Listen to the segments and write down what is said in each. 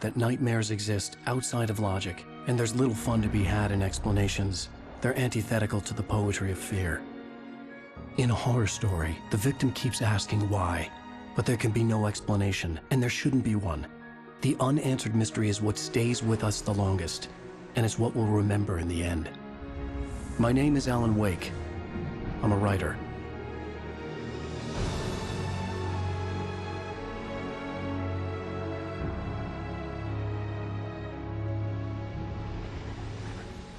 that nightmares exist outside of logic, and there's little fun to be had in explanations. They're antithetical to the poetry of fear. In a horror story, the victim keeps asking why, but there can be no explanation, and there shouldn't be one. The unanswered mystery is what stays with us the longest, and it's what we'll remember in the end. My name is Alan Wake. I'm a writer.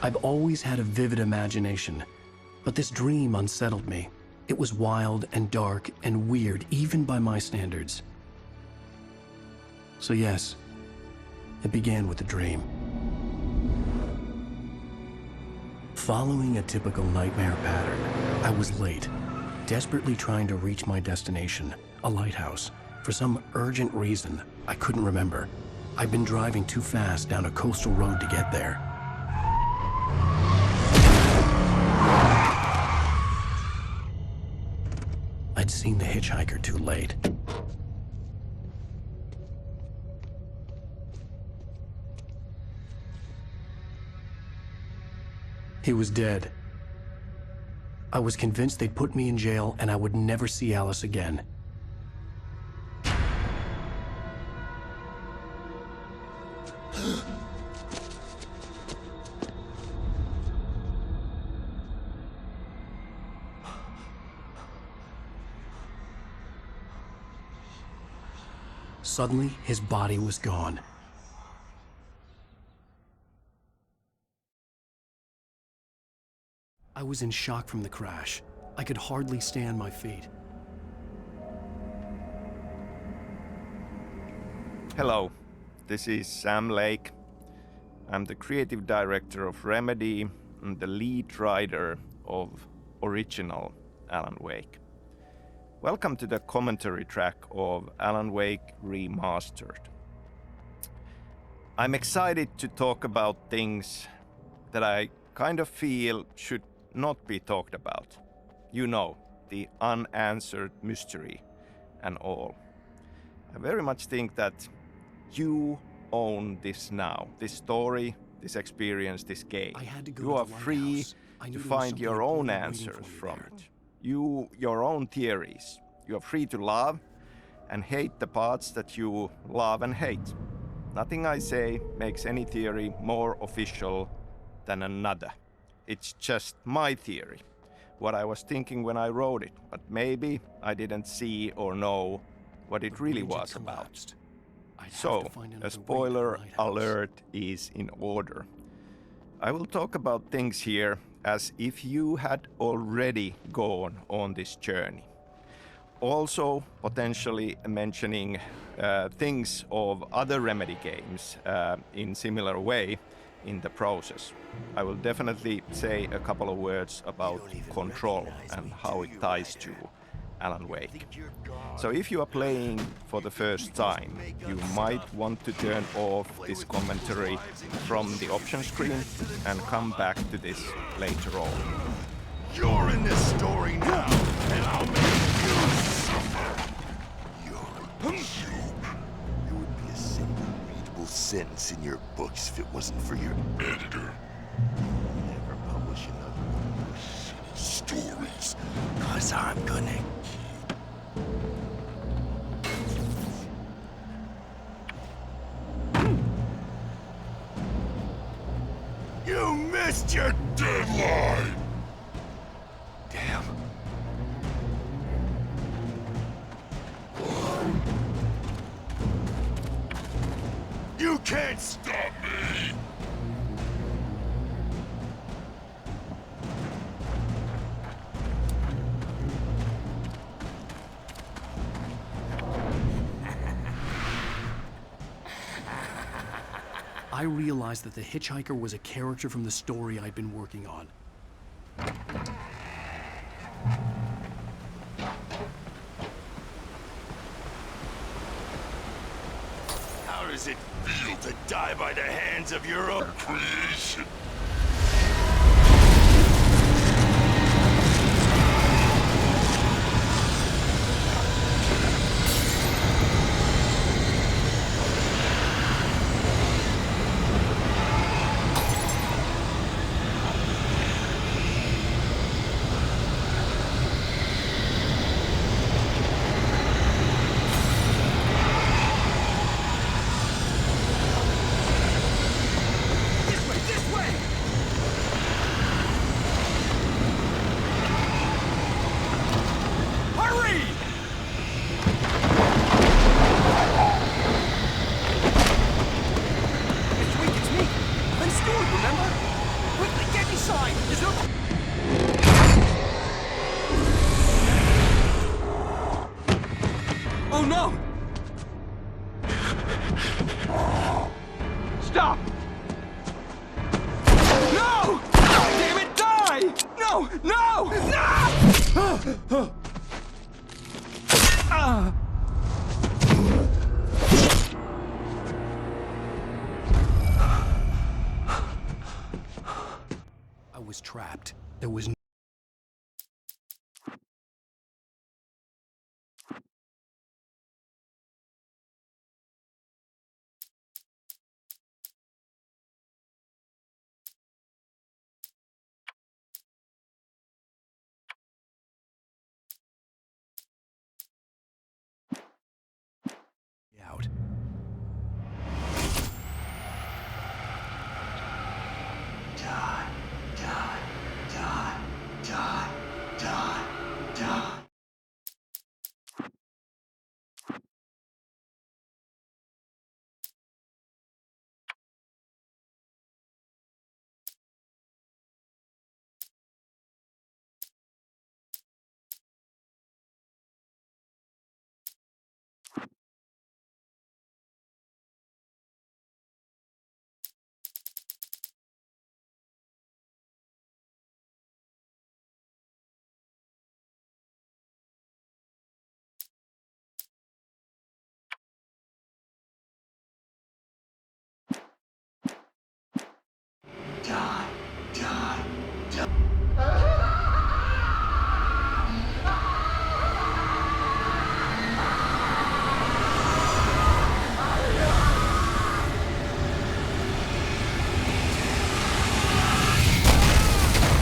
I've always had a vivid imagination, but this dream unsettled me. It was wild and dark and weird, even by my standards. So yes, it began with a dream. Following a typical nightmare pattern, I was late, desperately trying to reach my destination, a lighthouse. For some urgent reason, I couldn't remember. I'd been driving too fast down a coastal road to get there. I'd seen the hitchhiker too late. He was dead. I was convinced they'd put me in jail and I would never see Alice again. Suddenly, his body was gone. I was in shock from the crash. I could hardly stay on my feet. Hello, this is Sam Lake. I'm the creative director of Remedy and the lead writer of original Alan Wake. Welcome to the commentary track of Alan Wake Remastered. I'm excited to talk about things that I kind of feel should not be talked about. You know, the unanswered mystery and all. I very much think that you own this now, this story, this experience, this game. You are free to find your own answers from it. Your own theories. You are free to love and hate the parts that you love and hate. Nothing I say makes any theory more official than another. It's just my theory, what I was thinking when I wrote it, but maybe I didn't see or know what it really was about. So, a spoiler alert is in order. I will talk about things here as if you had already gone on this journey. Also, potentially mentioning things of other Remedy games in similar way in the process. I will definitely say a couple of words about Control and how it ties to Alan Wake. So if you are playing for the first time, you might want to turn off this commentary from the option screen and come back to this later on. You're in this story now, and I'll make you suffer. You're a joke. There would be a single readable sentence in your books if it wasn't for your editor. You'll never publish another one of your shitty stories, 'cause I'm gonna You missed your deadline! Damn. You can't stop me! I realized that the hitchhiker was a character from the story I'd been working on. How does it feel to die by the hands of your own creation? Oh no! Stop! No! Damn it, die! No! No! No! I was trapped. There was no way out.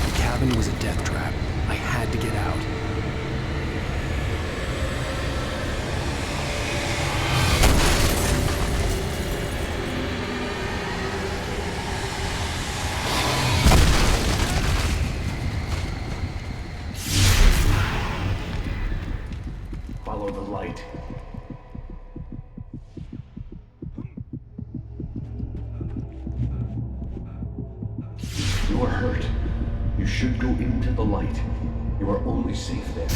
The cabin was a death trap. I had to get out. Follow the light. You are hurt. You should go into the light. You are only safe there.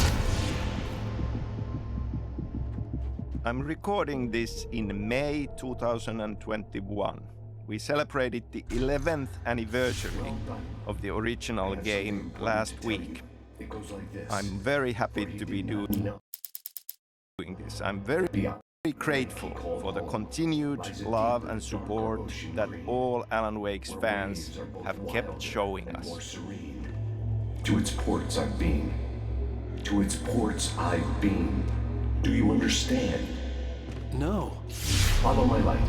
I'm recording this in May 2021. We celebrated the 11th anniversary of the original game last week. It goes like this. I'm very happy to be doing this. I'm very grateful for the continued love and support that all Alan Wake's fans have kept showing us. More serene. To its ports I've been. To its ports I've been. Do you understand? No. Follow my light.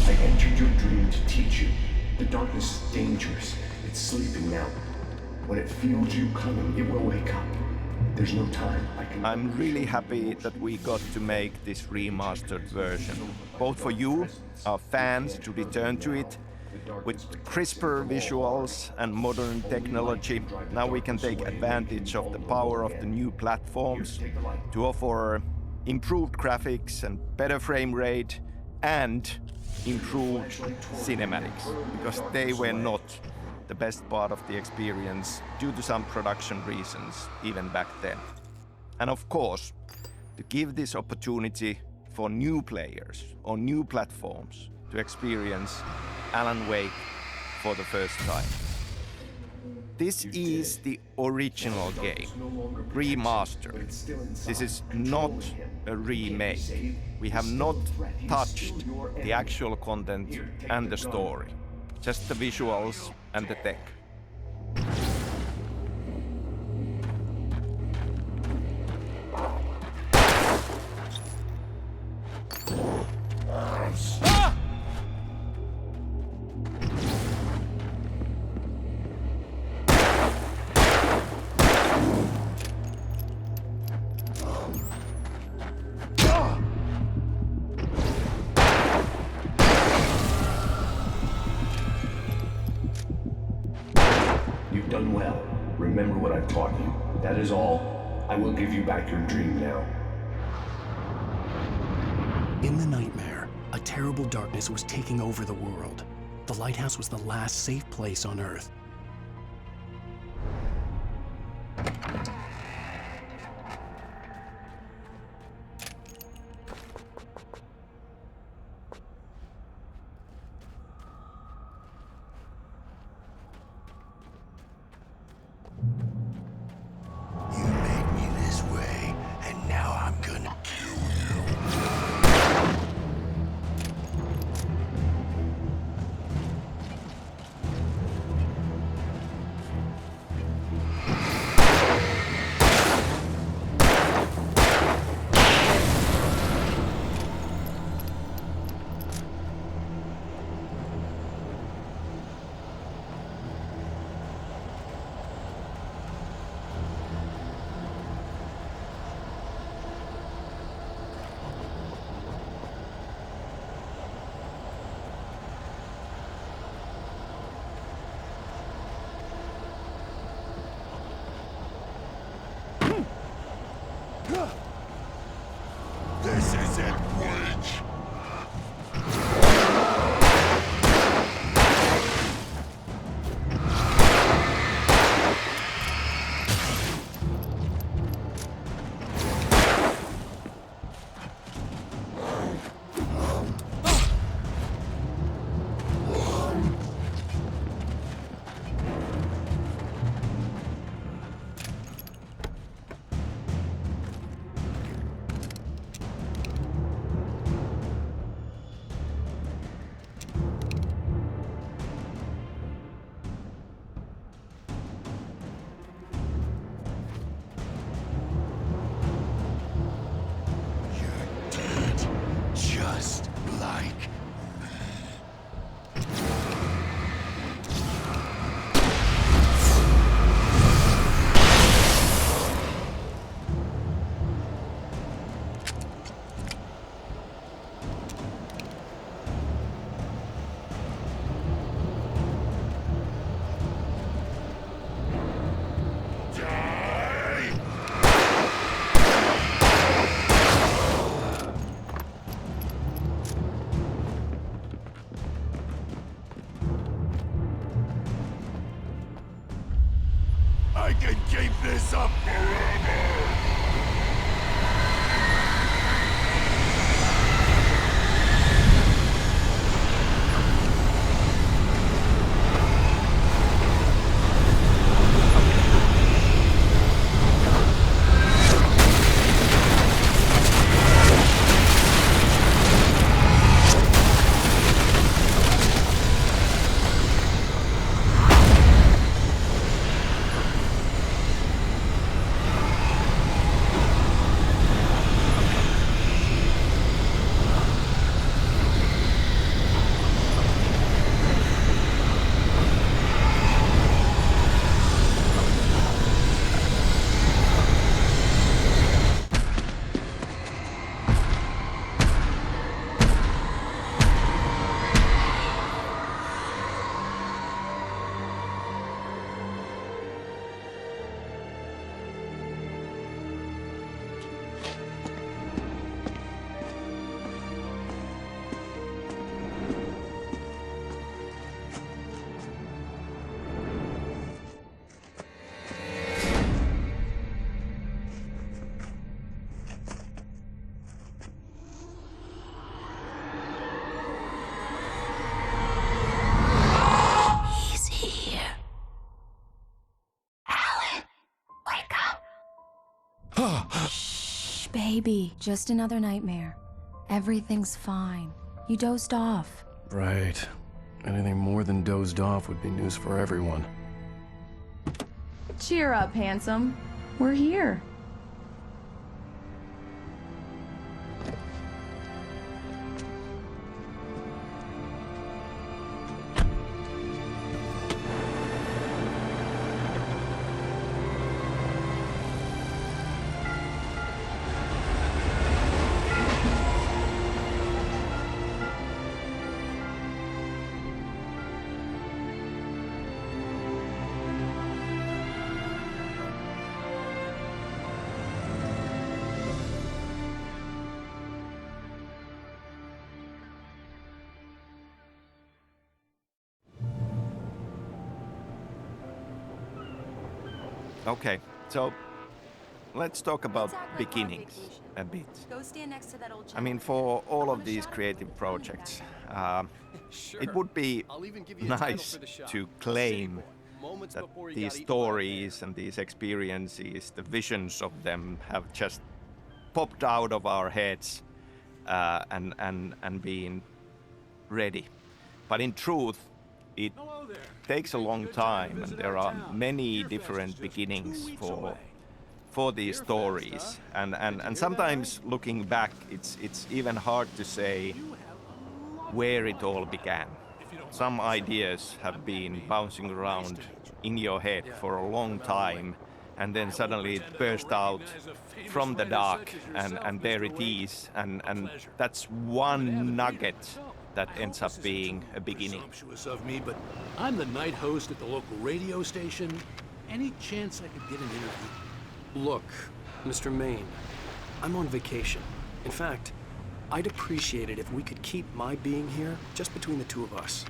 I entered your dream to teach you. The darkness is dangerous. It's sleeping now. When it feels you coming, it will wake up. There's no time. I'm really happy that we got to make this remastered version, both for you, our fans, to return to it. With crisper visuals and modern technology, now we can take advantage of the power of the new platforms to offer improved graphics and better frame rate and improved cinematics, because they were not the best part of the experience due to some production reasons even back then. And of course, to give this opportunity for new players on new platforms to experience Alan Wake for the first time. This is the original game, remastered. This is not a remake. We have not touched the actual content and the story, just the visuals and the tech. You've done well. Remember what I've taught you. That is all. I will give you back your dream now. In the nightmare, a terrible darkness was taking over the world. The lighthouse was the last safe place on Earth. You made me this way, and now I'm gonna kill you. This is it, Witch! You're dead, just like die! I can keep this up forever! He's here. Alan, wake up. Shh, baby. Just another nightmare. Everything's fine. You dozed off. Right. Anything more than dozed off would be news for everyone. Cheer up, handsome. We're here. Okay, so let's talk about Let's act like we're on beginnings vacation. a bit. Go stand next to that old I mean, gentleman. for I all want of a these shot of creative the phone projects, back. it would be I'll even give you a title nice for the shot. to City claim Boy, moments that before he these got eaten by a bear. stories and these experiences, the visions of them have just popped out of our heads and been ready. But in truth, it Hello there. takes a Think long good time to time, and visit there our are town. many Beer Fest is different just beginnings 2 weeks for away. these Beer Fest, stories. huh? And Did you hear that, sometimes Harry? looking back, it's even hard to say You have a lovely where it life. all began. If you don't Some mind me saying. ideas have been bouncing around in your head Yeah, for a long time, and then I suddenly won't it pretend I don't burst out recognize a famous from the writer dark, such as yourself, and there Mr. it Wake. is, and pleasure. that's I'm an avid one reader nugget myself. that I ends hope up this isn't being too a beginning. presumptuous of me, but I'm the night host at the local radio station. Any chance I could get an interview? Look, Mr. Maine, I'm on vacation. In fact, I'd appreciate it if we could keep my being here just between the two of us.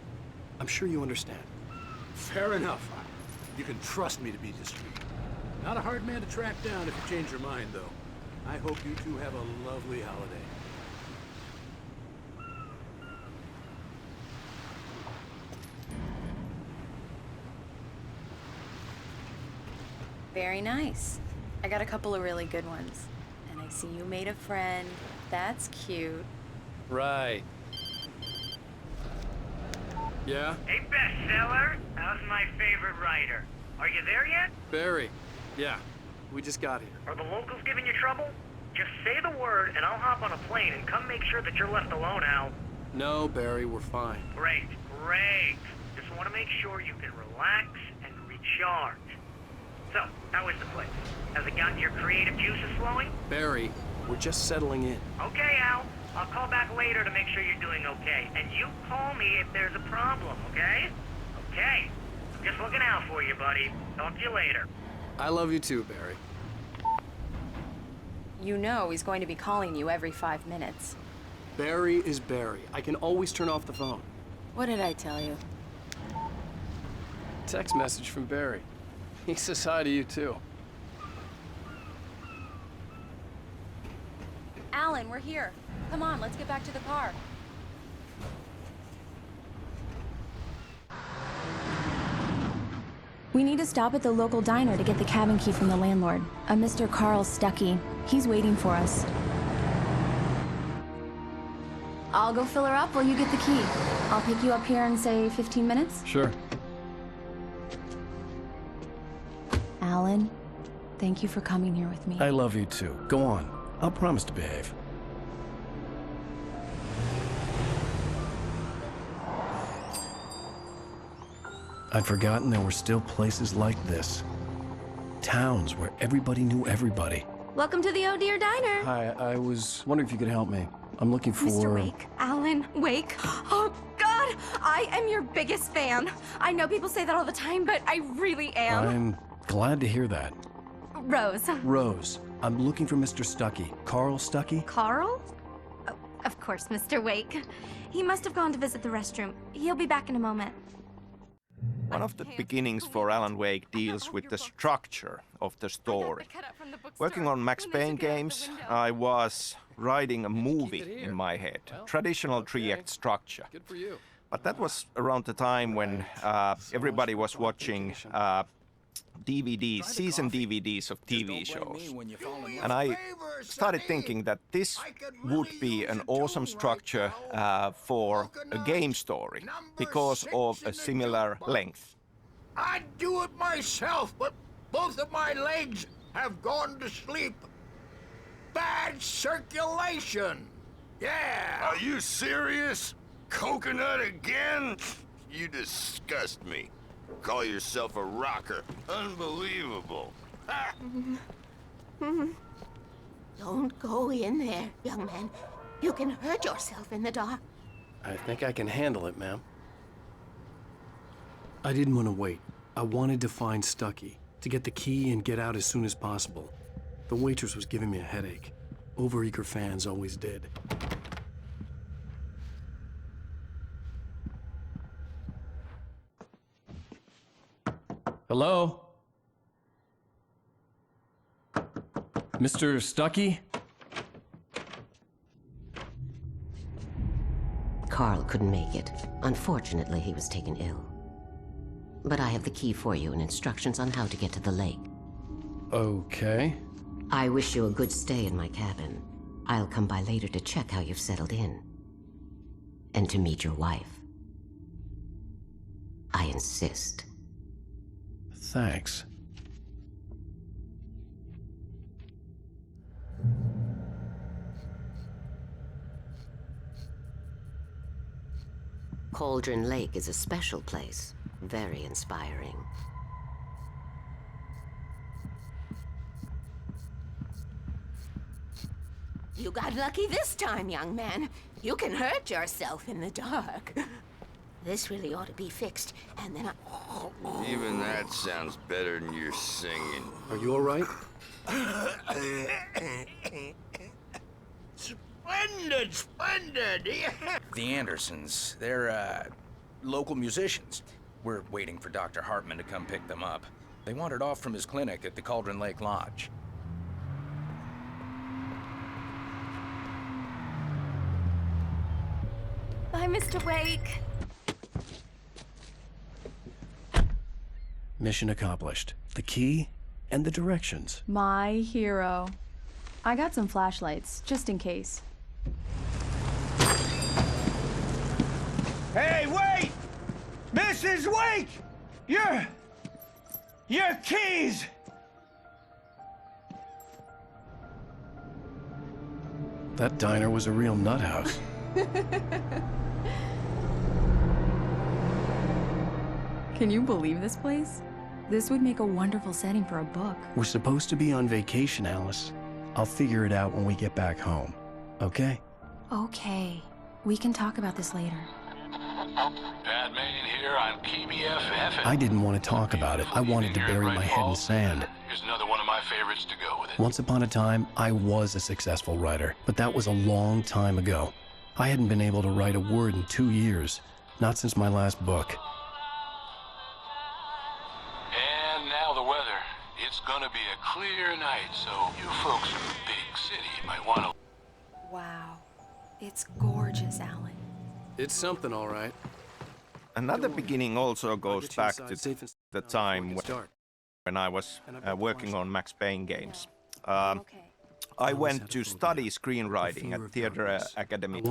I'm sure you understand. Fair enough. You can trust me to be discreet. Not a hard man to track down if you change your mind, though. I hope you two have a lovely holiday. Very nice. I got a couple of really good ones. And I see you made a friend. That's cute. Right. Yeah? Hey, bestseller, how's my favorite writer? Are you there yet? Barry. Yeah. We just got here. Are the locals giving you trouble? Just say the word and I'll hop on a plane and come make sure that you're left alone, Al. No, Barry, we're fine. Great, great. Just want to make sure you can relax and recharge. So, how is the place? Has it gotten your creative juices flowing? Barry, we're just settling in. Okay, Al. I'll call back later to make sure you're doing okay. And you call me if there's a problem, okay? Okay. I'm just looking out for you, buddy. Talk to you later. I love you too, Barry. You know he's going to be calling you every 5 minutes. Barry is Barry. I can always turn off the phone. What did I tell you? Text message from Barry. He says hi to you too. Alan, we're here. Come on, let's get back to the car. We need to stop at the local diner to get the cabin key from the landlord, a Mr. Carl Stuckey. He's waiting for us. I'll go fill her up while you get the key. I'll pick you up here in, say, 15 minutes? Sure. Alan, thank you for coming here with me. I love you too. Go on. I'll promise to behave. I'd forgotten there were still places like this. Towns where everybody knew everybody. Welcome to the Oh Dear Diner. Hi, I was wondering if you could help me. I'm looking for... Mr. Wake. Alan Wake. Oh, God! I am your biggest fan. I know people say that all the time, but I really am. I'm glad to hear that. Rose. Rose, I'm looking for Mr. Stuckey. Carl Stuckey? Carl? Oh, of course, Mr. Wake. He must have gone to visit the restroom. He'll be back in a moment. One of the beginnings for Alan Wake deals with the structure of the story. Working on Max Payne games, I was writing a movie in my head, traditional three-act structure. Good for you. But that was around the time when everybody was watching DVDs, season DVDs of TV shows. And I started thinking that this would be an awesome structure for a game story because of a similar length. I'd do it myself, but both of my legs have gone to sleep. Bad circulation. Yeah. Are you serious? Coconut again? You disgust me. Call yourself a rocker. Unbelievable. Ha! Don't go in there, young man. You can hurt yourself in the dark. I think I can handle it, ma'am. I didn't want to wait. I wanted to find Stuckey, to get the key and get out as soon as possible. The waitress was giving me a headache. Overeager fans always did. Hello? Mr. Stuckey? Carl couldn't make it. Unfortunately, he was taken ill. But I have the key for you and instructions on how to get to the lake. Okay. I wish you a good stay in my cabin. I'll come by later to check how you've settled in. And to meet your wife. I insist. Thanks. Cauldron Lake is a special place. Very inspiring. You got lucky this time, young man. You can hurt yourself in the dark. This really ought to be fixed, and then Even that sounds better than your singing. Are you all right? Splendid, splendid! The Andersons, they're, local musicians. We're waiting for Dr. Hartman to come pick them up. They wandered off from his clinic at the Cauldron Lake Lodge. Bye, Mr. Wake. Mission accomplished. The key and the directions. My hero. I got some flashlights, just in case. Hey, wait! Mrs. Wake! Your keys! That diner was a real nut house. Can you believe this place? This would make a wonderful setting for a book. We're supposed to be on vacation, Alice. I'll figure it out when we get back home. Okay? Okay. We can talk about this later. Batman here on KBFF. I didn't want to talk about it. I wanted to bury my head in sand. Here's another one of my favorites to go with it. Once upon a time, I was a successful writer, but that was a long time ago. I hadn't been able to write a word in 2 years. Not since my last book. And now the weather. It's gonna be a clear night, so you folks in the big city might want to... Wow. It's gorgeous, Alan. It's something, all right. Another beginning also goes back to the time when I was working on Max Payne games. I went to study screenwriting at Theatre Academy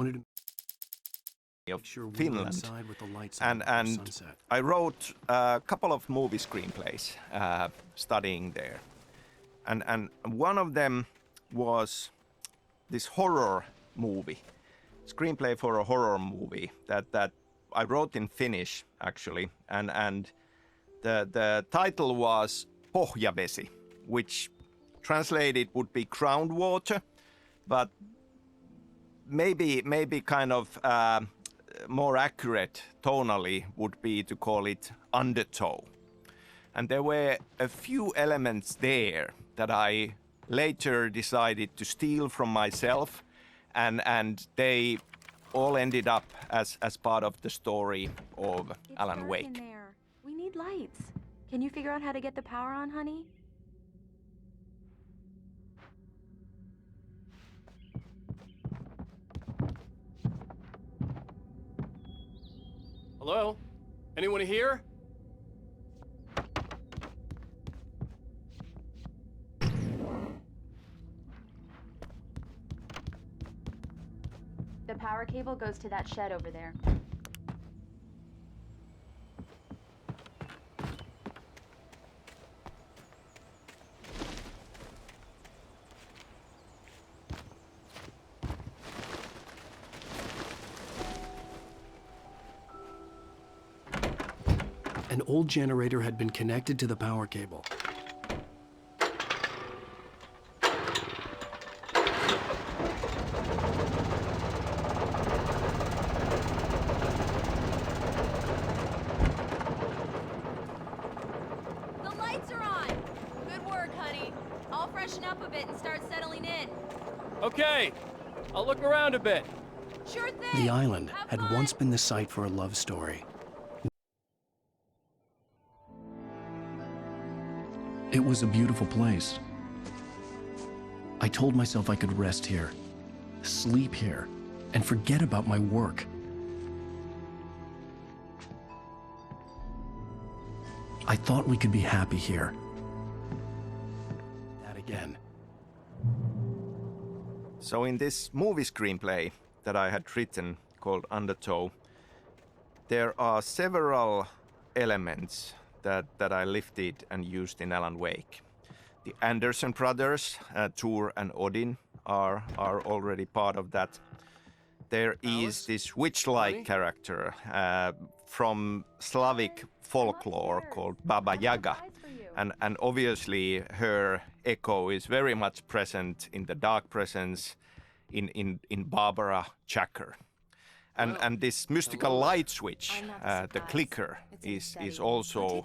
of Finland, and I wrote a couple of movie screenplays studying there, and one of them was this horror movie, screenplay for a horror movie that I wrote in Finnish actually, and the title was Pohjavesi, which translated would be groundwater, but maybe kind of more accurate tonally would be to call it undertow. And there were a few elements there that I later decided to steal from myself, and they all ended up as part of the story of Alan Wake. In there. We need lights. Can you figure out how to get the power on, honey? Hello? Anyone here? The power cable goes to that shed over there. An old generator had been connected to the power cable. The lights are on! Good work, honey. I'll freshen up a bit and start settling in. Okay, I'll look around a bit. Sure thing! The island had once been the site for a love story. It was a beautiful place. I told myself I could rest here, sleep here, and forget about my work. I thought we could be happy here. That again. So in this movie screenplay that I had written called Undertow, there are several elements that I lifted and used in Alan Wake. The Anderson brothers, Tor and Odin, are already part of that. There is this witch-like character from Slavic folklore called Baba Yaga. And obviously her echo is very much present in the Dark Presence, in Barbara Chacker. And this mystical light switch, the clicker, is also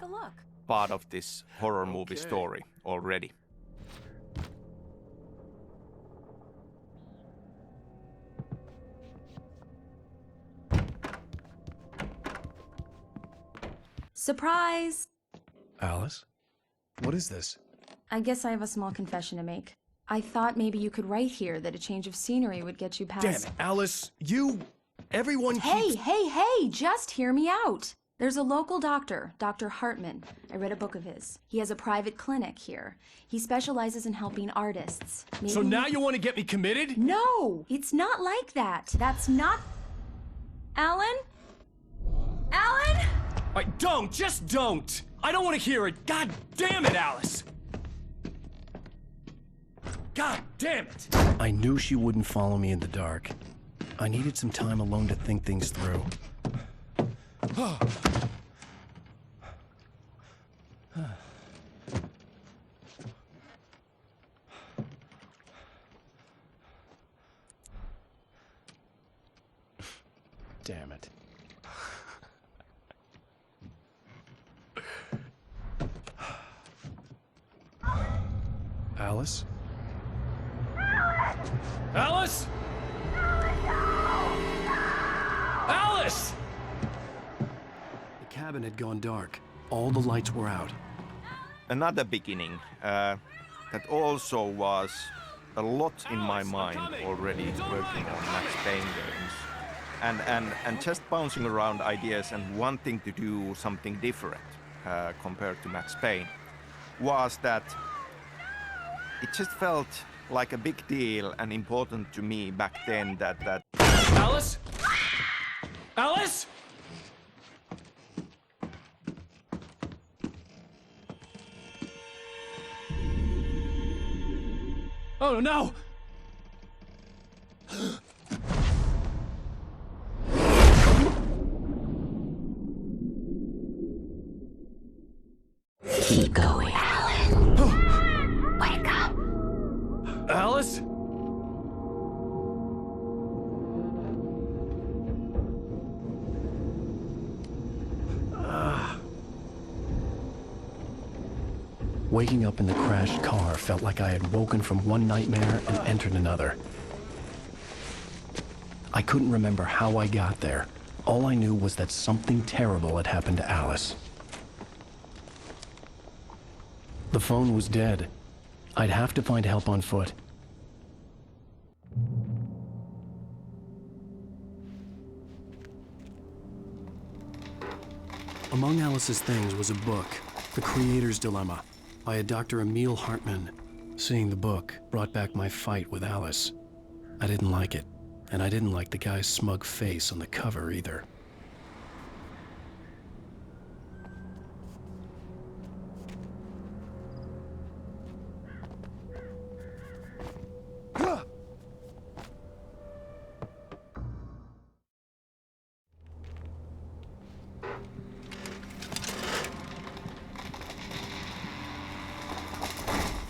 part of this horror movie story already. Surprise! Alice? What is this? I guess I have a small confession to make. I thought maybe you could write here that a change of scenery would get you past... Damn it, Alice! Everyone keeps... Hey, just hear me out! There's a local doctor, Dr. Hartman. I read a book of his. He has a private clinic here. He specializes in helping artists. Maybe... So now you want to get me committed? No! It's not like that. That's not... Alan? Alan? Just don't! I don't want to hear it! God damn it, Alice! God damn it! I knew she wouldn't follow me in the dark. I needed some time alone to think things through. Damn it. Alice? Alice? Alice! The cabin had gone dark. All the lights were out. Another beginning that also was a lot in my mind already working on Max Payne games. And just bouncing around ideas and wanting to do something different compared to Max Payne was that it just felt like a big deal and important to me back then that... Alice? Alice? Oh no! Keep going, Alan. Wake up. Alice? Waking up in the crashed car felt like I had woken from one nightmare and entered another. I couldn't remember how I got there. All I knew was that something terrible had happened to Alice. The phone was dead. I'd have to find help on foot. Among Alice's things was a book, The Creator's Dilemma, by a Dr. Emil Hartman. Seeing the book brought back my fight with Alice. I didn't like it, and I didn't like the guy's smug face on the cover either.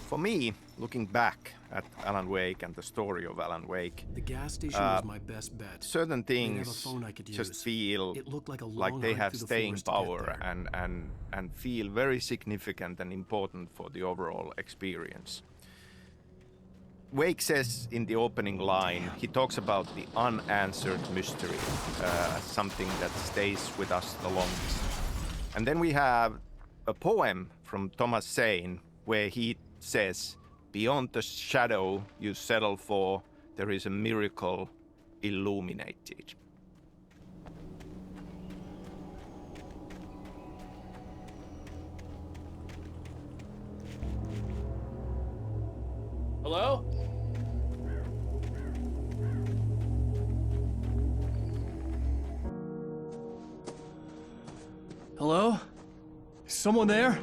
For me, looking back at Alan Wake and the story of Alan Wake, the gas station was my best bet. Certain things just feel like they have staying power and feel very significant and important for the overall experience. Wake says in the opening line, he talks about the unanswered mystery, something that stays with us the longest. And then we have a poem from Thomas Zane where he says, Beyond the shadow you settle for, there is a miracle illuminated. Hello? Hello? Is someone there?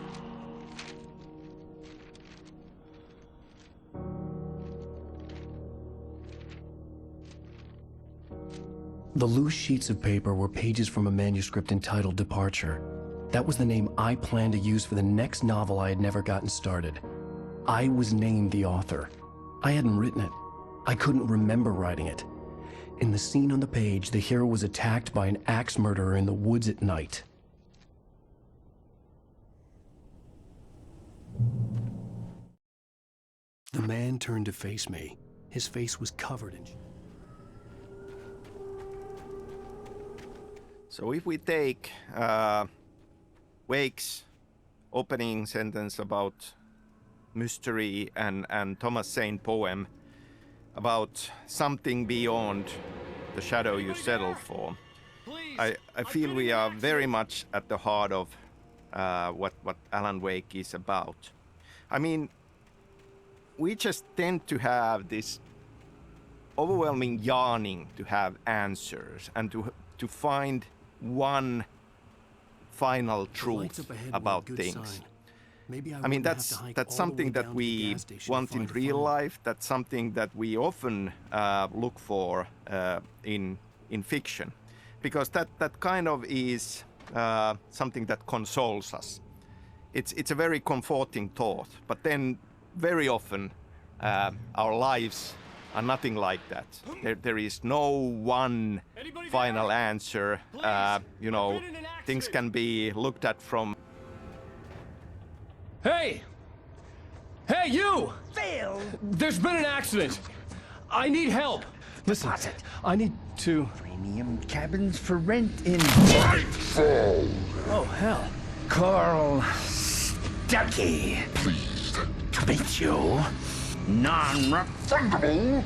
The loose sheets of paper were pages from a manuscript entitled Departure. That was the name I planned to use for the next novel I had never gotten started. I was named the author. I hadn't written it. I couldn't remember writing it. In the scene on the page, the hero was attacked by an axe murderer in the woods at night. The man turned to face me. His face was covered in... So if we take Wake's opening sentence about mystery and Thomas Saint poem about something beyond the shadow you settle for, I feel we are very much at the heart of what Alan Wake is about. I mean, we just tend to have this overwhelming yearning to have answers and to find one final truth about things. I mean, that's something that we want in real life. That's something that we often look for in fiction, because that kind of is something that consoles us. It's a very comforting thought, but then very often our lives are nothing like that. There is no one final answer. You know, things can be looked at from... Hey! Hey, you! Phil! There's been an accident. I need help. Listen, I need to... Premium cabins for rent in... Nightfall! Oh, hell. Carl Stuckey. Pleased To meet you. Non-refundable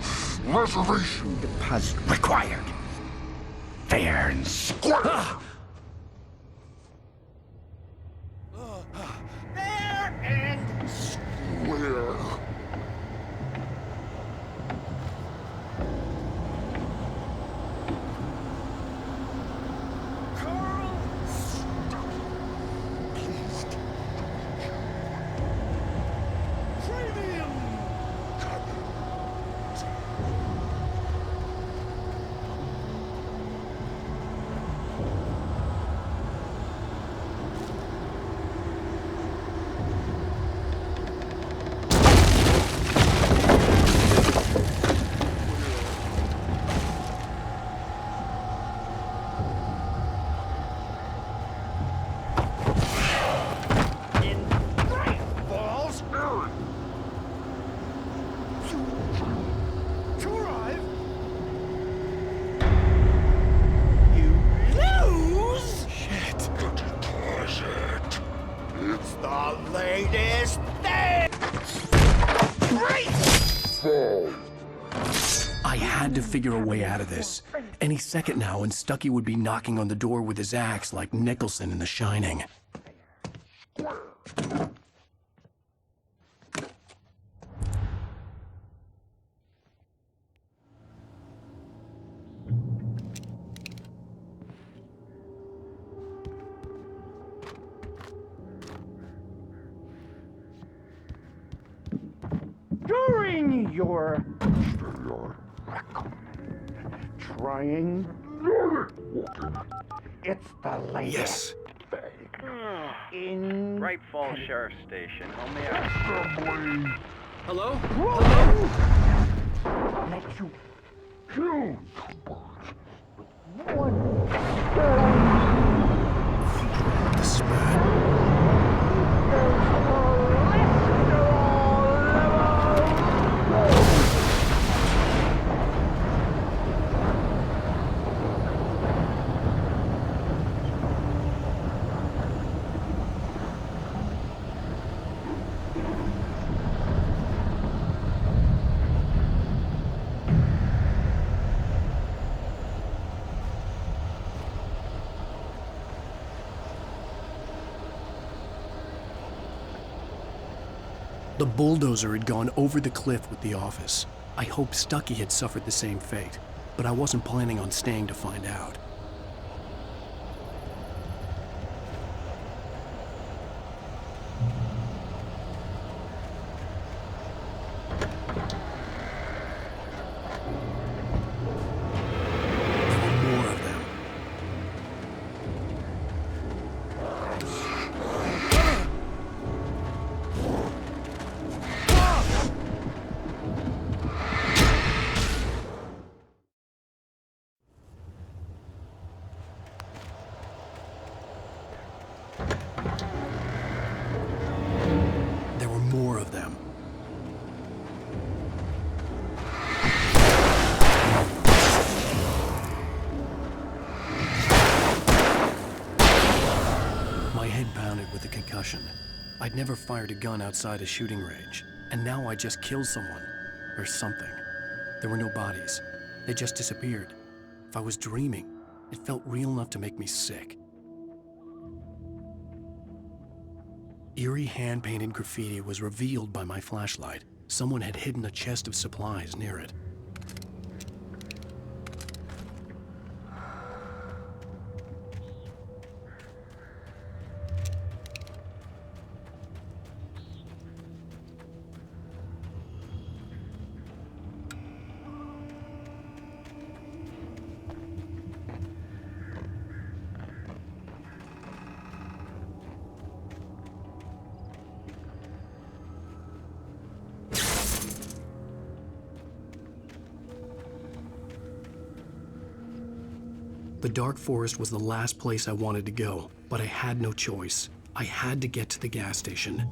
reservation deposit required. Fair and square. Fair and square. I had to figure a way out of this. Any second now, and Stuckey would be knocking on the door with his axe like Nicholson in The Shining. During your trying, it's the latest. Yes. In Bright Falls Sheriff Station. How may I? Hello? Let you kill one. The bulldozer had gone over the cliff with the office. I hoped Stucky had suffered the same fate, but I wasn't planning on staying to find out. I'd never fired a gun outside a shooting range, and now I just killed someone, or something. There were no bodies. They just disappeared. If I was dreaming, it felt real enough to make me sick. Eerie hand-painted graffiti was revealed by my flashlight. Someone had hidden a chest of supplies near it. The dark forest was the last place I wanted to go, but I had no choice. I had to get to the gas station.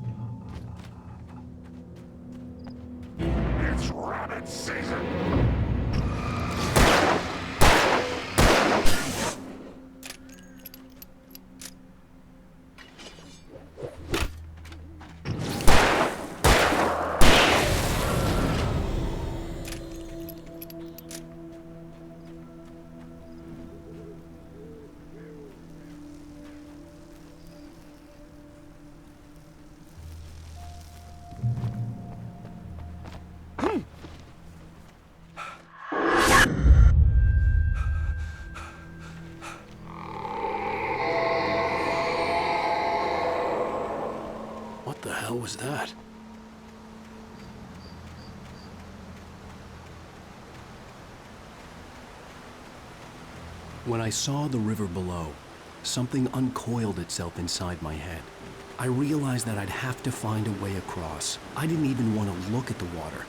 It's rabbit season! What the hell was that? When I saw the river below, something uncoiled itself inside my head. I realized that I'd have to find a way across. I didn't even want to look at the water.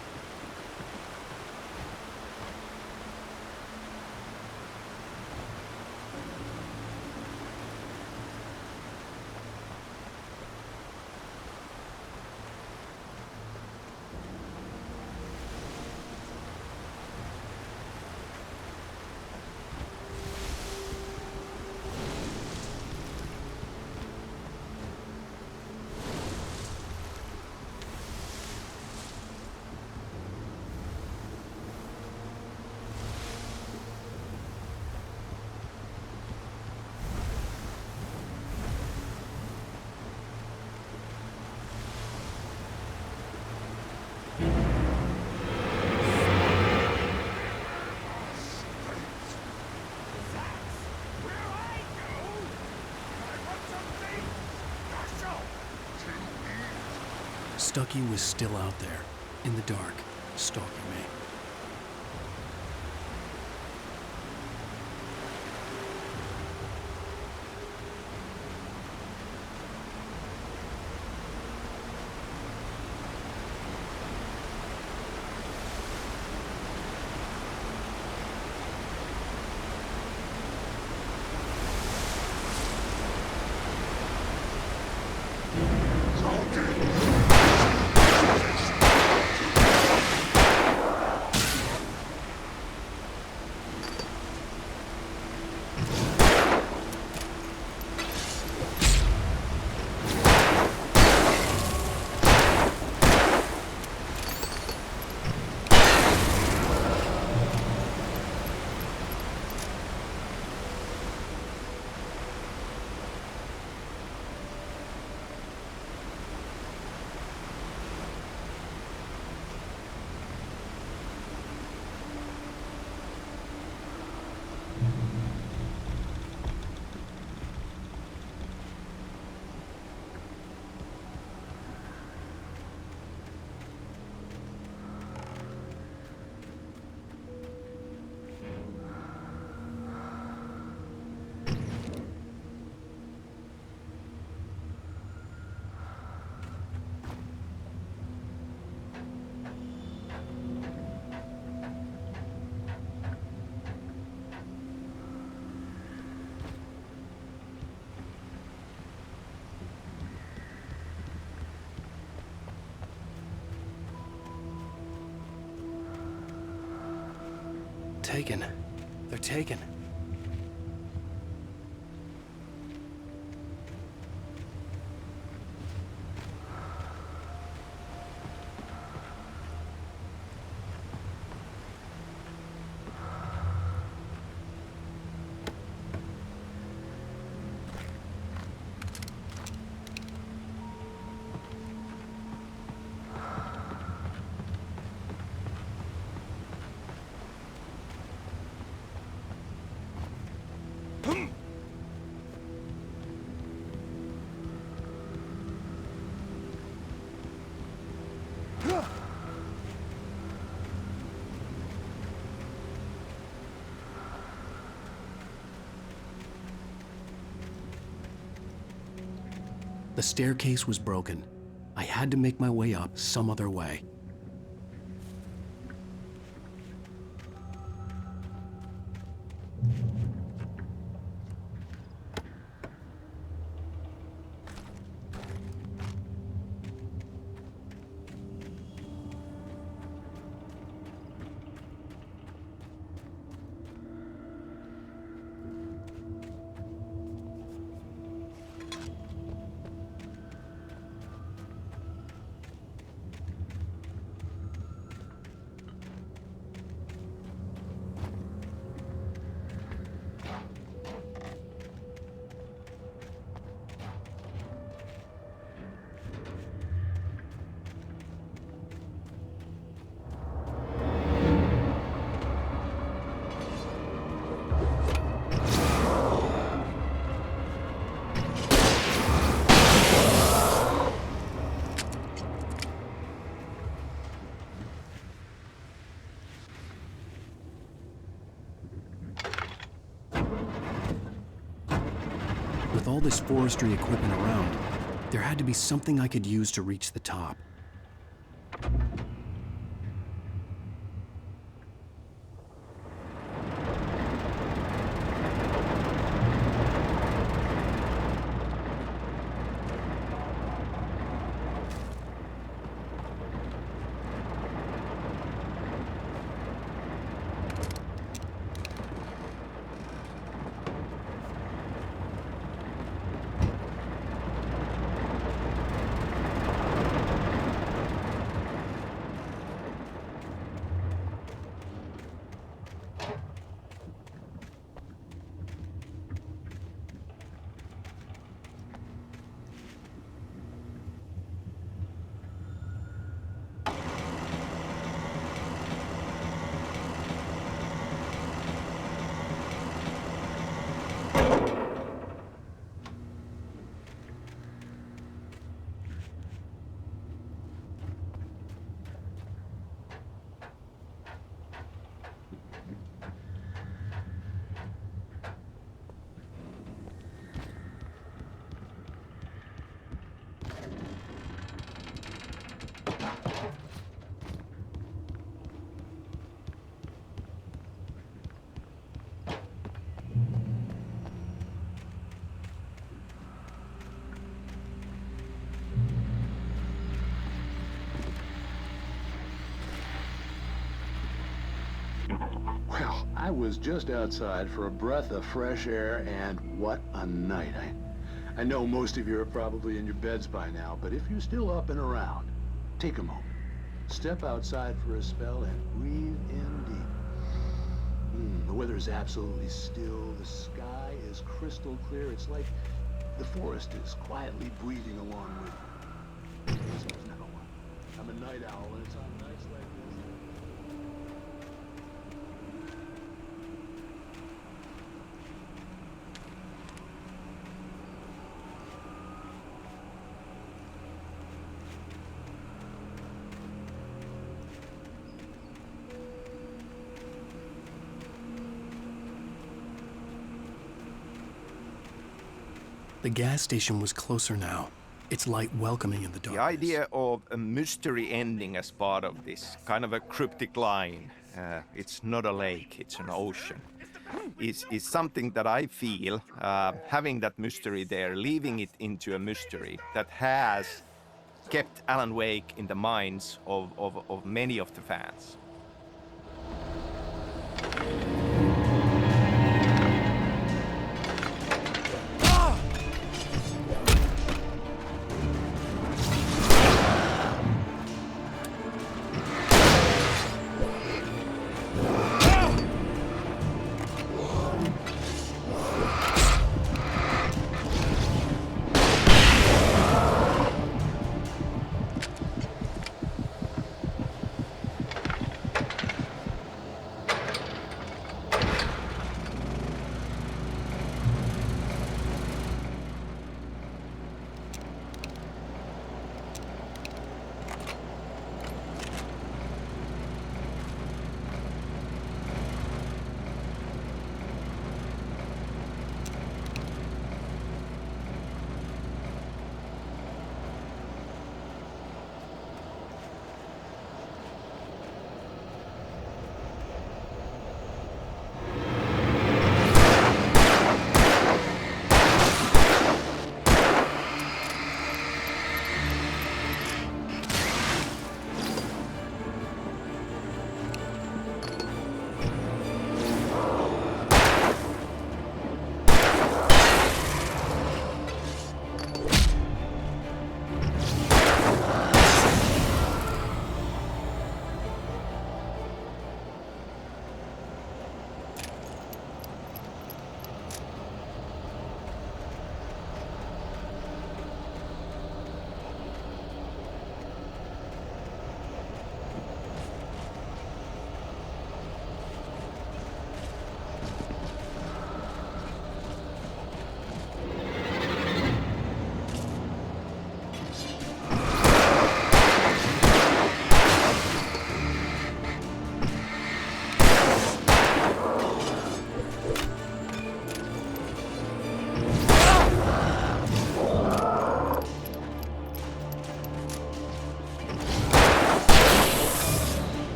Stucky was still out there, in the dark, stalking me. taken. They're taken. The staircase was broken. I had to make my way up some other way. With all this forestry equipment around, there had to be something I could use to reach the top. Well, I was just outside for a breath of fresh air, and what a night. I know most of you are probably in your beds by now, but if you're still up and around, take a moment. Step outside for a spell and breathe in deep. The weather is absolutely still. The sky is crystal clear. It's like the forest is quietly breathing along with you. I'm a night owl, and it's on nights like this. The gas station was closer now, its light welcoming in the dark. The idea of a mystery ending as part of this, kind of a cryptic line, it's not a lake, it's an ocean, is something that I feel, having that mystery there, leaving it into a mystery that has kept Alan Wake in the minds of many of the fans.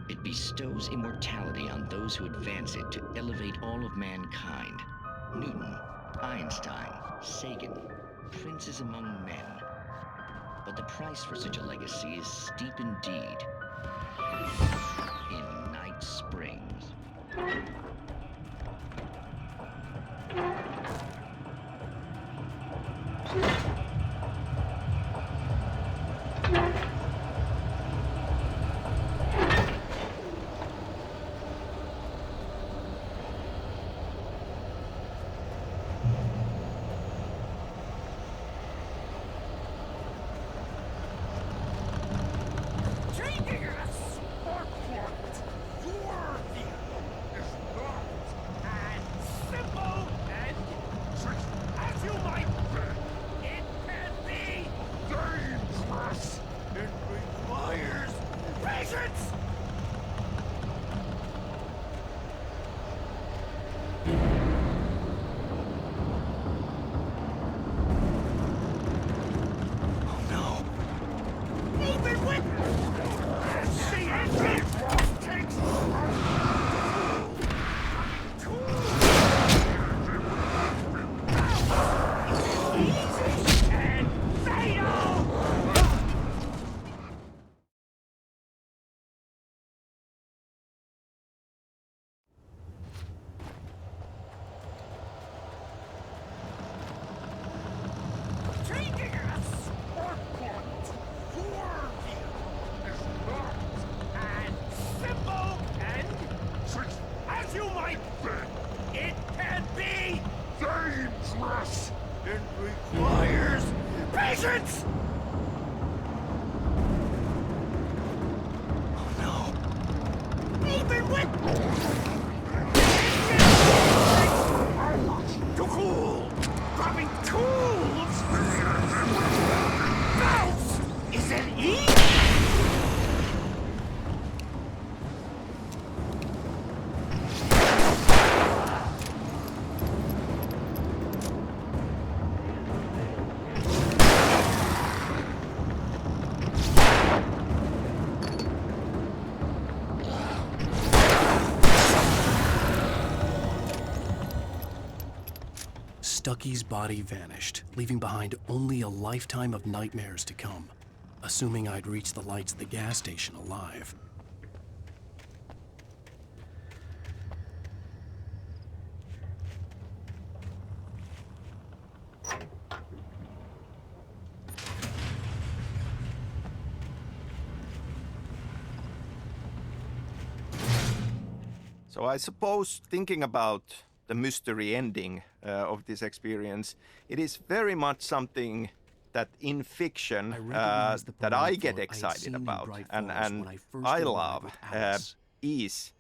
It bestows immortality on those who advance it to elevate all of mankind. Newton, Einstein, Sagan, princes among men. But the price for such a legacy is steep indeed. In Night Springs. Stucky's body vanished, leaving behind only a lifetime of nightmares to come, assuming I'd reach the lights of the gas station alive. So I suppose thinking about the mystery ending of this experience, it is very much something that in fiction that I get excited about and I love is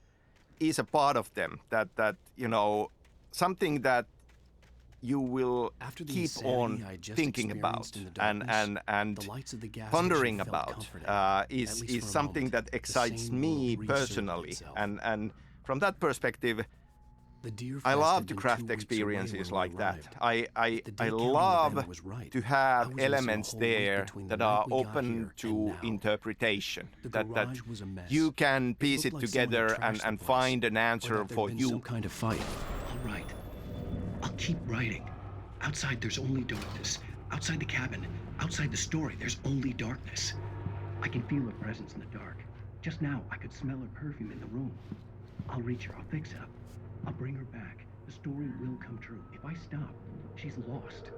a part of them that you know, something that you will keep on thinking about and pondering about is something that excites me personally, and from that perspective I love to craft experiences like that. I love to have elements there that are open to interpretation, that you can piece it together and find an answer for you. Some kind of fight. All right. I'll keep writing. Outside there's only darkness. Outside the cabin, outside the story, there's only darkness. I can feel her presence in the dark. Just now, I could smell her perfume in the room. I'll reach her. I'll fix it up. I'll bring her back. The story will come true. If I stop, she's lost.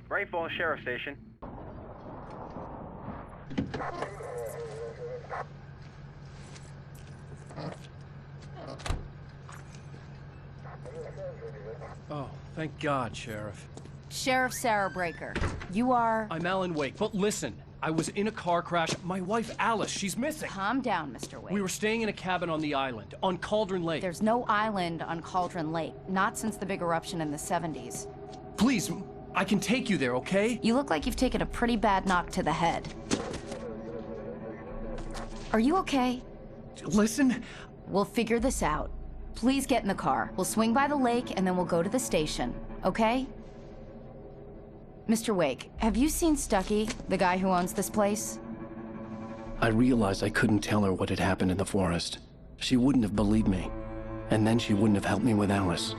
Bright Falls Sheriff Station. Oh, thank God, Sheriff. Sheriff Sarah Breaker. You are... I'm Alan Wake, but listen. I was in a car crash. My wife, Alice, she's missing. Calm down, Mr. Wake. We were staying in a cabin on the island, on Cauldron Lake. There's no island on Cauldron Lake. Not since the big eruption in the 70s. Please, I can take you there, okay? You look like you've taken a pretty bad knock to the head. Are you okay? listen. We'll figure this out. Please get in the car. We'll swing by the lake and then we'll go to the station, okay? Mr. Wake, have you seen Stucky, the guy who owns this place? I realized I couldn't tell her what had happened in the forest. She wouldn't have believed me. And then she wouldn't have helped me with Alice.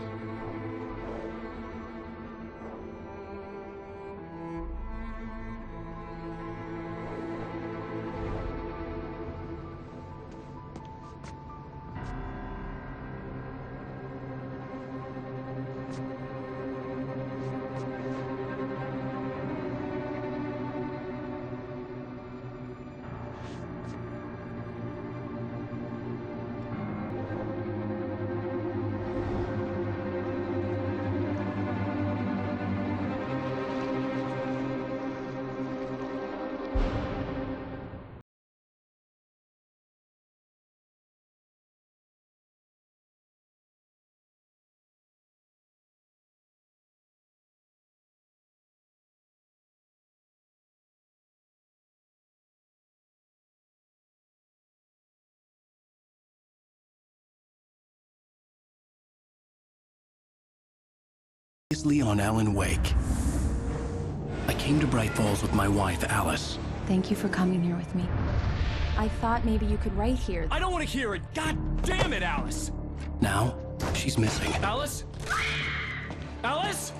On Alan Wake. I came to Bright Falls with my wife, Alice. Thank you for coming here with me. I thought maybe you could write here. I don't want to hear it! God damn it, Alice! Now, she's missing. Alice? Alice?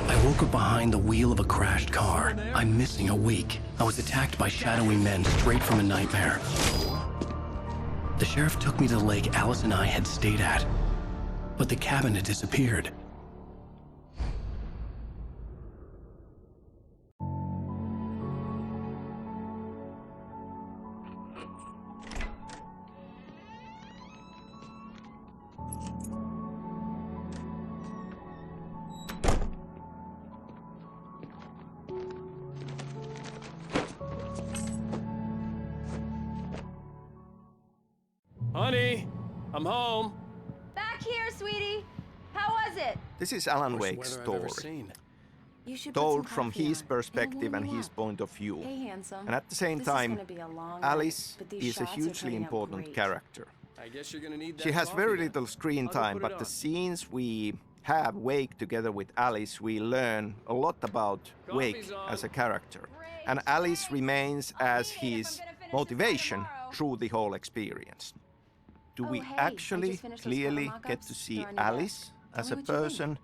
I woke up behind the wheel of a crashed car. I'm missing a week. I was attacked by shadowy men straight from a nightmare. The sheriff took me to the lake Alice and I had stayed at. But the cabin had disappeared. Honey, I'm home. Back here, sweetie. How was it? This is Alan Wake's story, told from his perspective and his point of view. Hey, handsome. And at the same This is time, gonna be a long Alice night, but these is a shots are hugely turning out important great. character. I guess you're gonna need that She has coffee very then. little screen I'll go time, put but it the on. scenes we have Wake together with Alice, we learn a lot about Wake as a character. And Alice remains as his motivation through the whole experience. Do we hey, I actually just finished those clearly photo get mock-ups. to see They're on your Alice desk. as Tell a me what you think. person?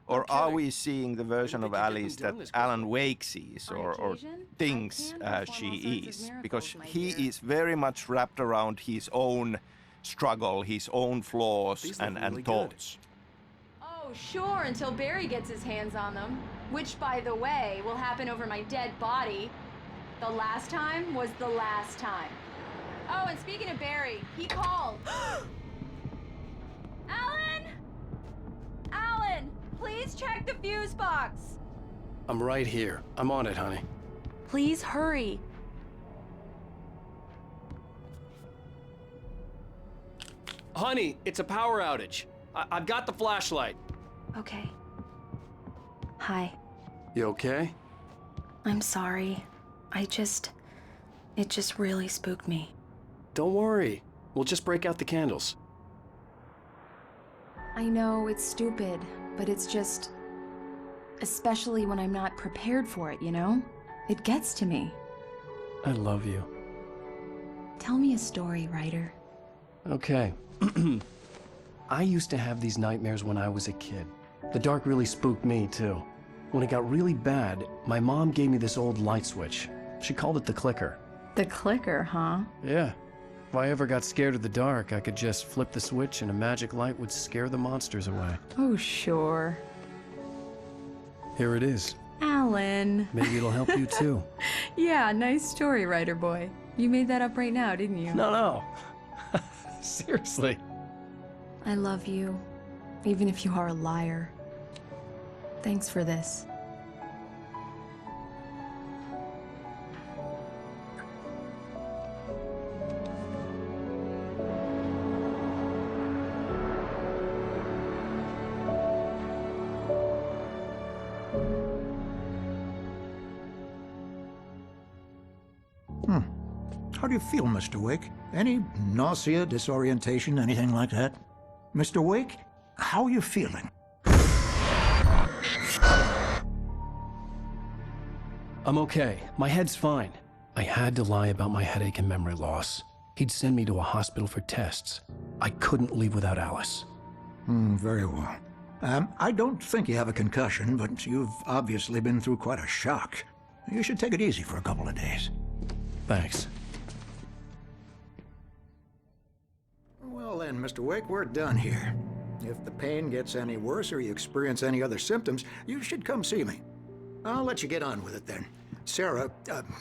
Or are we seeing the version of Alice that Alan Wake sees or thinks she is? Because he is very much wrapped around his own struggle, his own flaws and thoughts. Oh, sure, until Barry gets his hands on them. Which, by the way, will happen over my dead body. The last time was the last time. Oh, and speaking of Barry, he called. Alan! Alan, please check the fuse box. I'm right here. I'm on it, honey. Please hurry. Honey, it's a power outage. I've got the flashlight. Okay. Hi. You okay? I'm sorry. It just really spooked me. Don't worry. We'll just break out the candles. I know it's stupid, but it's just... Especially when I'm not prepared for it, you know? It gets to me. I love you. Tell me a story, writer. Okay. I used to have these nightmares when I was a kid. The dark really spooked me, too. When it got really bad, my mom gave me this old light switch. She called it the clicker. The clicker, huh? Yeah. If I ever got scared of the dark, I could just flip the switch and a magic light would scare the monsters away. Oh, sure. Here it is. Alan. Maybe it'll help you, too. Yeah, nice story, writer boy. You made that up right now, didn't you? No. Seriously. I love you, even if you are a liar. Thanks for this. How do you feel, Mr. Wake? Any nausea, disorientation, anything like that? Mr. Wake, how are you feeling? I'm okay. My head's fine. I had to lie about my headache and memory loss. He'd send me to a hospital for tests. I couldn't leave without Alice. Very well. I don't think you have a concussion, but you've obviously been through quite a shock. You should take it easy for a couple of days. Thanks. Well then, Mr. Wake, we're done here. If the pain gets any worse or you experience any other symptoms, you should come see me. I'll let you get on with it then. Sarah,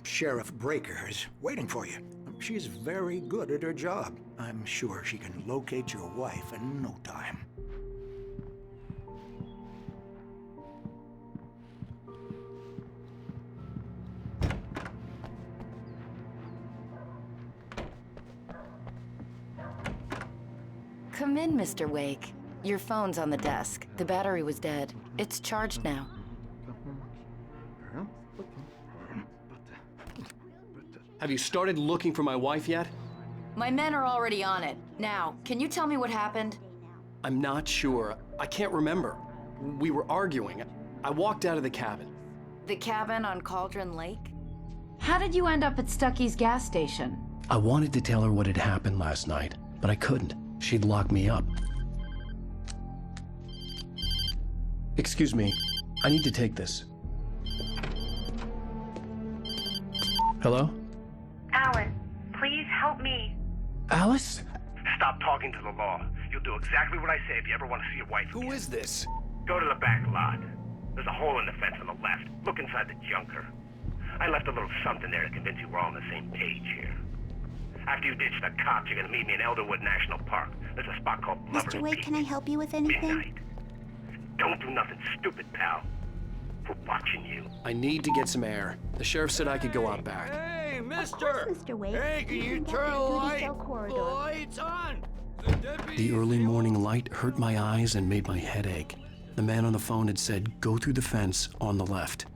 Sheriff Breaker, is waiting for you. She's very good at her job. I'm sure she can locate your wife in no time. Come in, Mr. Wake. Your phone's on the desk. The battery was dead. It's charged now. Have you started looking for my wife yet? My men are already on it. Now, can you tell me what happened? I'm not sure. I can't remember. We were arguing. I walked out of the cabin. The cabin on Cauldron Lake? How did you end up at Stucky's gas station? I wanted to tell her what had happened last night, but I couldn't. She'd lock me up. Excuse me. I need to take this. Hello? Alan, please help me. Alice? Stop talking to the law. You'll do exactly what I say if you ever want to see your wife again. Who is this? Go to the back lot. There's a hole in the fence on the left. Look inside the junker. I left a little something there to convince you we're all on the same page here. After you ditch the cops, you're gonna meet me in Elderwood National Park. There's a spot called Lover's Mr. Wake, Peak. can I help you with anything? Midnight. Don't do nothing stupid, pal. We're watching you. I need to get some air. The sheriff said I could go out back. Hey, mister! Mr. Wake. Hey, can you turn the lights on? The early morning light hurt my eyes and made my head ache. The man on the phone had said, go through the fence on the left.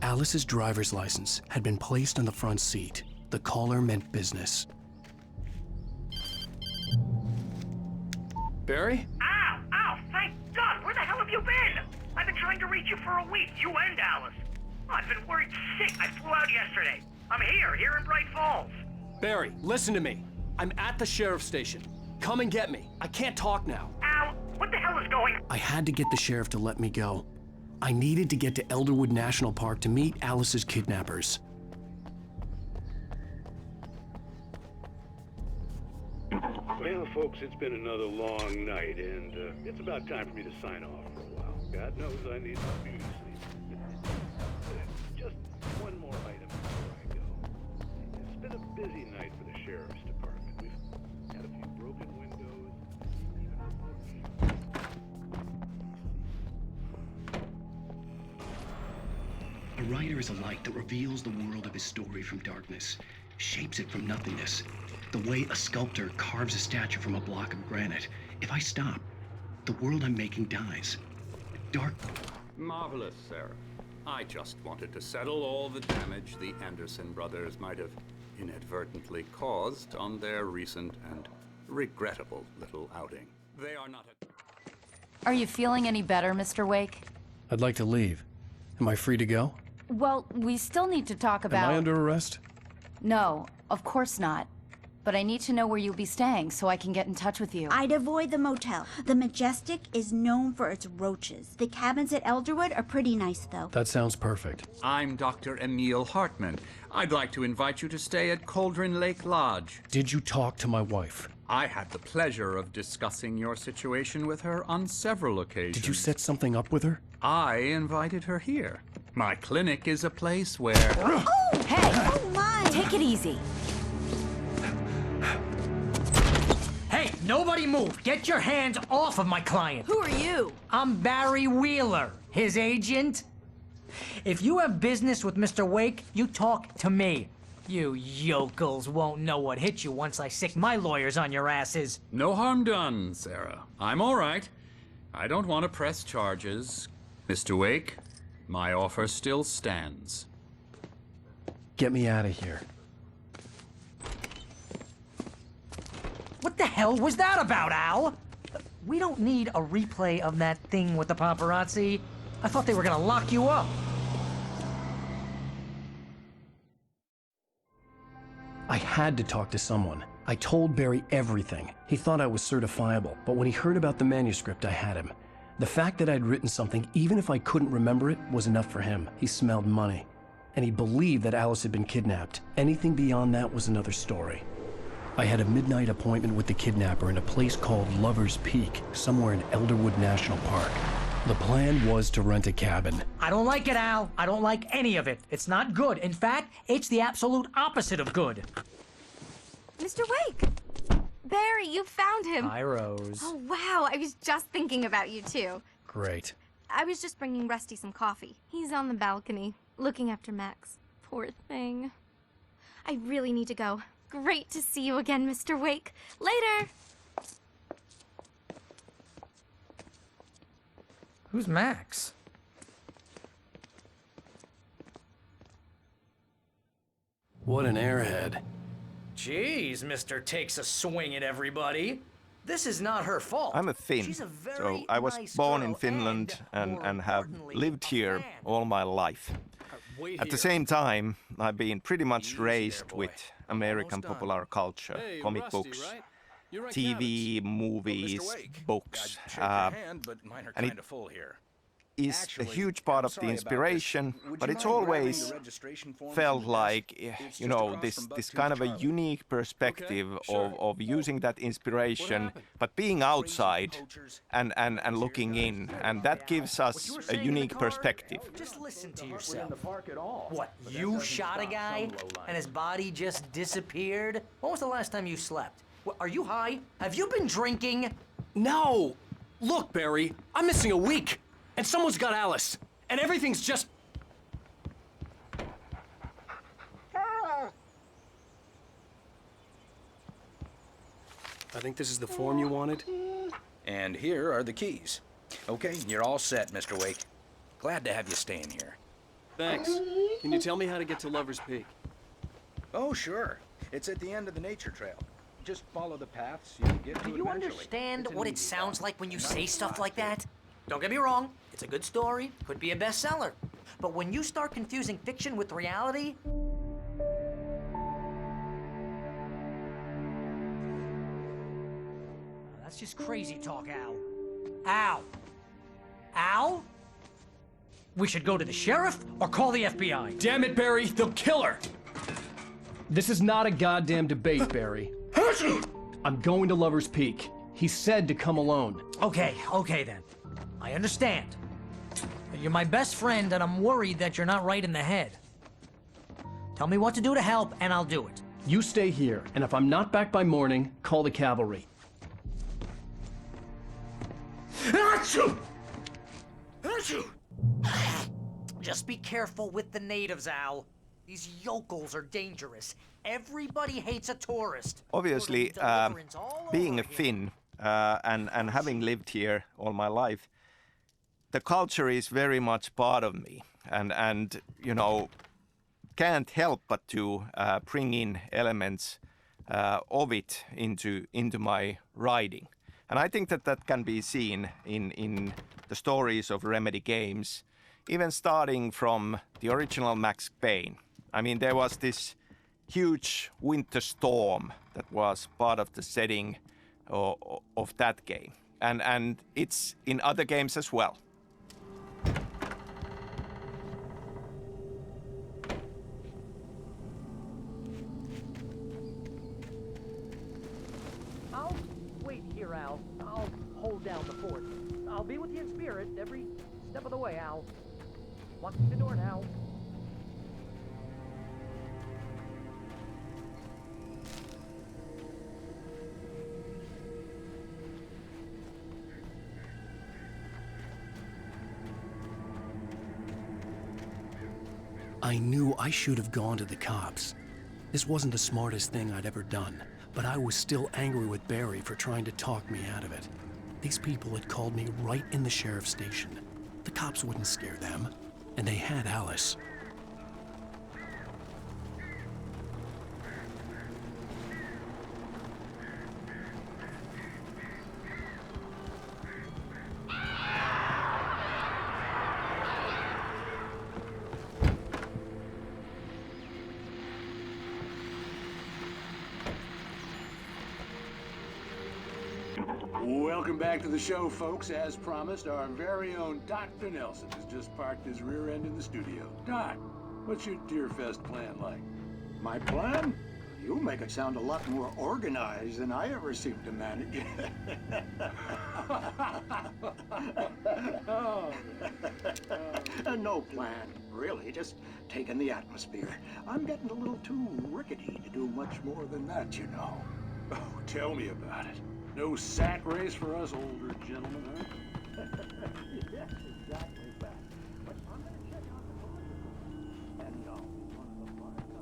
Alice's driver's license had been placed on the front seat. The caller meant business. Barry? Ow! Ow! Thank God! Where the hell have you been? I've been trying to reach you for a week, you and Alice. Oh, I've been worried sick. I flew out yesterday. I'm here in Bright Falls. Barry, listen to me. I'm at the sheriff's station. Come and get me. I can't talk now. Al, what the hell is going on? I had to get the sheriff to let me go. I needed to get to Elderwood National Park to meet Alice's kidnappers. Well, folks, it's been another long night, and it's about time for me to sign off for a while. God knows I need some beauty sleep. Just one more item before I go. It's been a busy night for the sheriff's department. We've had a few broken windows, A writer is a light that reveals the world of his story from darkness, shapes it from nothingness. The way a sculptor carves a statue from a block of granite. If I stop, the world I'm making dies. Dark. Marvelous, Sarah. I just wanted to settle all the damage the Anderson brothers might have inadvertently caused on their recent and regrettable little outing. They are not a... Are you feeling any better, Mr. Wake? I'd like to leave. Am I free to go? Well, we still need to talk about... Am I under arrest? No, of course not. But I need to know where you'll be staying so I can get in touch with you. I'd avoid the motel. The Majestic is known for its roaches. The cabins at Elderwood are pretty nice, though. That sounds perfect. I'm Dr. Emil Hartman. I'd like to invite you to stay at Cauldron Lake Lodge. Did you talk to my wife? I had the pleasure of discussing your situation with her on several occasions. Did you set something up with her? I invited her here. My clinic is a place where... Oh! Hey! Oh, my! Take it easy. Hey, nobody move! Get your hands off of my client! Who are you? I'm Barry Wheeler, his agent. If you have business with Mr. Wake, you talk to me. You yokels won't know what hit you once I sick my lawyers on your asses. No harm done, Sarah. I'm all right. I don't want to press charges. Mr. Wake, my offer still stands. Get me out of here. What the hell was that about, Al? We don't need a replay of that thing with the paparazzi. I thought they were gonna lock you up. I had to talk to someone. I told Barry everything. He thought I was certifiable, but when he heard about the manuscript, I had him. The fact that I'd written something, even if I couldn't remember it, was enough for him. He smelled money. And he believed that Alice had been kidnapped. Anything beyond that was another story. I had a midnight appointment with the kidnapper in a place called Lover's Peak, somewhere in Elderwood National Park. The plan was to rent a cabin. I don't like it, Al. I don't like any of it. It's not good. In fact, it's the absolute opposite of good. Mr. Wake! Barry, you found him! Hi, Rose. Oh, wow. I was just thinking about you, too. Great. I was just bringing Rusty some coffee. He's on the balcony, looking after Max. Poor thing. I really need to go. Great to see you again, Mr. Wake. Later! Who's Max? What an airhead. Jeez, Mr. Takes a swing at everybody. This is not her fault. I'm a Finn, She's a very so I was nice born girl in Finland and have lived here all my life. At the same time, I've been pretty much raised with American popular culture, comic books, TV, movies, books, and it is a huge part of the inspiration, but it's always felt like, you know, this kind of a unique perspective of using that inspiration, but being outside and looking in, and that gives us a unique perspective. Just listen to yourself. What, you shot a guy and his body just disappeared? When was the last time you slept? What, are you high? Have you been drinking? No! Look, Barry, I'm missing a week, and someone's got Alice, and everything's just... I think this is the form you wanted. And here are the keys. Okay, you're all set, Mr. Wake. Glad to have you staying here. Thanks. Can you tell me how to get to Lover's Peak? Oh, sure. It's at the end of the nature trail. Just follow the paths you get to Do it you eventually. understand It's an what it easy sounds walk. like when you Nice say stuff spot, like too. that? Don't get me wrong, it's a good story, could be a bestseller. But when you start confusing fiction with reality, that's just crazy talk, Al. Al! Al? We should go to the sheriff or call the FBI. Damn it, Barry, they'll kill her! This is not a goddamn debate, Barry. I'm going to Lover's Peak. He said to come alone. Okay then. I understand. But you're my best friend and I'm worried that you're not right in the head. Tell me what to do to help and I'll do it. You stay here, and if I'm not back by morning, call the cavalry. Achoo! Achoo! Just be careful with the natives, Al. These yokels are dangerous. Everybody hates a tourist. Obviously, being a Finn and having lived here all my life, the culture is very much part of me, and you know, can't help but to bring in elements of it into my writing. And I think that can be seen in the stories of Remedy games, even starting from the original Max Payne. I mean, there was this huge winter storm that was part of the setting of that game. And it's in other games as well. I'll wait here, Al. I'll hold down the fort. I'll be with you in spirit every step of the way, Al. Walk through the door now. I knew I should have gone to the cops. This wasn't the smartest thing I'd ever done, but I was still angry with Barry for trying to talk me out of it. These people had called me right in the sheriff's station. The cops wouldn't scare them, and they had Alice. Welcome back to the show, folks. As promised, our very own Dr. Nelson has just parked his rear end in the studio. Doc, what's your Deerfest plan like? My plan? You make it sound a lot more organized than I ever seem to manage. No plan, really. Just taking the atmosphere. I'm getting a little too rickety to do much more than that, you know. Oh, tell me about it. No sack race for us older gentlemen, huh? Yes, exactly that. But I'm gonna check out the political and one of the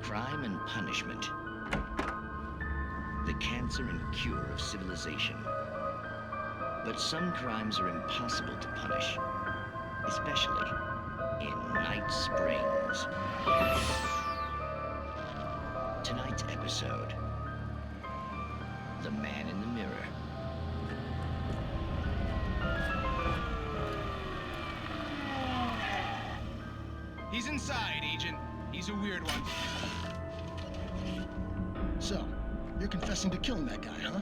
Crime and punishment. The cancer and cure of civilization. But some crimes are impossible to punish, especially in Night Springs. Tonight's episode, The Man in the Mirror. He's inside, Agent. He's a weird one. So, you're confessing to killing that guy, huh?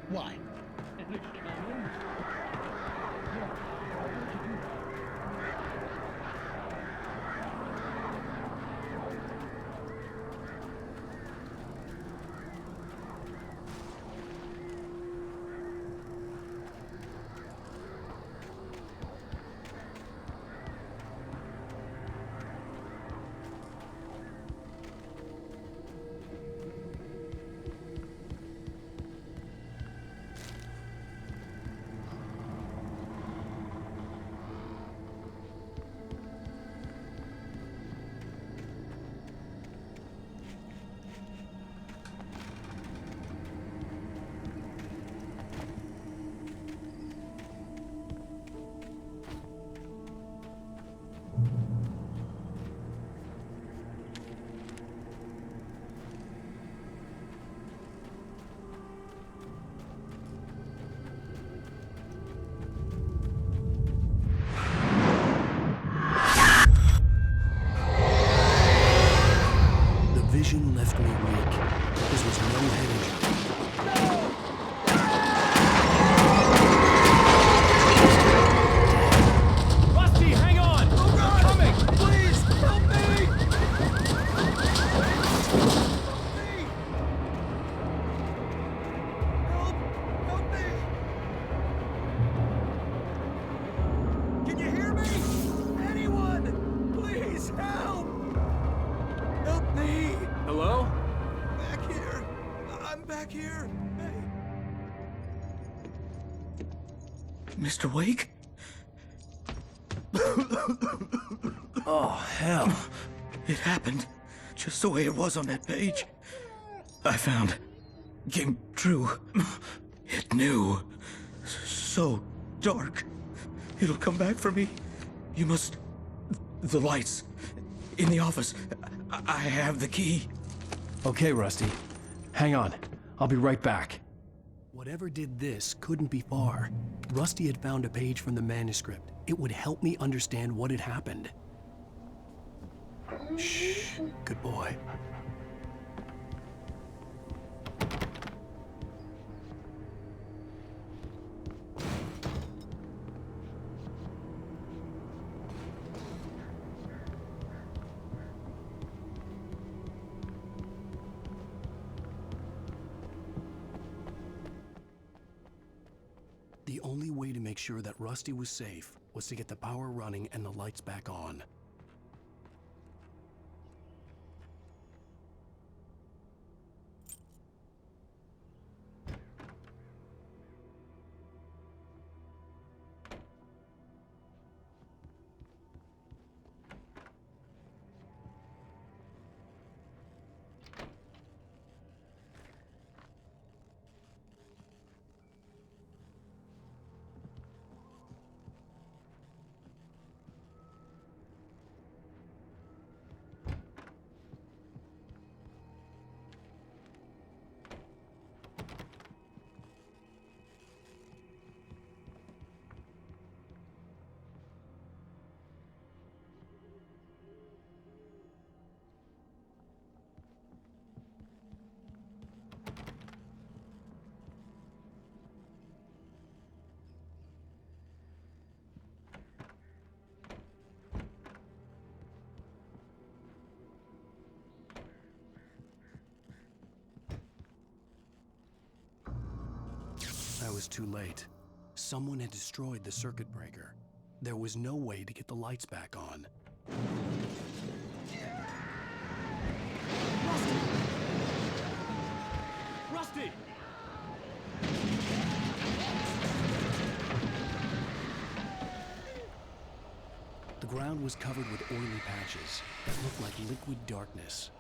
Why? Vision left me weak. This was no head injury. Rusty, hang on! Oh God! Coming! Please, help me! Help me! Can you hear me? Anyone! Please, help! Help me! Hello? Back here! I'm back here! Hey! Mr. Wake? Oh, hell. It happened just the way it was on that page. I found. Came true. It knew. So dark. It'll come back for me. You must... The lights. In the office. I have the key. Okay, Rusty. Hang on. I'll be right back. Whatever did this couldn't be far. Rusty had found a page from the manuscript. It would help me understand what had happened. Shh. Good boy. The only way to make sure that Rusty was safe was to get the power running and the lights back on. I was too late. Someone had destroyed the circuit breaker. There was no way to get the lights back on. Rusty! The ground was covered with oily patches that looked like liquid darkness.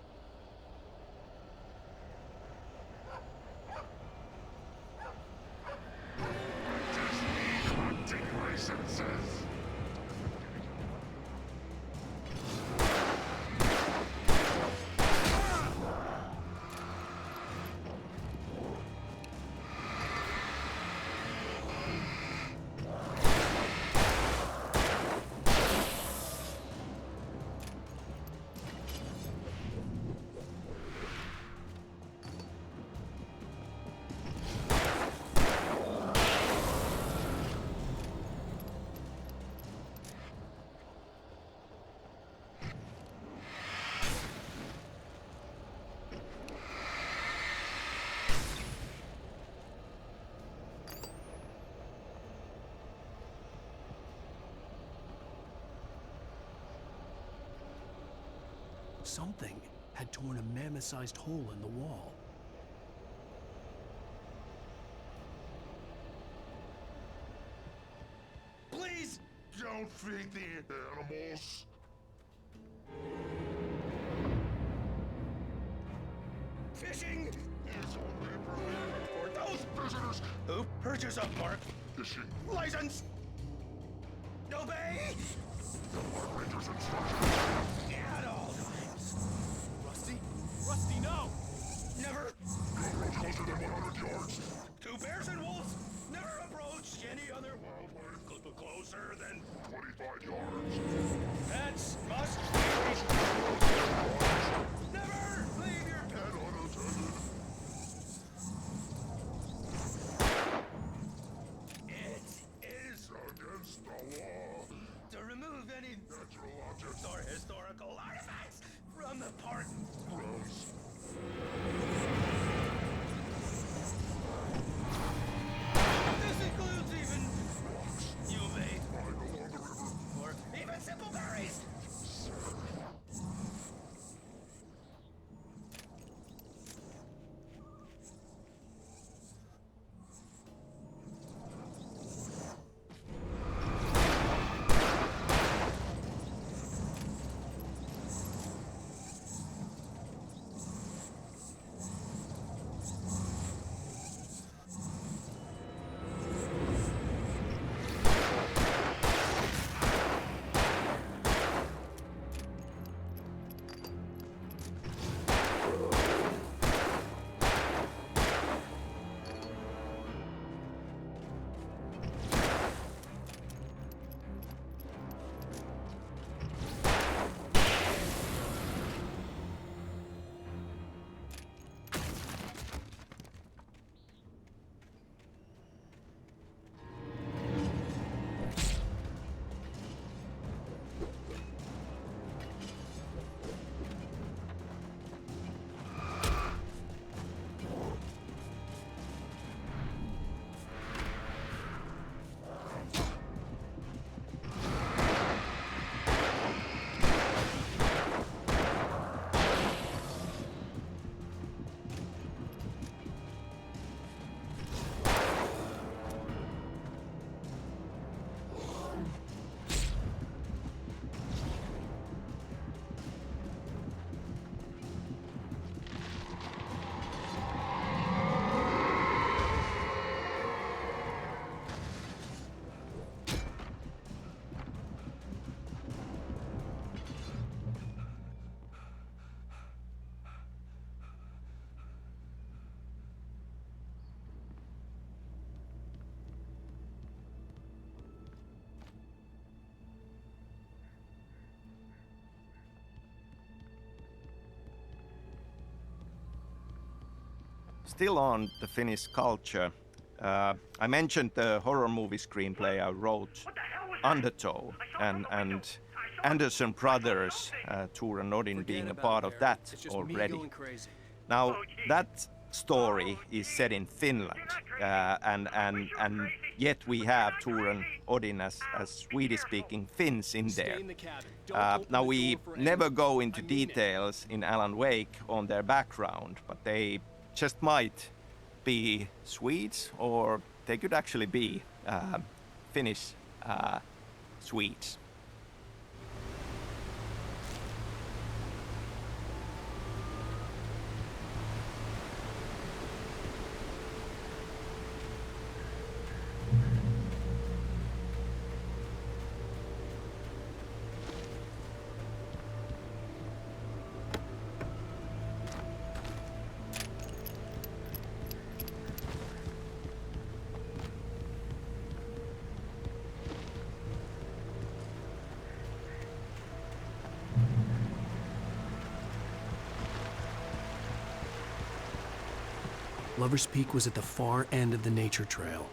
Something had torn a mammoth-sized hole in the wall. Please don't feed the animals. Fishing is only permitted for those visitors who purchase a park fishing license. Obey the park ranger's instructions at all times. Rusty? Rusty, no! Never approach closer than 100 yards. To bears and wolves, never approach any other wildlife closer than 25 yards. Pets must be never leave your pet unattended. It is against the law to remove any natural objects or historical artifacts from the park grounds. This includes even rocks you may find along the river, or even simple berries. still on the Finnish culture, I mentioned the horror movie screenplay I wrote, Undertow, and Anderson Brothers, Tor and Odin being a part of that already. Now, that story is set in Finland, and yet we have Tor and Odin as Swedish-speaking Finns in there. Now, we never go into details in Alan Wake on their background, but they just might be Swedes, or they could actually be Finnish Swedes. Lover's Peak was at the far end of the nature trail.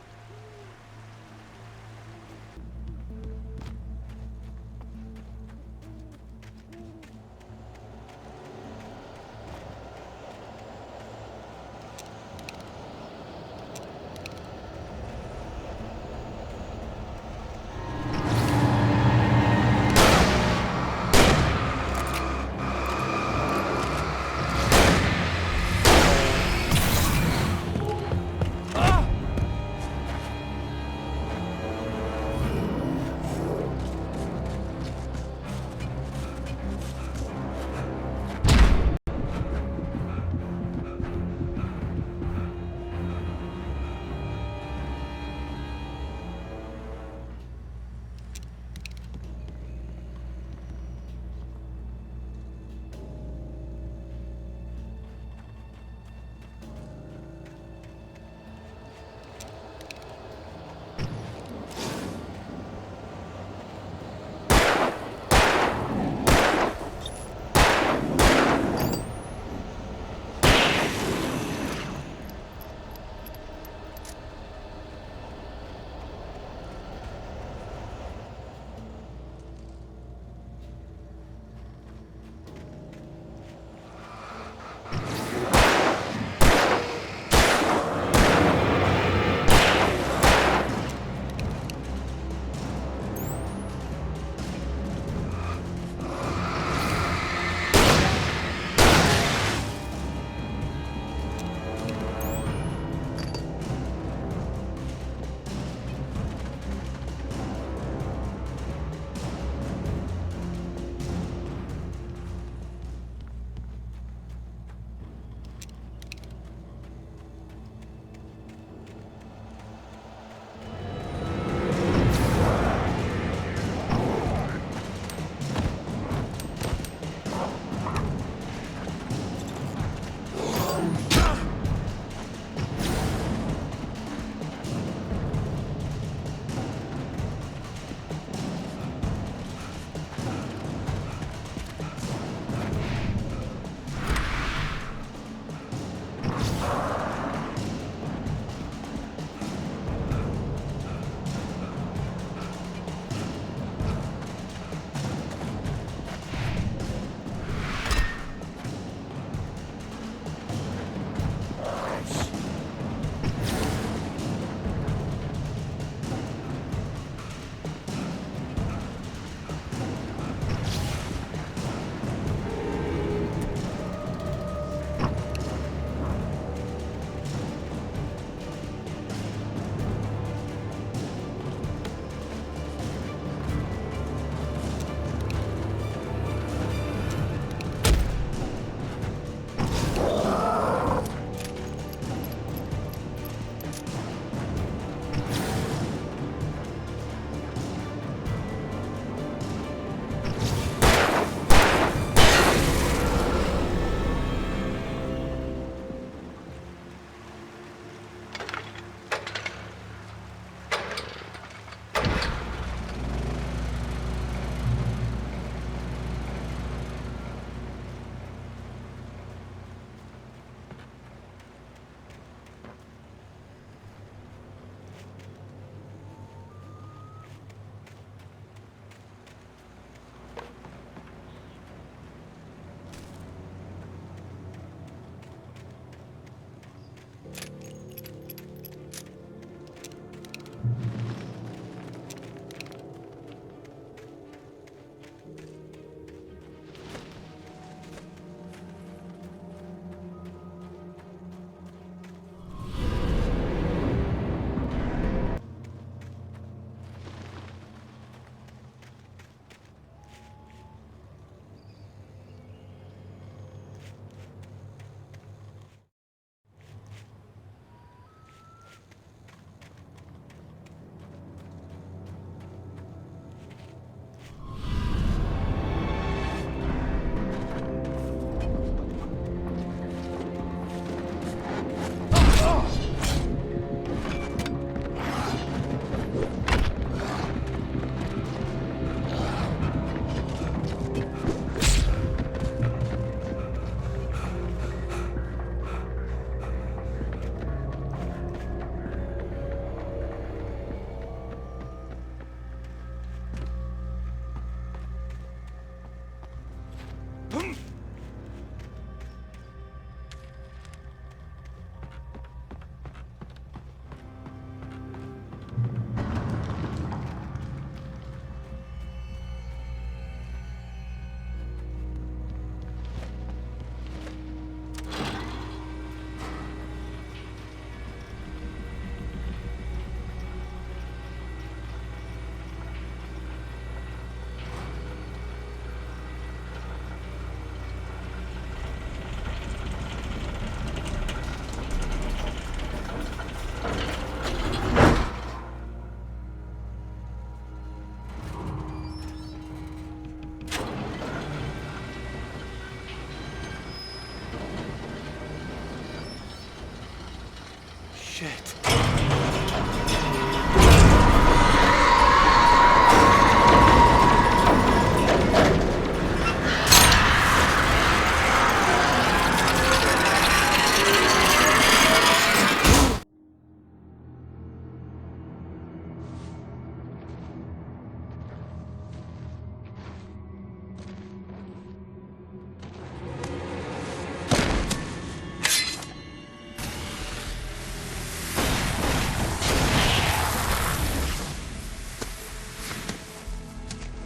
Shit.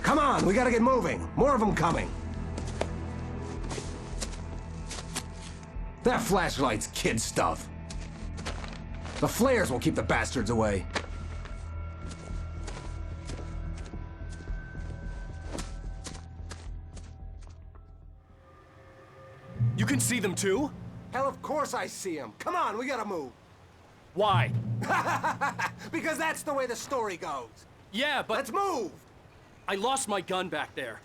Come on, we gotta get moving. More of them coming. That flashlight's kid stuff. The flares will keep the bastards away. You can see them too? Hell, of course I see them. Come on, we gotta move. Why? Because that's the way the story goes. Yeah, but... Let's move! I lost my gun back there.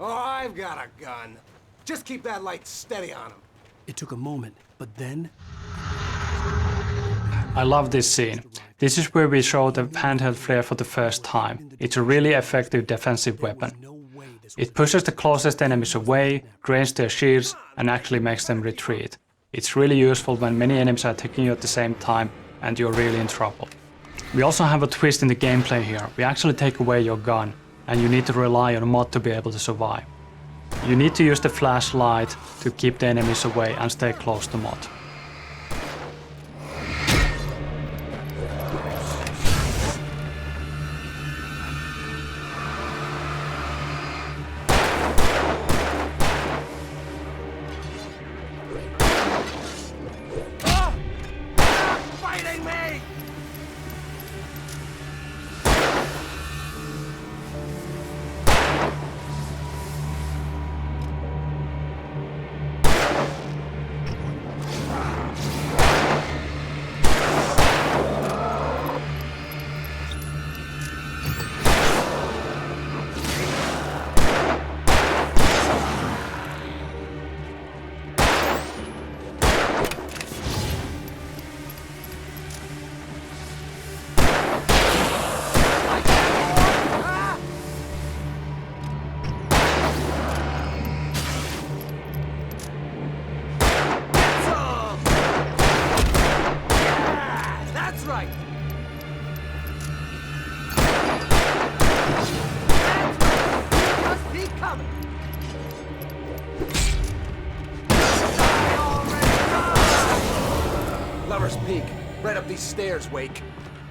Oh, I've got a gun. Just keep that light steady on him. It took a moment, but then... I love this scene. This is where we show the handheld flare for the first time. It's a really effective defensive weapon. It pushes the closest enemies away, drains their shields, and actually makes them retreat. It's really useful when many enemies are attacking you at the same time and you're really in trouble. We also have a twist in the gameplay here. We actually take away your gun, and you need to rely on a mod to be able to survive. You need to use the flashlight to keep the enemies away and stay close to mod. Fighting me! Lover's Peak. Right up these stairs, Wake.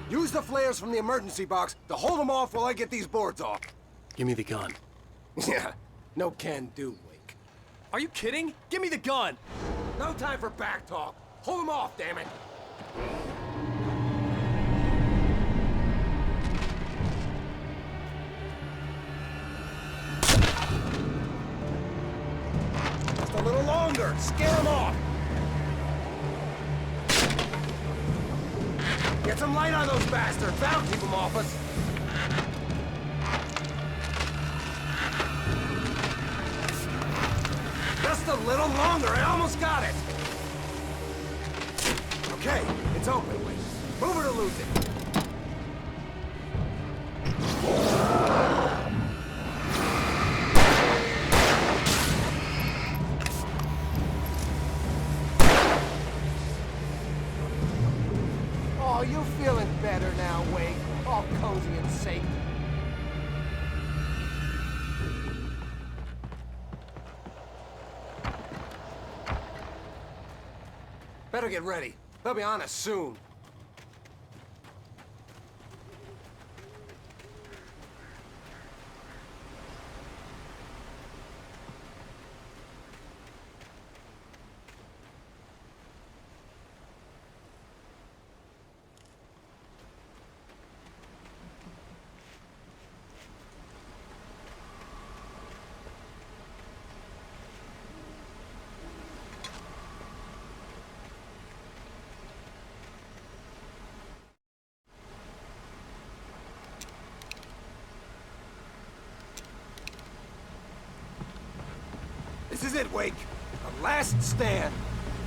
Use the flares from the emergency box to hold them off while I get these boards off. Give me the gun. Yeah, no can do, Wake. Are you kidding? Give me the gun! No time for back talk. Hold them off, damn it! Just a little longer. Scare them off. Get some light on those bastards. That'll keep them off us. Just a little longer. I almost got it. Okay, it's open. Wait. Move it or lose it. Oh, you feeling better now, Wake? All cozy and safe. Better get ready. They'll be on us soon. This is it, Wake. The last stand.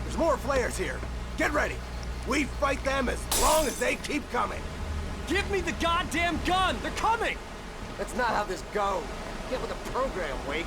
There's more flares here. Get ready. We fight them as long as they keep coming. Give me the goddamn gun! They're coming! That's not how this goes. Get with the program, Wake.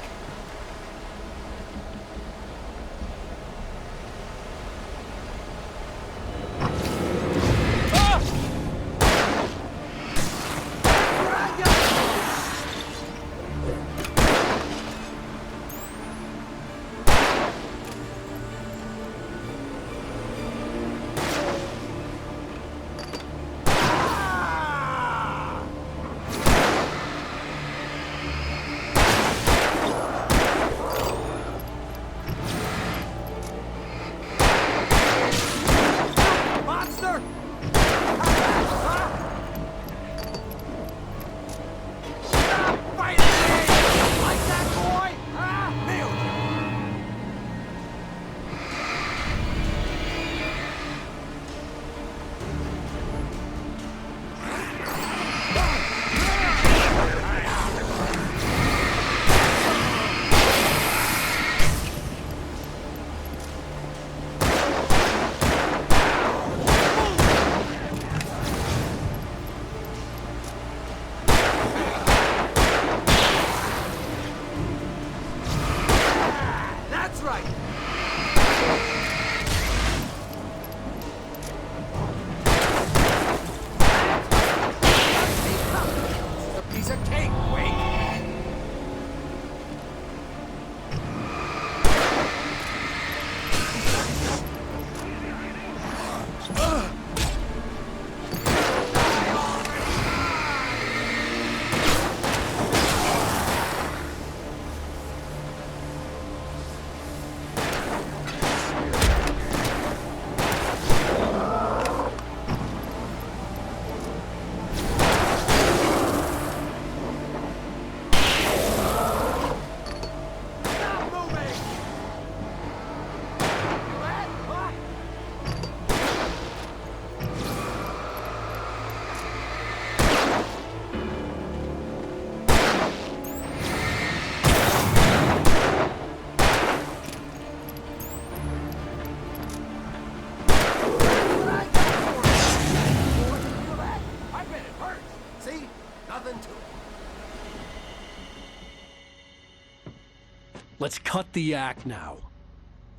Let's cut the act now.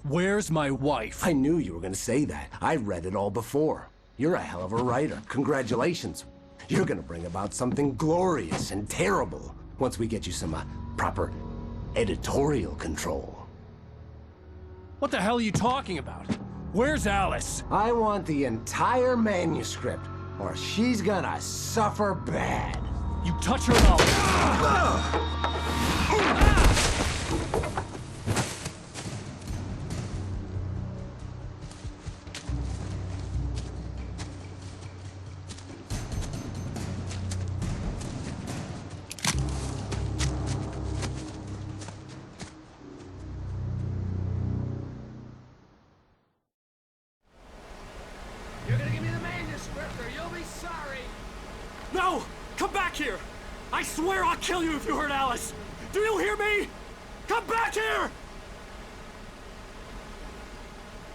Where's my wife? I knew you were gonna say that. I read it all before. You're a hell of a writer. Congratulations. You're gonna bring about something glorious and terrible once we get you some proper editorial control. What the hell are you talking about? Where's Alice? I want the entire manuscript, or she's gonna suffer bad. You touch her and I'll... You're gonna give me the manuscript or you'll be sorry! No! Come back here! I swear I'll kill you if you hurt Alice! Do you hear me? Come back here!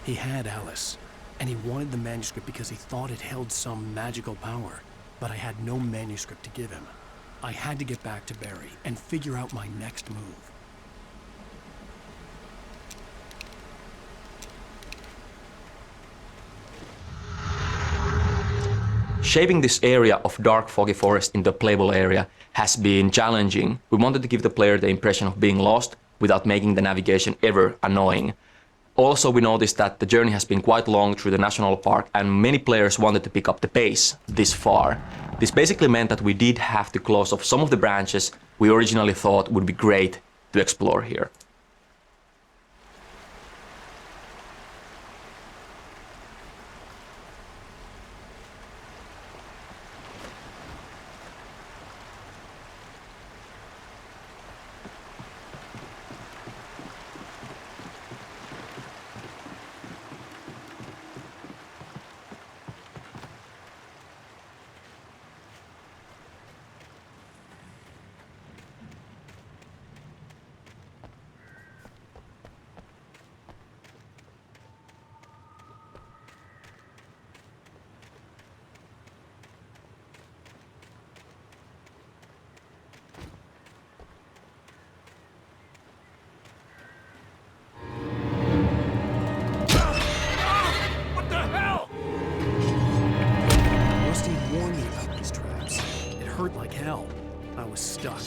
He had Alice, and he wanted the manuscript because he thought it held some magical power. But I had no manuscript to give him. I had to get back to Barry and figure out my next move. Shaping this area of dark foggy forest into a playable area has been challenging. We wanted to give the player the impression of being lost without making the navigation ever annoying. Also, we noticed that the journey has been quite long through the national park and many players wanted to pick up the pace this far. This basically meant that we did have to close off some of the branches we originally thought would be great to explore here. I was stuck.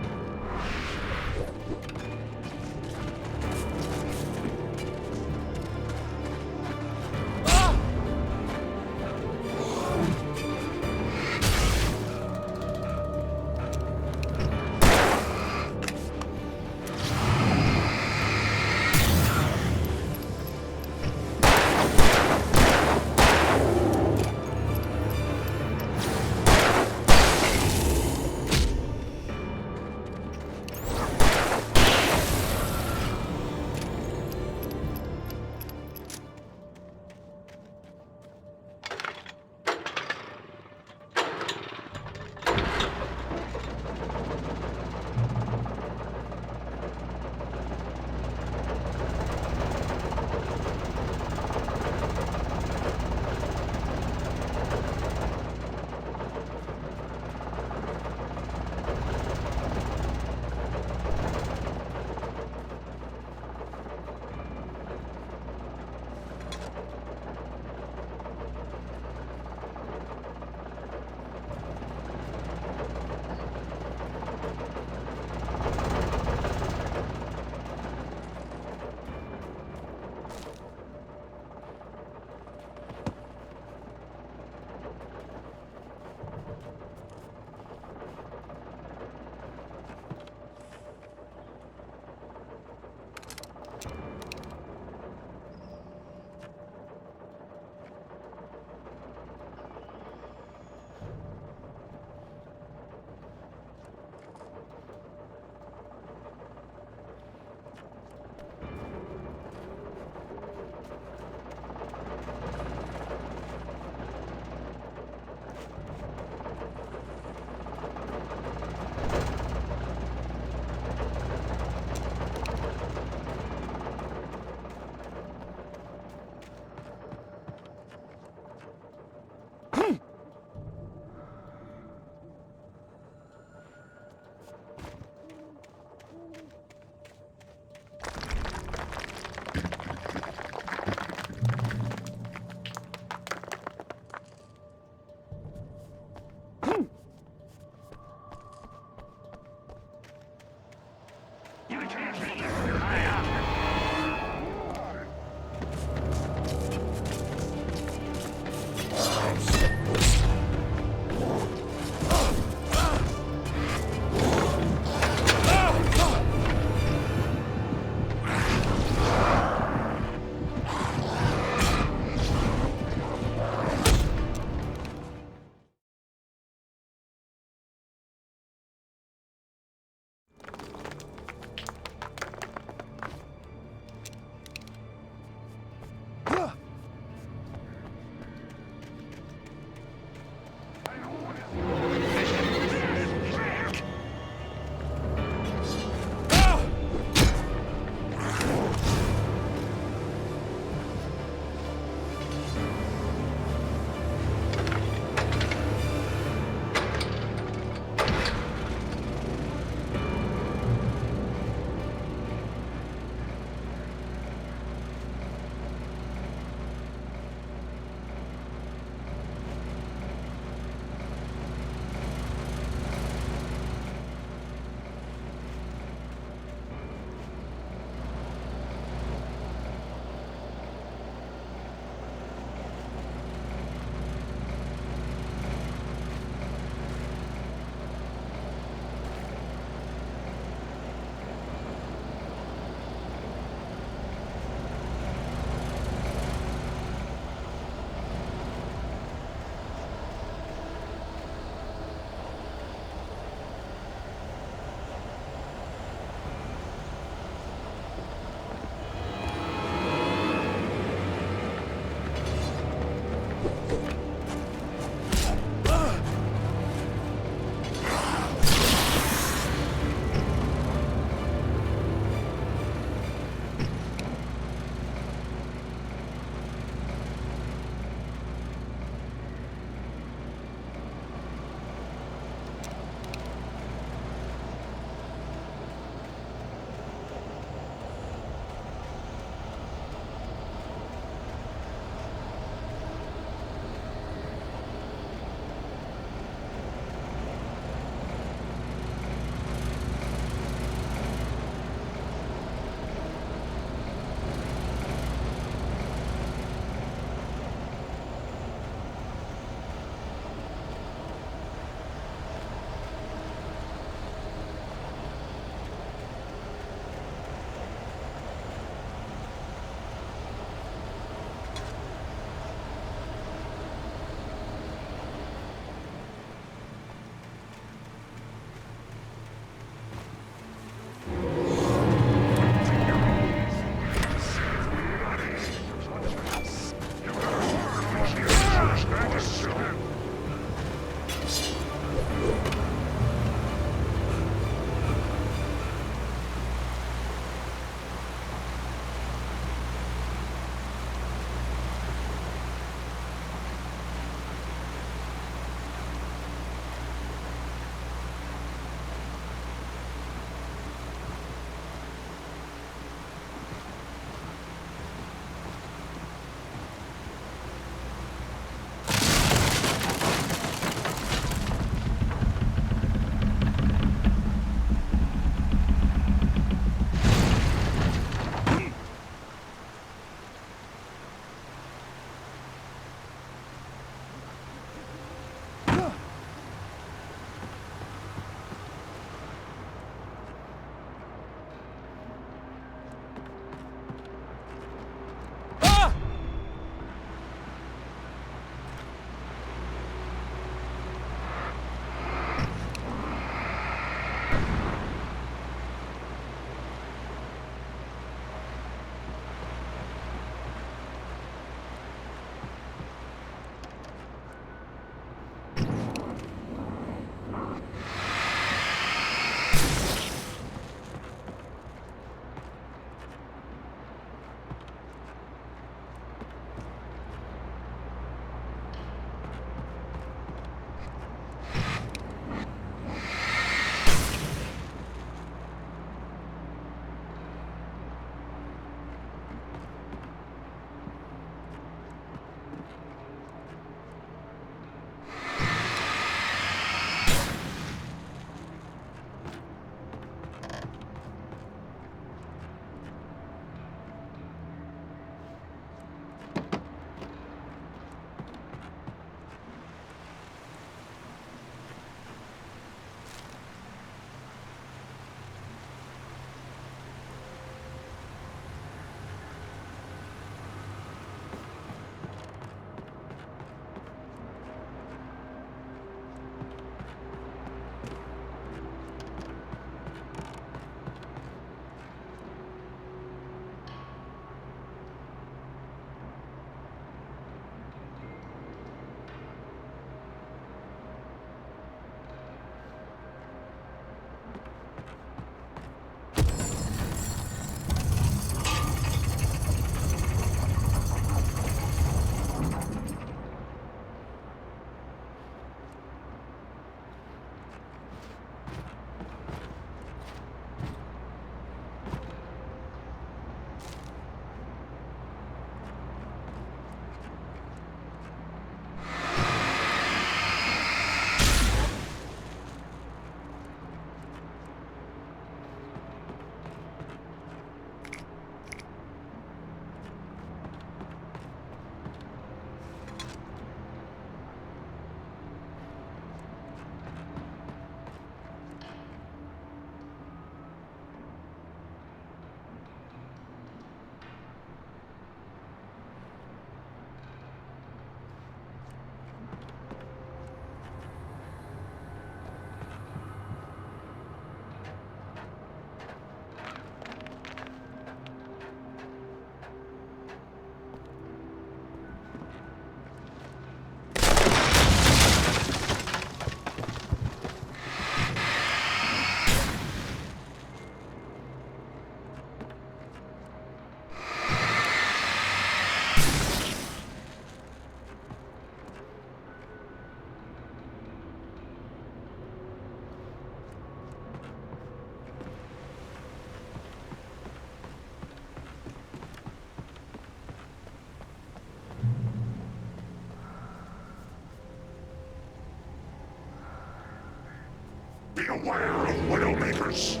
Beware of Widowmakers!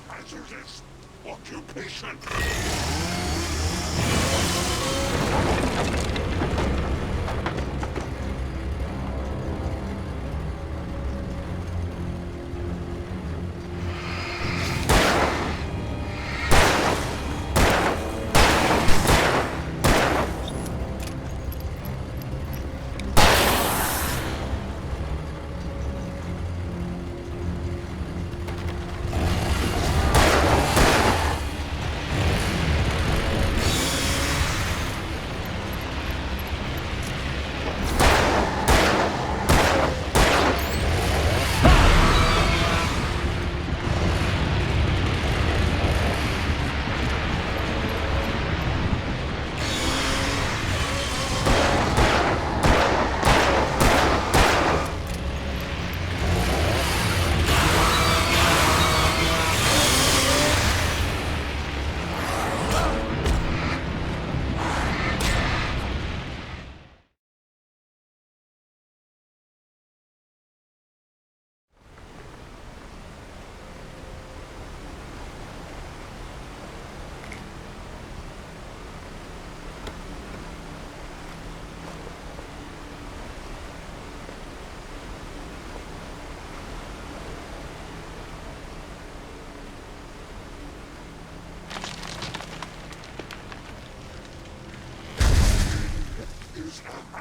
Hazardous occupation!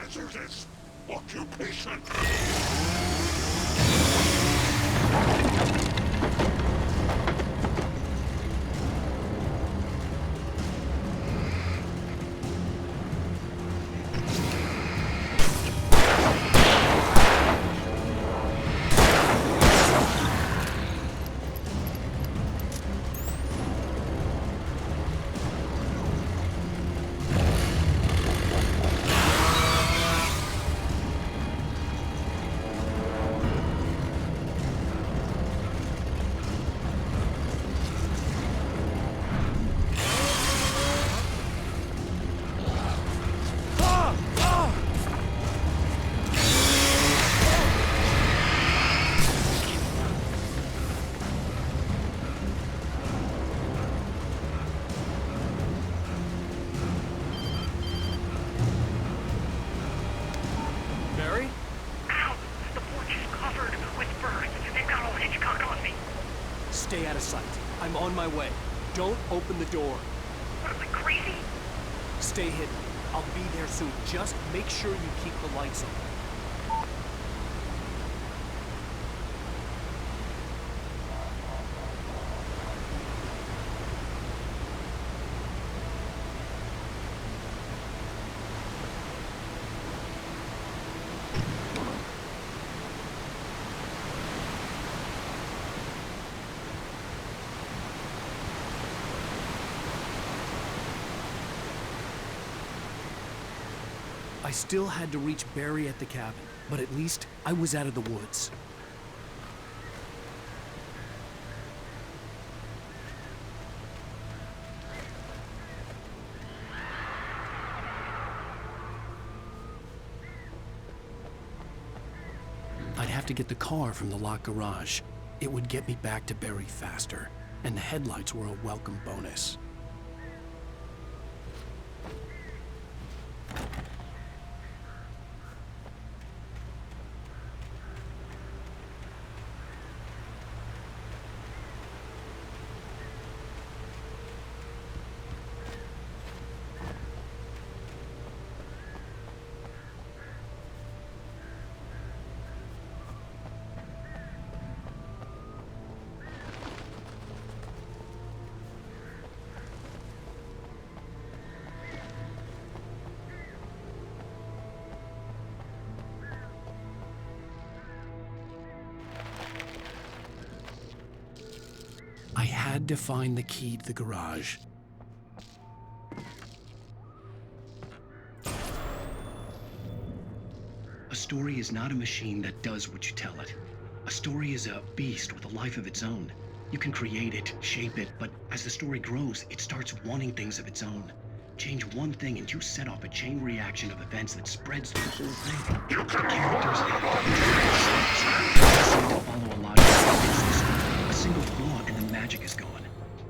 hazardous occupation. Barry? Ow! The porch is covered with birds. They've got old Hitchcock on me. Stay out of sight. I'm on my way. Don't open the door. What am I, crazy? Stay hidden. I'll be there soon. Just make sure you keep the lights on. I still had to reach Barry at the cabin, but at least I was out of the woods. I'd have to get the car from the locked garage. It would get me back to Barry faster, and the headlights were a welcome bonus. I had to find the key to the garage. A story is not a machine that does what you tell it. A story is a beast with a life of its own. You can create it, shape it, but as the story grows, it starts wanting things of its own. Change one thing and you set off a chain reaction of events that spreads the whole thing. The characters have to follow a logic. A single flaw and the magic is gone.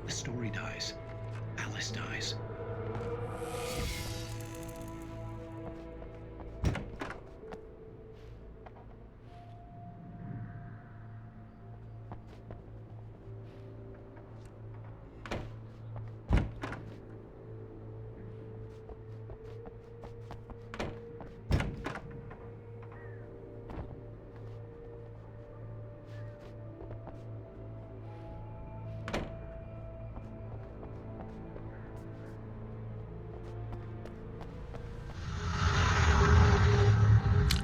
The story dies. Alice dies.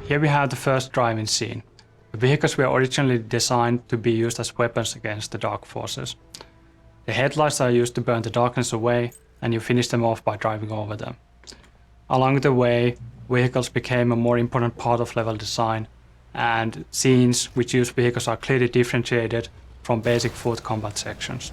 Here we have the first driving scene. The vehicles were originally designed to be used as weapons against the dark forces. The headlights are used to burn the darkness away, and you finish them off by driving over them. Along the way, vehicles became a more important part of level design, and scenes which use vehicles are clearly differentiated from basic foot combat sections.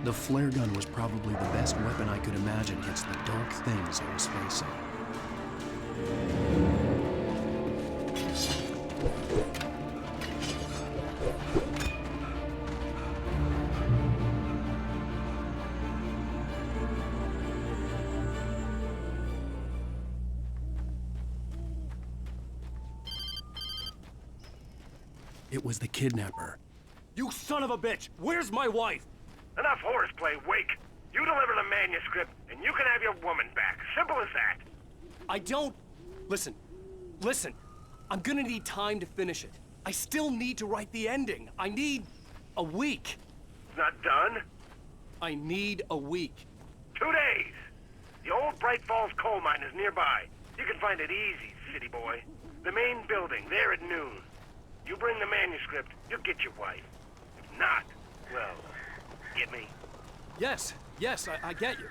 The flare gun was probably the best weapon I could imagine against the dark things I was facing. It was the kidnapper. You son of a bitch! Where's my wife? Enough horseplay, Wake. You deliver the manuscript, and you can have your woman back. Simple as that. I don't... Listen. I'm gonna need time to finish it. I still need to write the ending. I need a week. Not done? I need a week. 2 days. The old Bright Falls coal mine is nearby. You can find it easy, city boy. The main building, there at noon. You bring the manuscript, you'll get your wife. If not, well, get me? Yes, I get you.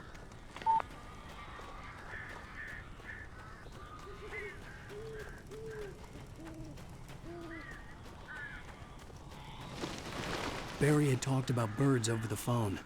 Barry had talked about birds over the phone.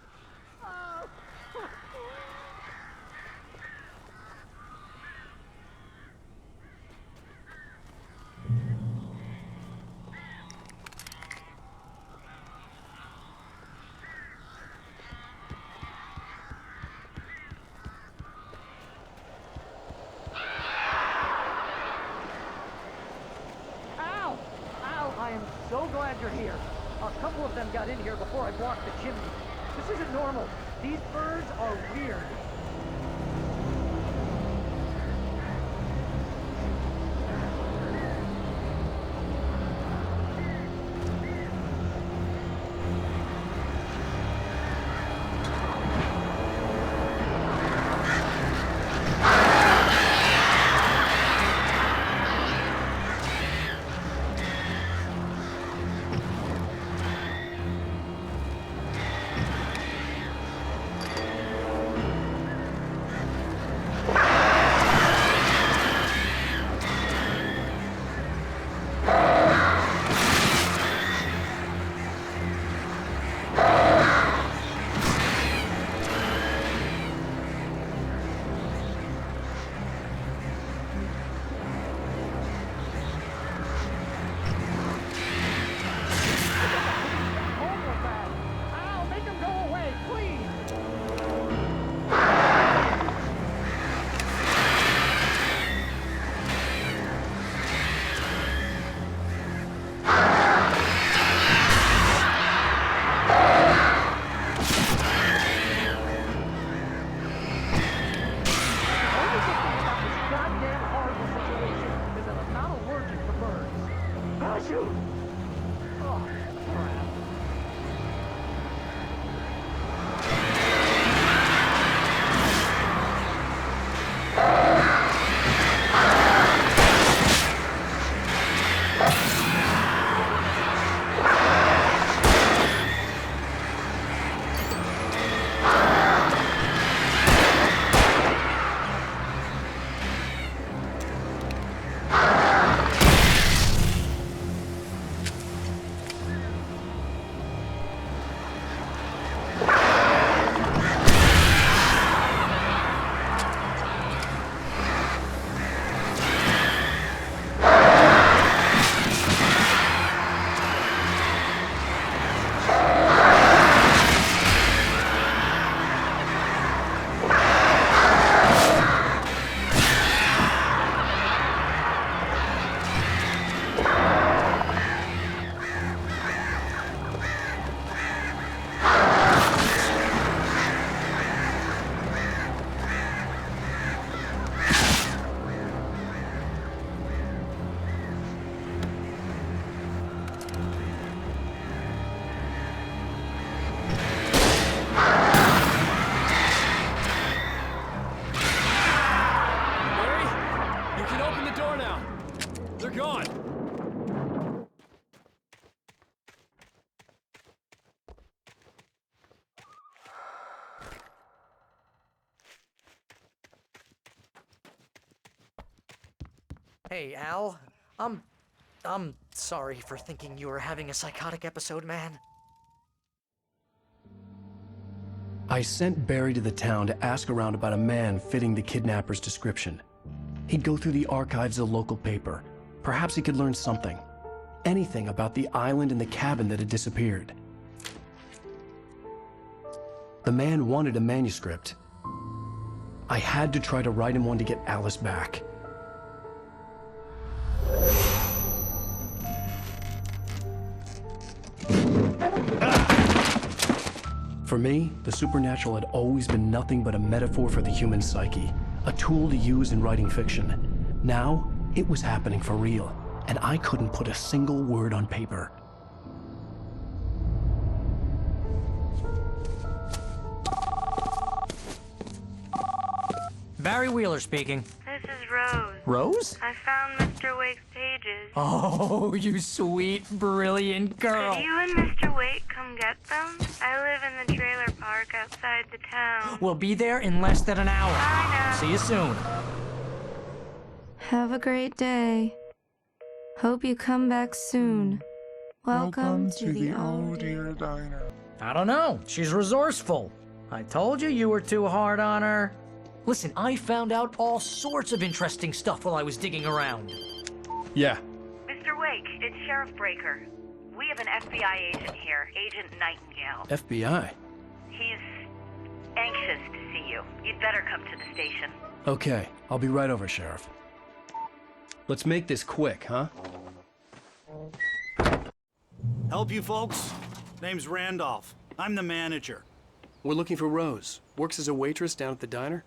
I am so glad you're here. A couple of them got in here before I blocked the chimney. This isn't normal. These birds are weird. Hey, Al. I'm sorry for thinking you were having a psychotic episode, man. I sent Barry to the town to ask around about a man fitting the kidnapper's description. He'd go through the archives of the local paper. Perhaps he could learn something. Anything about the island and the cabin that had disappeared. The man wanted a manuscript. I had to try to write him one to get Alice back. For me, the supernatural had always been nothing but a metaphor for the human psyche, a tool to use in writing fiction. Now, it was happening for real, and I couldn't put a single word on paper. Barry Wheeler speaking. This is Rose. Rose? I found Mr. Wake's pages. Oh, you sweet, brilliant girl. Could you and Mr. Wake come get them? I live in the trailer park outside the town. We'll be there in less than an hour. Bye now. See you soon. Have a great day. Hope you come back soon. Welcome to the Oh Dear Diner. I don't know. She's resourceful. I told you you were too hard on her. Listen, I found out all sorts of interesting stuff while I was digging around. Yeah. Mr. Wake, it's Sheriff Breaker. We have an FBI agent here, Agent Nightingale. FBI? He's anxious to see you. You'd better come to the station. Okay, I'll be right over, Sheriff. Let's make this quick, huh? Help you folks? Name's Randolph. I'm the manager. We're looking for Rose. Works as a waitress down at the diner.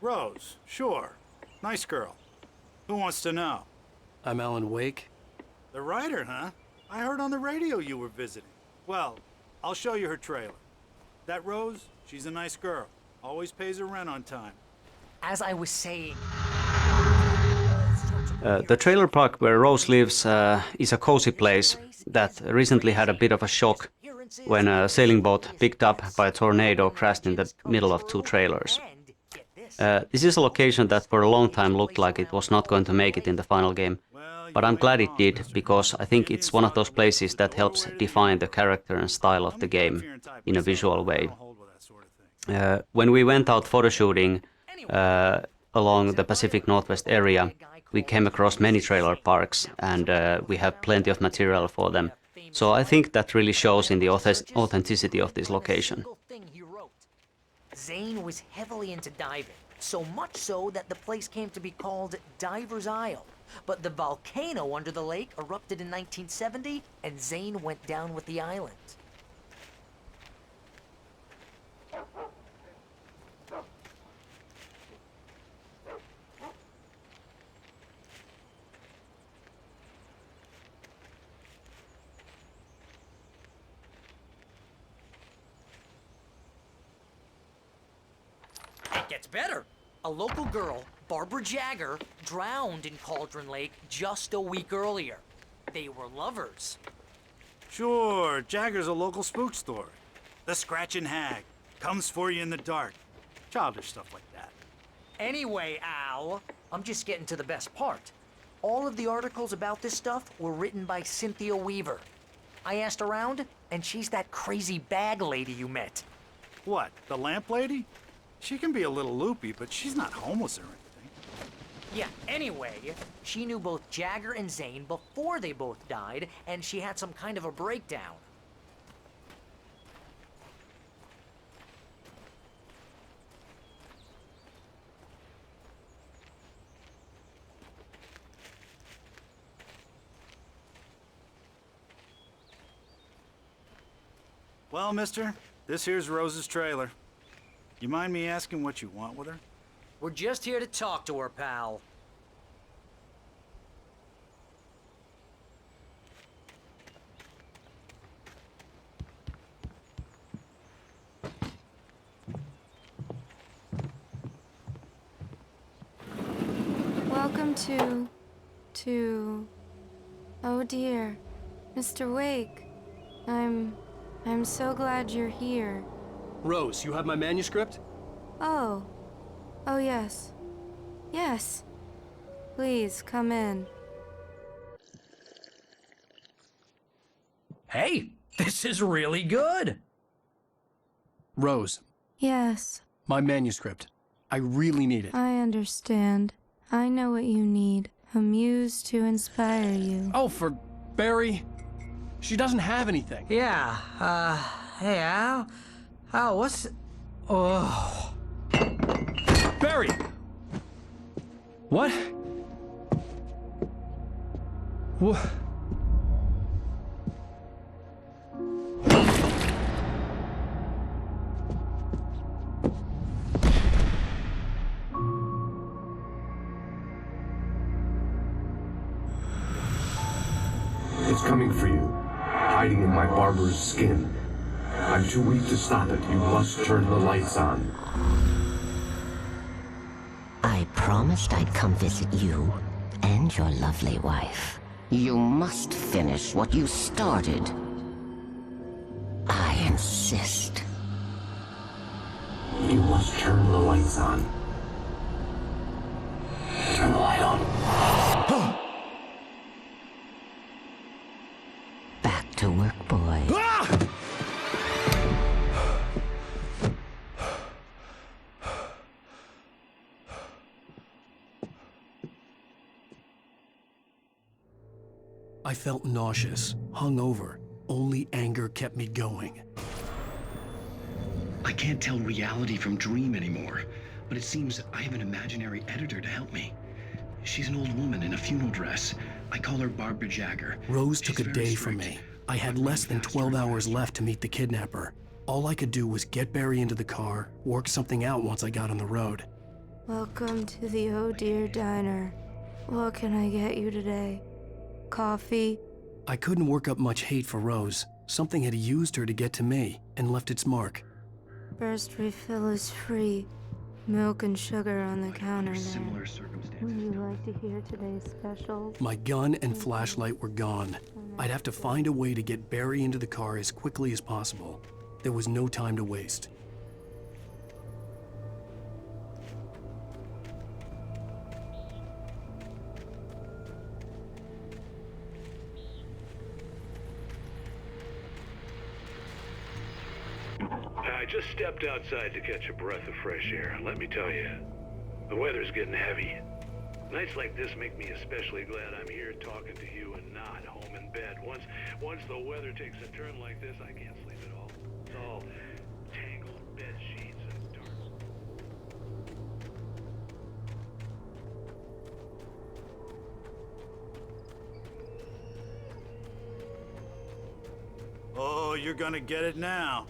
Rose, sure. Nice girl. Who wants to know? I'm Alan Wake. The writer, huh? I heard on the radio you were visiting. Well, I'll show you her trailer. That Rose, she's a nice girl. Always pays her rent on time. As I was saying... The trailer park where Rose lives is a cozy place that recently had a bit of a shock when a sailing boat picked up by a tornado crashed in the middle of two trailers. This is a location that for a long time looked like it was not going to make it in the final game, but I'm glad it did, because I think it's one of those places that helps define the character and style of the game in a visual way. When we went out photo shooting along the Pacific Northwest area, we came across many trailer parks, and we have plenty of material for them. So I think that really shows in the authenticity of this location. Zane was heavily into diving, so much so that the place came to be called Diver's Isle. But the volcano under the lake erupted in 1970, and Zane went down with the island. It gets better. A local girl, Barbara Jagger, drowned in Cauldron Lake just a week earlier. They were lovers. Sure, Jagger's a local spook story. The Scratching Hag. Comes for you in the dark. Childish stuff like that. Anyway, Al, I'm just getting to the best part. All of the articles about this stuff were written by Cynthia Weaver. I asked around, and she's that crazy bag lady you met. What, the lamp lady? She can be a little loopy, but she's not homeless or anything. Yeah, anyway, she knew both Jagger and Zane before they both died, and she had some kind of a breakdown. Well, mister, this here's Rose's trailer. You mind me asking what you want with her? We're just here to talk to her, pal. Welcome to... Oh dear, Mr. Wake. I'm so glad you're here. Rose, you have my manuscript? Oh. Oh, yes. Yes. Please, come in. Hey, this is really good. Rose. Yes, My manuscript. I really need it. I understand. I know what you need. A muse to inspire you. Oh, for Barry. She doesn't have anything. Yeah, hey, Al? Al, what's... Oh... Barry! What? What? It's coming for you, hiding in my barber's skin. I'm too weak to stop it. You must turn the lights on. I promised I'd come visit you and your lovely wife. You must finish what you started. I insist. You must turn the lights on. Turn the light on. Back to work, boy. I felt nauseous, hungover. Only anger kept me going. I can't tell reality from dream anymore, but it seems I have an imaginary editor to help me. She's an old woman in a funeral dress. I call her Barbara Jagger. Rose took a day from me. I had less than 12 hours left to meet the kidnapper. All I could do was get Barry into the car, work something out once I got on the road. Welcome to the Oh Dear Diner. What can I get you today? Coffee? I couldn't work up much hate for Rose. Something had used her to get to me and left its mark. First refill is free. Milk and sugar on the counter there. Would you like to hear today's specials? My gun and flashlight were gone. I'd have to find a way to get Barry into the car as quickly as possible. There was no time to waste. I just stepped outside to catch a breath of fresh air. Let me tell you, the weather's getting heavy. Nights like this make me especially glad I'm here talking to you and not home in bed. Once the weather takes a turn like this, I can't sleep at all. It's all tangled bed sheets and dark. Oh, you're gonna get it now.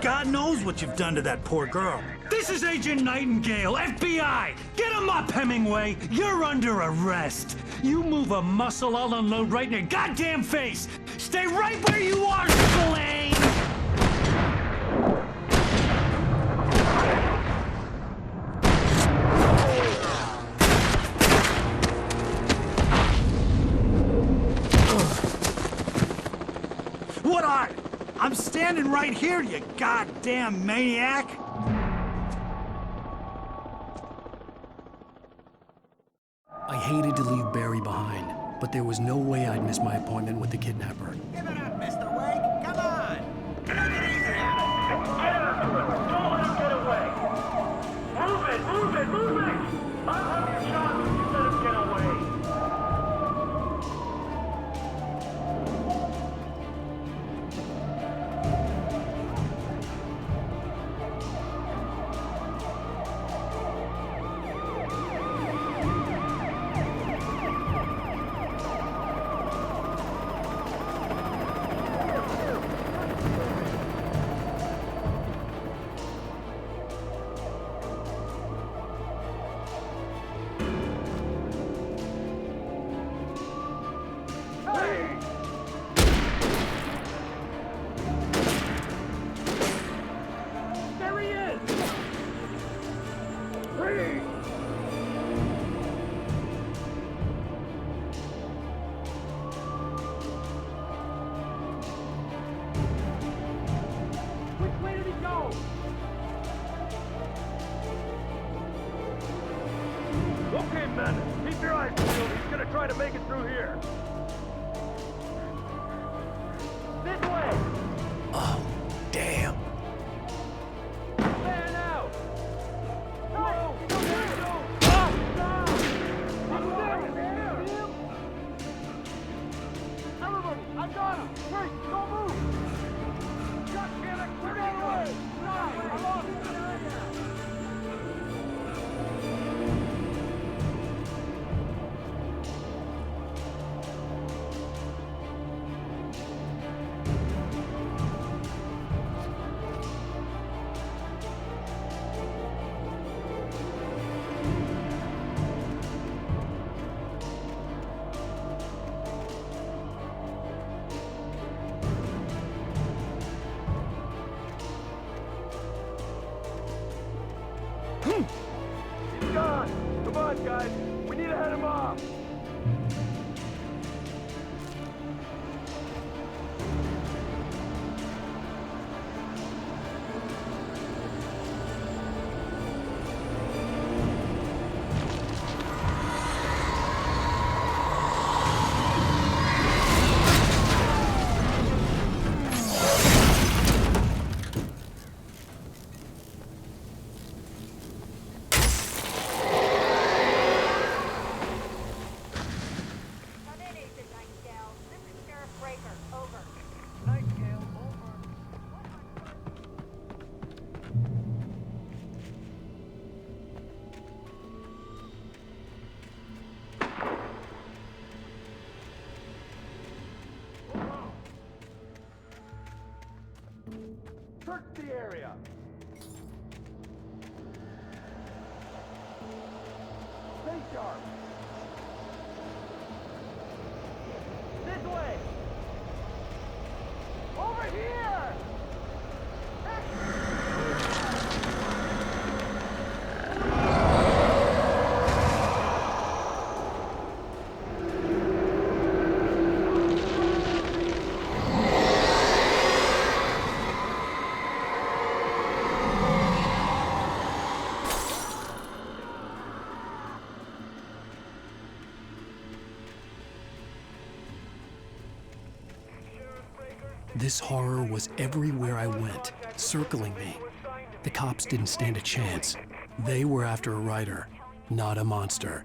God knows what you've done to that poor girl. This is Agent Nightingale, FBI! Get him up, Hemingway! You're under arrest! You move a muscle, I'll unload right in your goddamn face! Stay right where you are, Spillane! What are you? I'm standing right here, you goddamn maniac! I hated to leave Barry behind, but there was no way I'd miss my appointment with the kidnapper. Give it up, Mr. Wake! Come on! Take it easy! Get after him! Don't let him get away! Move it! Move it! Move it! I'll have your shot if you let him get away! There he is! Free! Which way did he go? Okay, men, keep your eyes peeled. He's gonna try to make it through here. This way! Search the area. Stay sharp. This way. Over here. This horror was everywhere I went, circling me. The cops didn't stand a chance. They were after a writer, not a monster.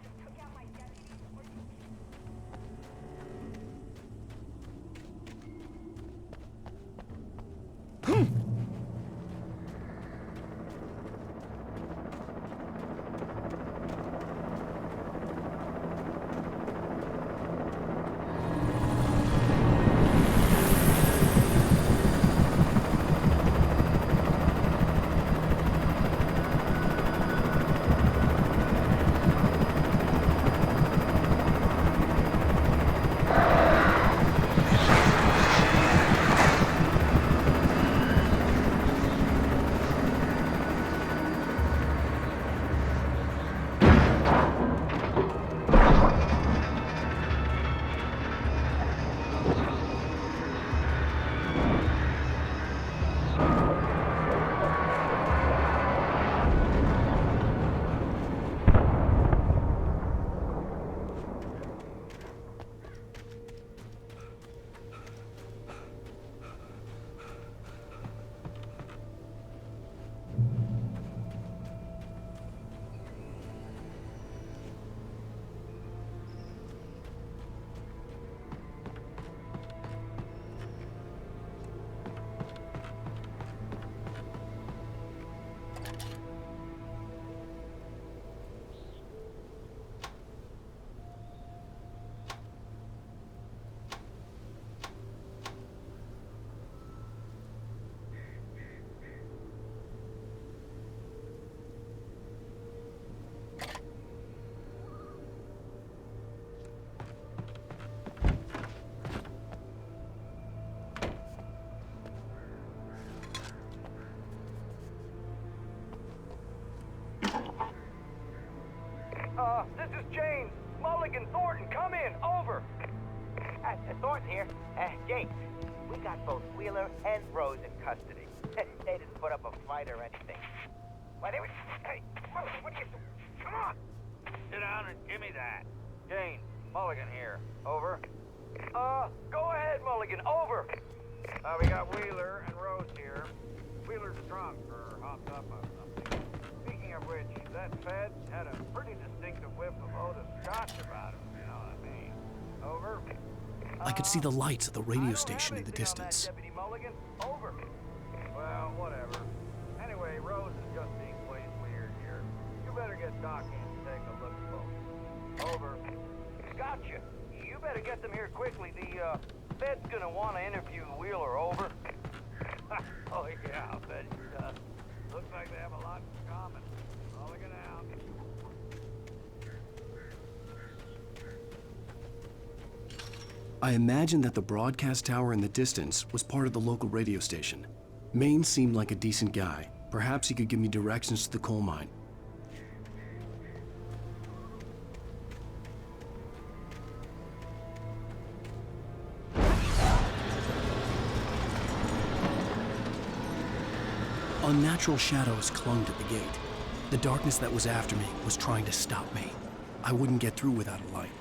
This is James. Mulligan, Thornton, come in. Over. Thornton here. James, we got both Wheeler and Rose in custody. They didn't put up a fight or anything. Why, they were... Hey, what are you... Come on! Sit down and give me that. James, Mulligan here. Over. Go ahead, Mulligan. Over. We got Wheeler and Rose here. Wheeler's drunk or hopped up on something. Speaking of which, that Fed had a pretty distinctive whiff of Otis Scotch about him, you know what I mean? Over. I could see the lights of the radio station in the distance. Deputy Mulligan, over. Well, whatever. Anyway, Rose is just being played weird here. You better get Doc in to take a look at both. Over. Gotcha. You better get them here quickly. The Fed's gonna want to interview Wheeler. Over. Oh yeah, I'll bet he does. Looks like they have a lot in common. Mulligan out. I imagined that the broadcast tower in the distance was part of the local radio station. Maine seemed like a decent guy. Perhaps he could give me directions to the coal mine. Unnatural shadows clung to the gate. The darkness that was after me was trying to stop me. I wouldn't get through without a light.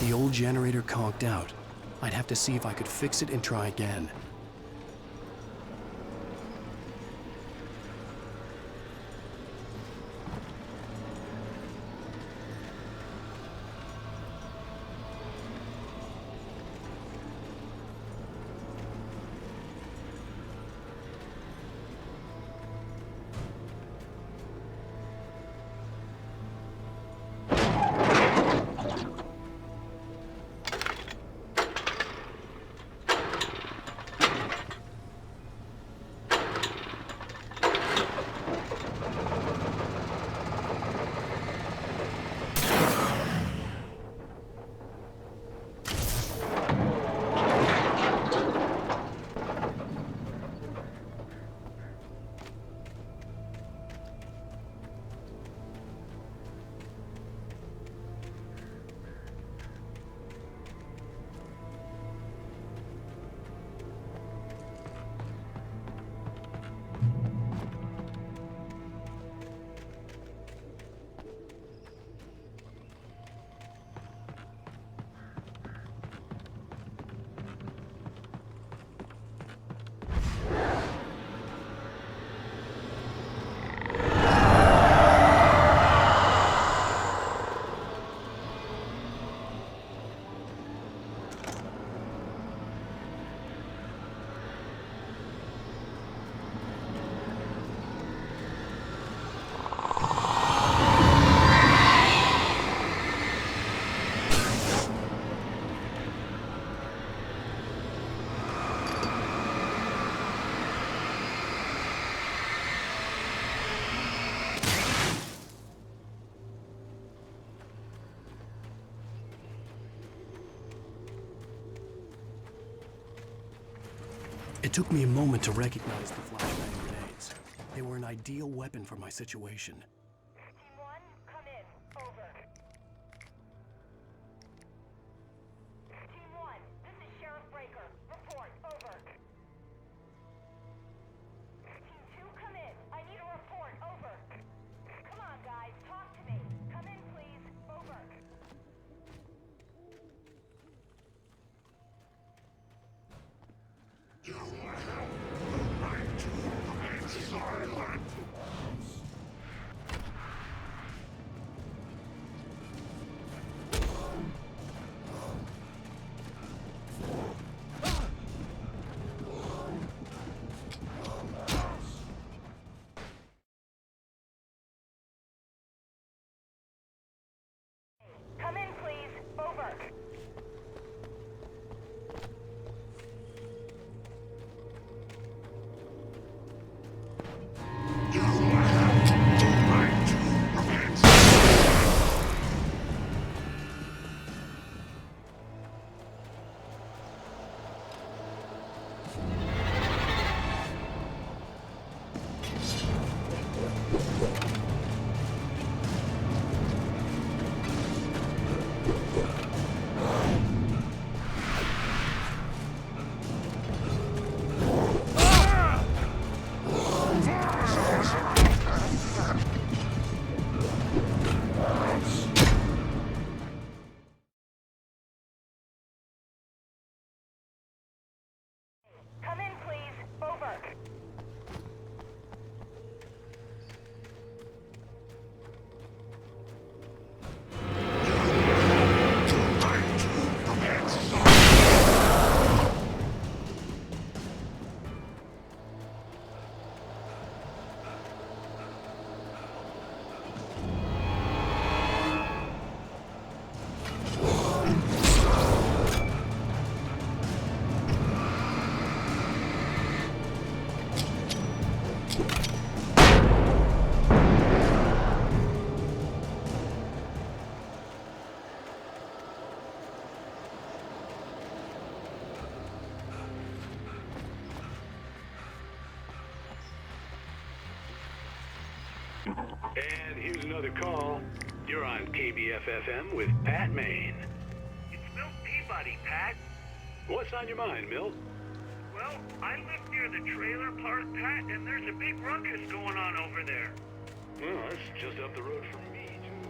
The old generator conked out. I'd have to see if I could fix it and try again. It took me a moment to recognize the flashbang grenades. They were an ideal weapon for my situation. Team 1, come in. Over. Team 1, this is Sheriff Breaker. Report. Over. Team 2, come in. I need a report. Over. Come on, guys. Talk to me. Come in, please. Over. Come in, please. Over. Come in, please. Over. And here's another call. You're on KBF-FM with Pat Maine. It's Milt Peabody, Pat. What's on your mind, Milt? Well, I live near the trailer park, Pat, and there's a big ruckus going on over there. Well, that's just up the road from me, too.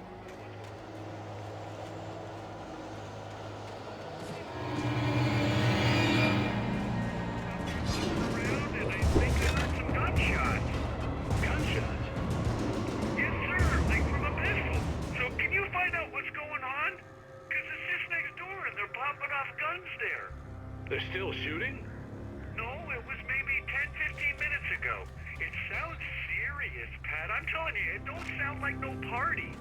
They're still shooting? No, it was maybe 10, 15 minutes ago. It sounds serious, Pat. I'm telling you, it don't sound like no party.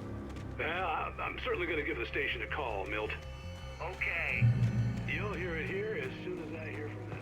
Well, I'm certainly going to give the station a call, Milt. Okay. You'll hear it here as soon as I hear from them.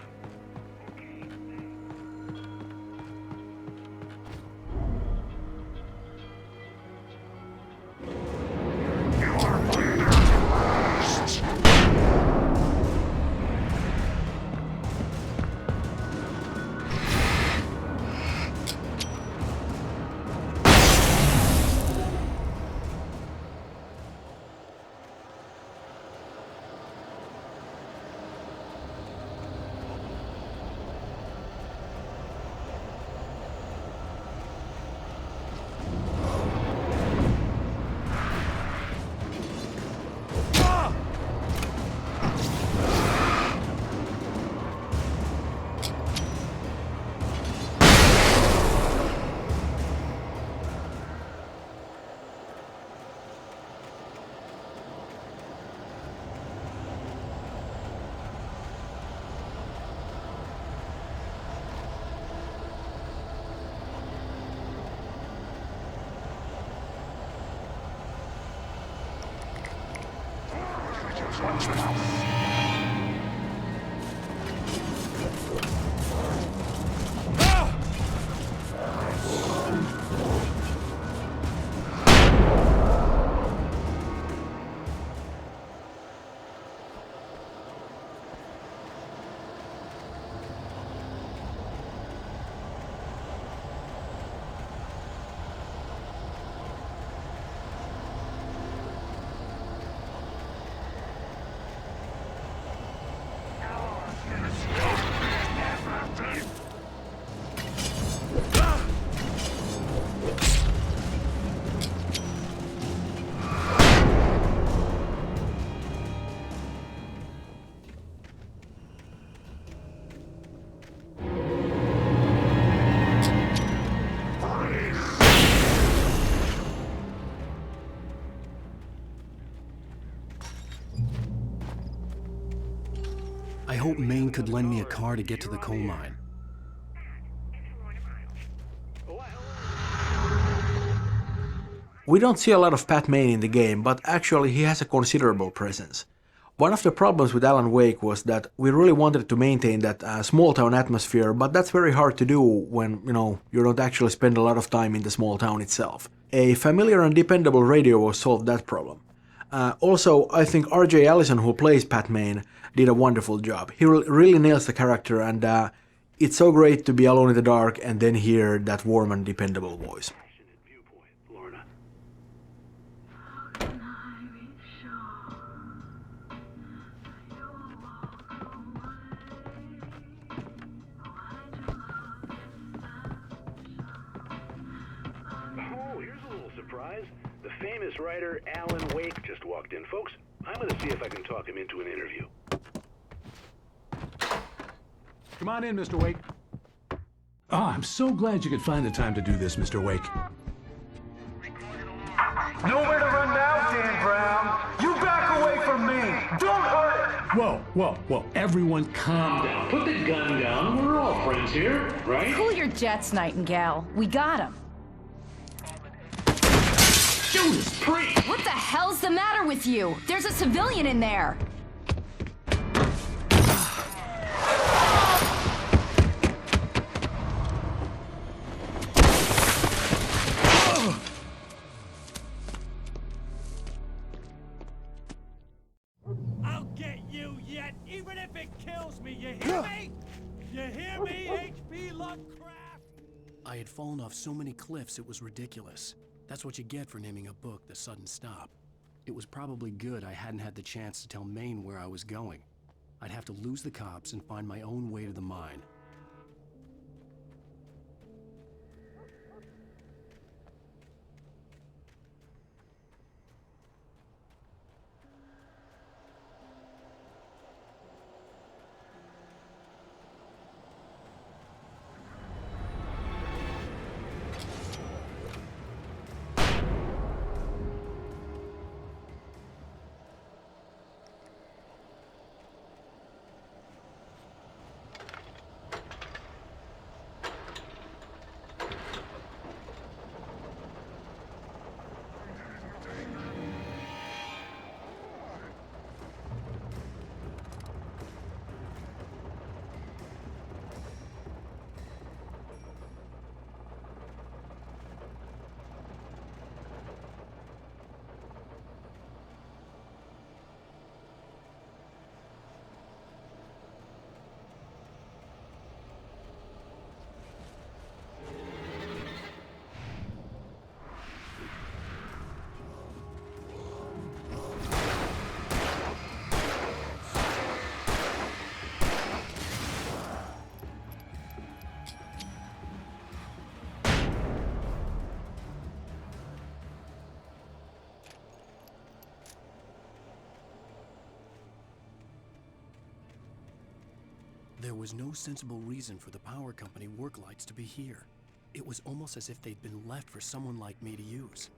I hope Maine could lend me a car to get to the coal mine. We don't see a lot of Pat Maine in the game, but actually he has a considerable presence. One of the problems with Alan Wake was that we really wanted to maintain that small town atmosphere, but that's very hard to do when, you don't actually spend a lot of time in the small town itself. A familiar and dependable radio solved that problem. Also, I think RJ Allison, who plays Pat Maine, did a wonderful job. He really nails the character, and it's so great to be alone in the dark and then hear that warm and dependable voice. Oh, here's a little surprise. The famous writer Alan Wake just walked in, folks. I'm going to see if I can talk him into an interview. Come on in, Mr. Wake. Oh, I'm so glad you could find the time to do this, Mr. Wake. Nowhere to run now, Dan Brown. You back away from me. Don't hurt it. Whoa. Everyone calm down. Put the gun down. We're all friends here, right? Cool your jets, Nightingale. We got him. Judas Priest! What the hell's the matter with you? There's a civilian in there. I'll get you yet, even if it kills me. You hear me? You hear me, H.P. Lovecraft? I had fallen off so many cliffs it was ridiculous. That's what you get for naming a book The Sudden Stop. It was probably good I hadn't had the chance to tell Maine where I was going. I'd have to lose the cops and find my own way to the mine. There was no sensible reason for the power company work lights to be here. It was almost as if they'd been left for someone like me to use.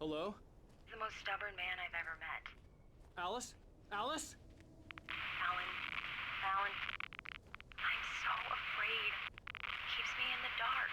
Hello? The most stubborn man I've ever met. Alice? Alice? Alan. Alan. I'm so afraid. He keeps me in the dark.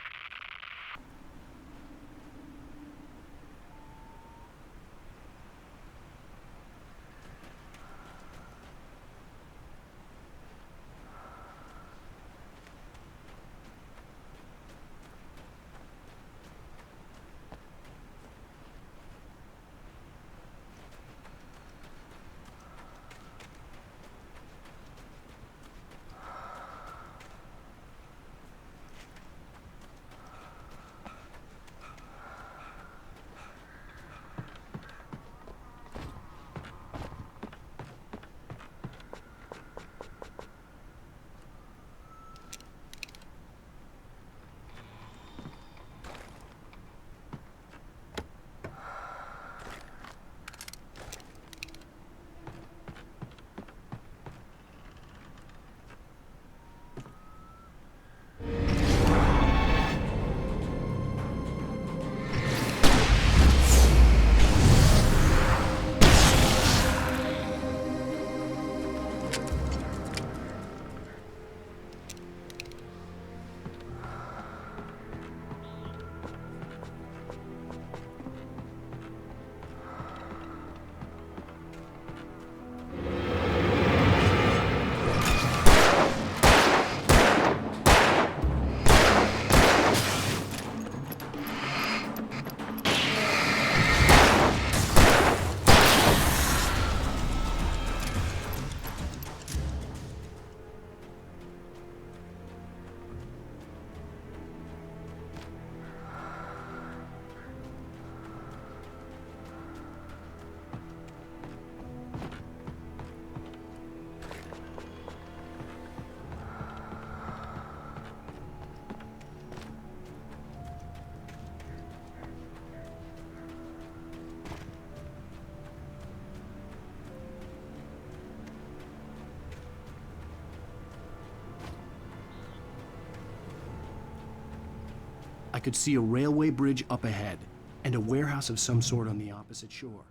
could see a railway bridge up ahead, and a warehouse of some sort on the opposite shore.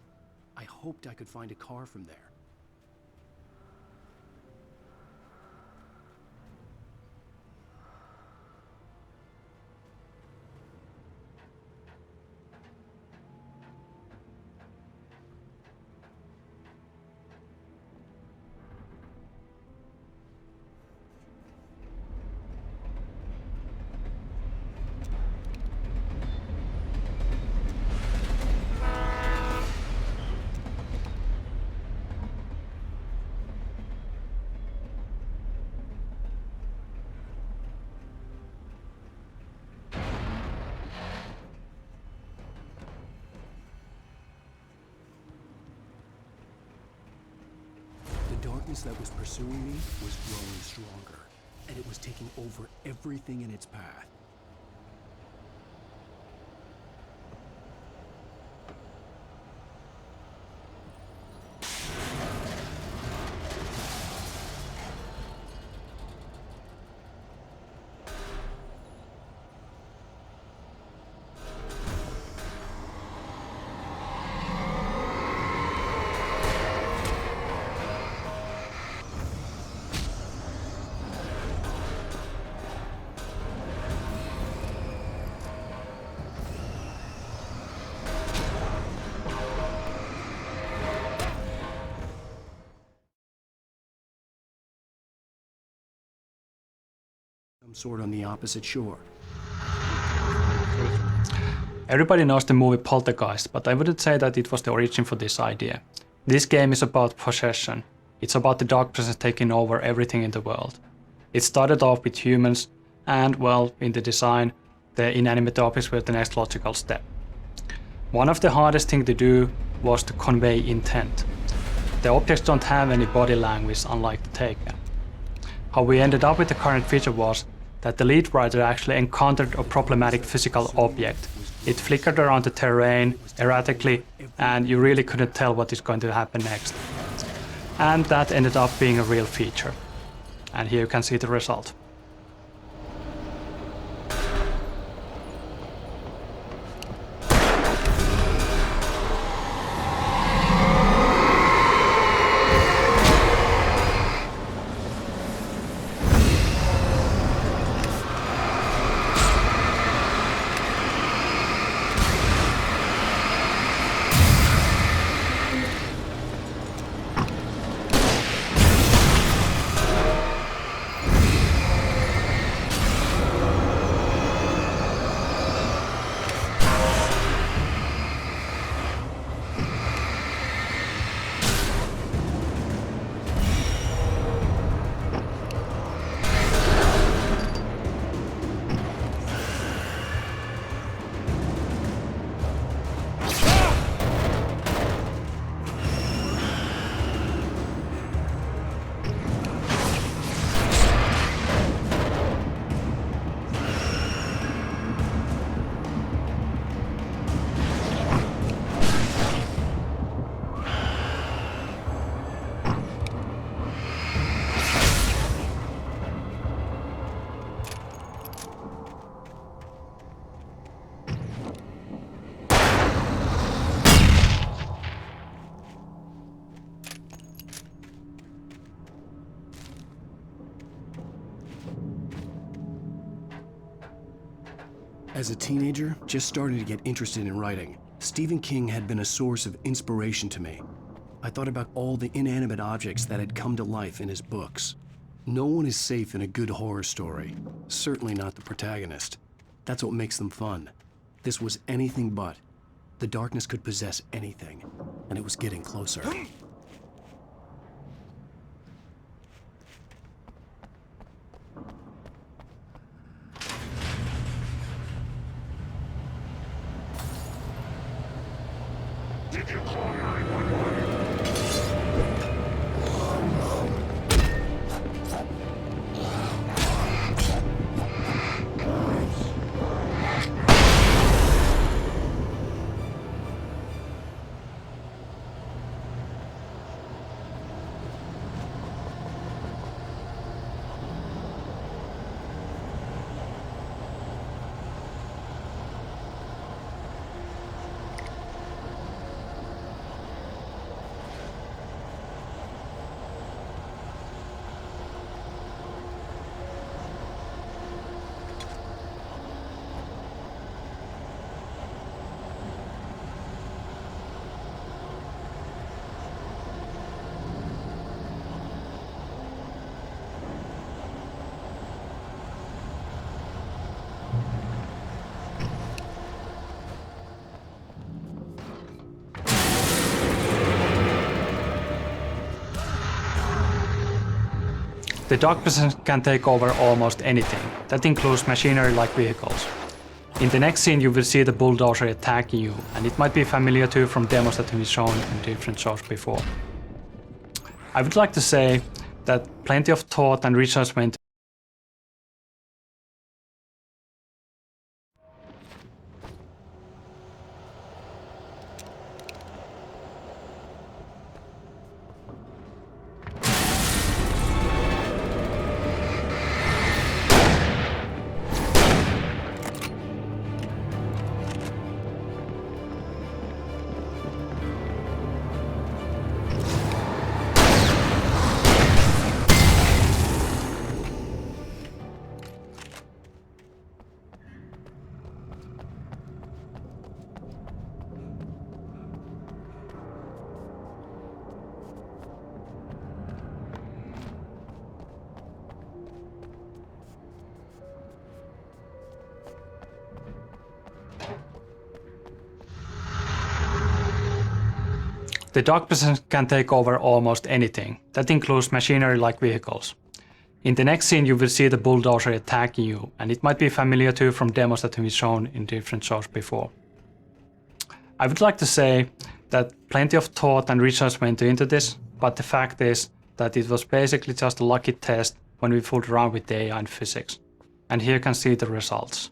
I hoped I could find a car from there. The darkness that was pursuing me was growing stronger, and it was taking over everything in its path. Some sort on the opposite shore. Everybody knows the movie Poltergeist, but I wouldn't say that it was the origin for this idea. This game is about possession. It's about the dark presence taking over everything in the world. It started off with humans, and, well, in the design, the inanimate objects were the next logical step. One of the hardest things to do was to convey intent. The objects don't have any body language, unlike the Taken. How we ended up with the current feature was that the lead writer actually encountered a problematic physical object. It flickered around the terrain erratically, and you really couldn't tell what is going to happen next. And that ended up being a real feature. And here you can see the result. As a teenager, just starting to get interested in writing, Stephen King had been a source of inspiration to me. I thought about all the inanimate objects that had come to life in his books. No one is safe in a good horror story, certainly not the protagonist. That's what makes them fun. This was anything but. The darkness could possess anything, and it was getting closer. Did you call 911? The dark presence can take over almost anything. That includes machinery like vehicles. In the next scene you will see the bulldozer attacking you, and it might be familiar to you from demos that have been shown in different shows before. I would like to say that plenty of thought and research went The dark presence can take over almost anything. That includes machinery like vehicles. In the next scene you will see the bulldozer attacking you, and it might be familiar to you from demos that have been shown in different shows before. I would like to say that plenty of thought and research went into this, but the fact is that it was basically just a lucky test when we fooled around with the AI and physics. And here you can see the results.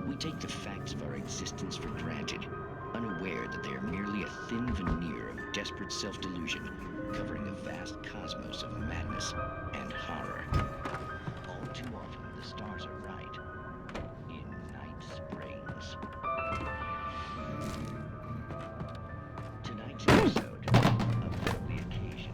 We take the facts of our existence for granted, unaware that they are merely a thin veneer of desperate self-delusion, covering a vast cosmos of madness and horror. All too often, the stars are right. In Night Springs. Tonight's episode, A Deadly Occasion.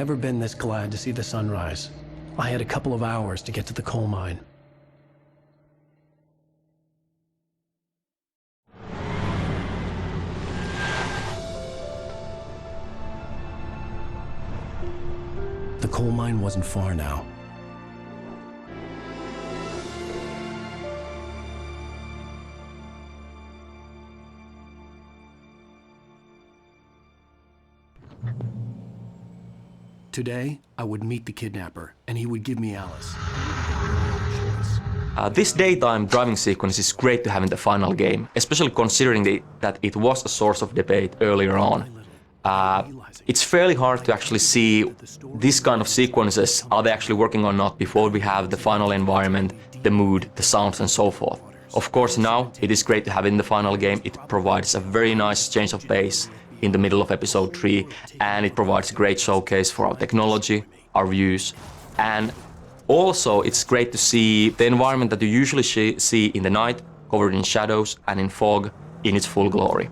never been this glad to see the sunrise. I had a couple of hours to get to the coal mine. The coal mine wasn't far now. Today, I would meet the kidnapper, and he would give me Alice. This daytime driving sequence is great to have in the final game, especially considering that it was a source of debate earlier on. It's fairly hard to actually see this kind of sequences, are they actually working or not, before we have the final environment, the mood, the sounds and so forth. Of course now, it is great to have in the final game. It provides a very nice change of pace in the middle of episode 3, and it provides a great showcase for our technology, our views, and also it's great to see the environment that you usually see in the night, covered in shadows and in fog, in its full glory.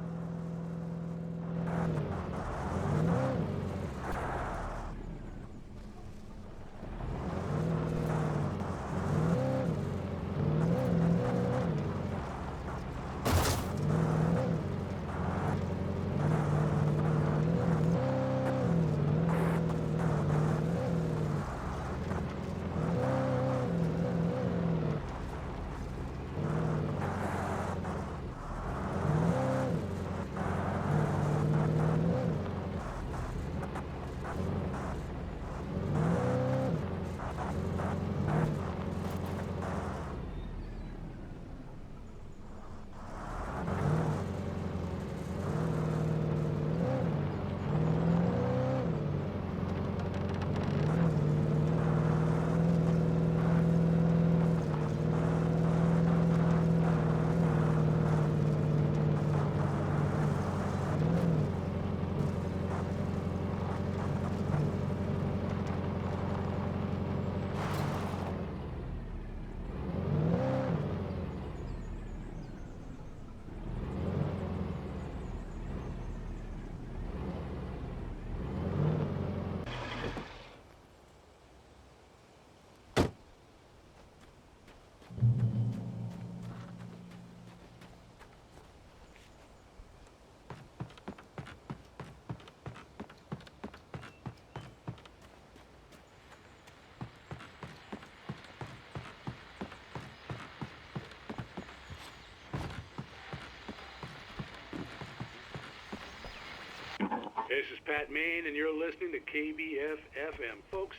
This is Pat Main, and you're listening to KBF-FM. Folks,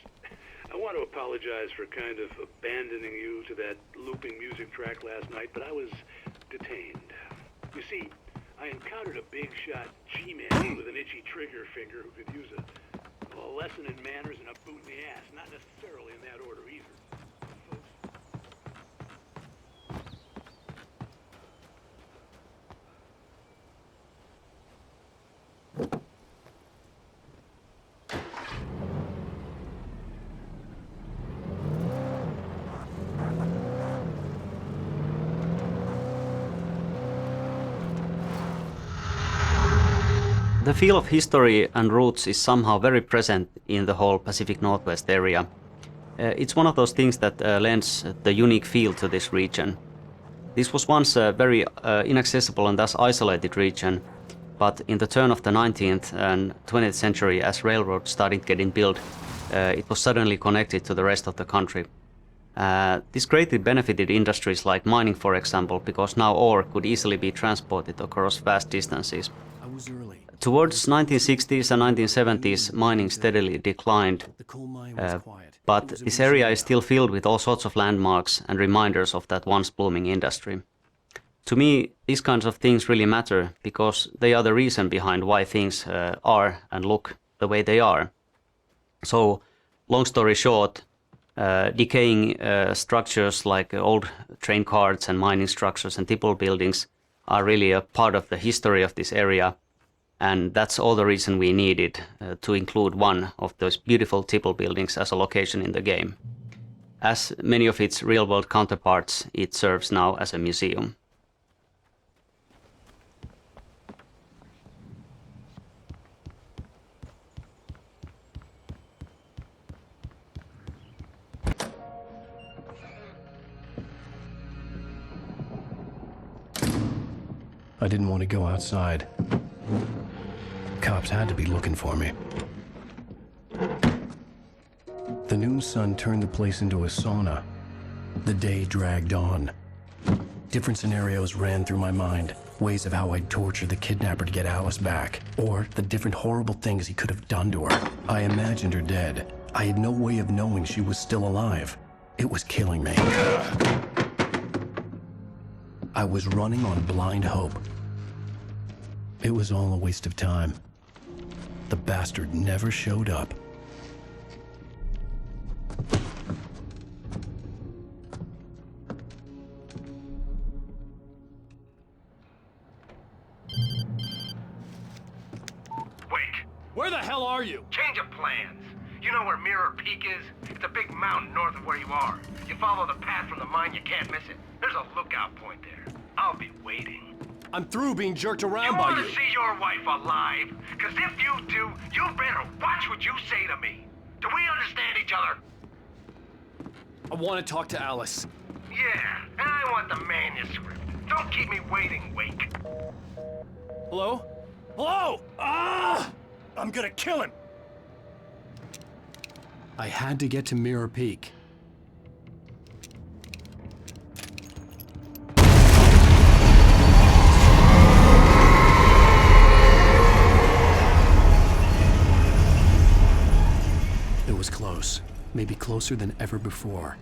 I want to apologize for kind of abandoning you to that looping music track last night, but I was detained. You see, I encountered a big-shot G-man with an itchy trigger finger who could use a lesson in manners and a boot in the ass. Not necessarily in that order either. The feel of history and roots is somehow very present in the whole Pacific Northwest area. It's one of those things that lends the unique feel to this region. This was once a very inaccessible and thus isolated region, but in the turn of the 19th and 20th century, as railroads started getting built, it was suddenly connected to the rest of the country. This greatly benefited industries like mining, for example, because now ore could easily be transported across vast distances. Towards 1960s and 1970s, mining steadily declined, but this area is still filled with all sorts of landmarks and reminders of that once blooming industry. To me, these kinds of things really matter because they are the reason behind why things are and look the way they are. So, long story short, decaying structures like old train carts and mining structures and tipple buildings are really a part of the history of this area. And that's all the reason we needed to include one of those beautiful tipple buildings as a location in the game. As many of its real-world counterparts, it serves now as a museum. I didn't want to go outside. Cops had to be looking for me. The noon sun turned the place into a sauna. The day dragged on. Different scenarios ran through my mind. Ways of how I'd torture the kidnapper to get Alice back. Or the different horrible things he could have done to her. I imagined her dead. I had no way of knowing she was still alive. It was killing me. I was running on blind hope. It was all a waste of time. The bastard never showed up. Where the hell are you? Change of plans. You know where Mirror Peak is? It's a big mountain north of where you are. You follow the path from the mine, you can't miss it. There's a lookout point there. I'll be waiting. I'm through being jerked around by You you. want to see your wife alive? Because if you do, you better watch what you say to me. Do we understand each other? I want to talk to Alice. Yeah, and I want the manuscript. Don't keep me waiting, Wake. Hello? Hello? Ah! I'm gonna kill him. I had to get to Mirror Peak. It was close. Maybe closer than ever before.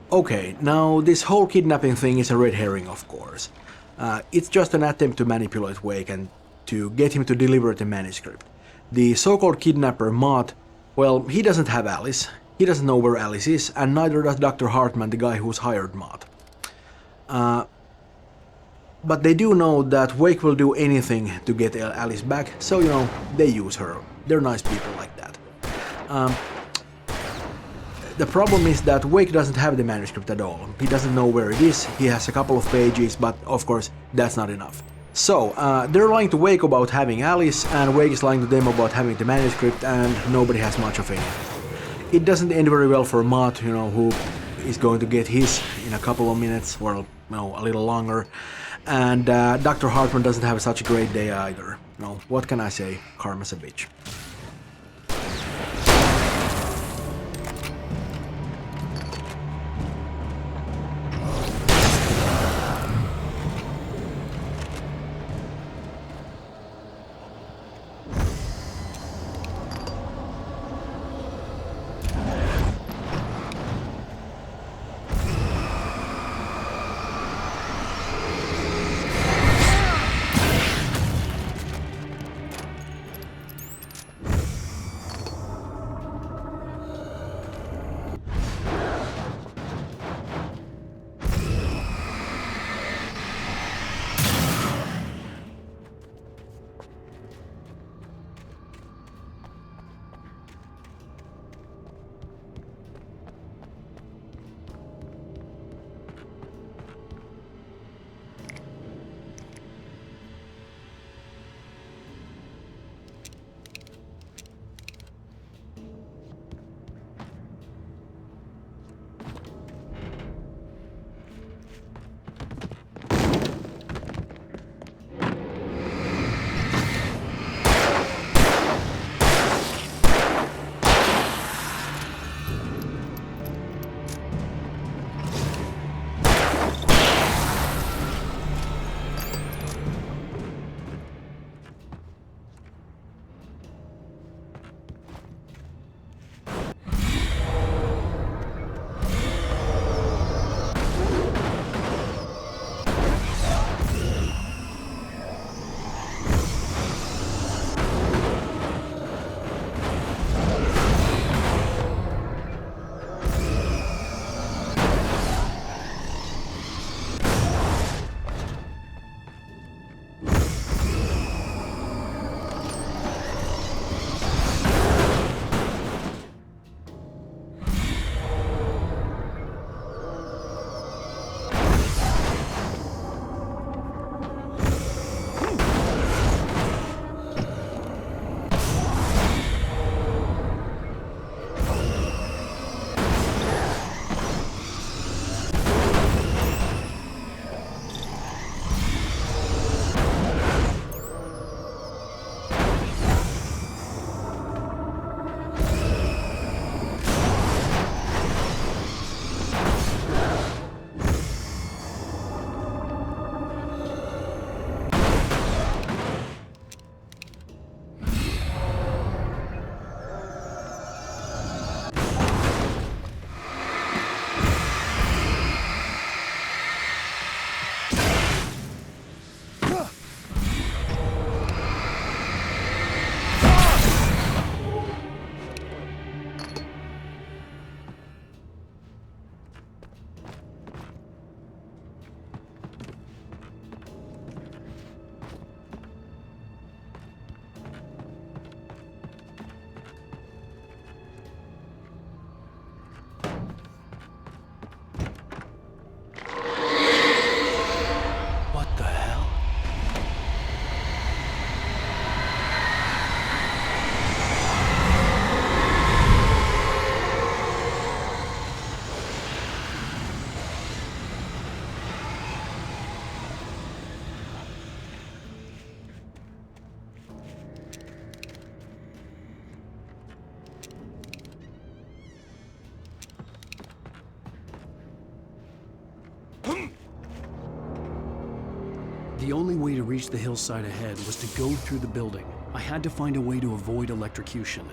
Okay, now this whole kidnapping thing is a red herring, of course. It's just an attempt to manipulate Wake and to get him to deliver the manuscript. The so-called kidnapper, Mott, well, he doesn't have Alice, he doesn't know where Alice is, and neither does Dr. Hartman, the guy who's hired Mott. But they do know that Wake will do anything to get Alice back, so, you know, they use her. They're nice people like that. The problem is that Wake doesn't have the manuscript at all. He doesn't know where it is, he has a couple of pages, but of course that's not enough. So, they're lying to Wake about having Alice, and Wake is lying to them about having the manuscript, and nobody has much of anything. It doesn't end very well for Mott, you know, who is going to get his in a couple of minutes, well, no, a little longer. And Dr. Hartman doesn't have such a great day either. No, what can I say? Karma's a bitch. only way to reach the hillside ahead was to go through the building. I had to find a way to avoid electrocution.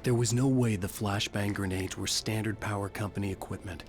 There was no way the flashbang grenades were Standard Power Company equipment.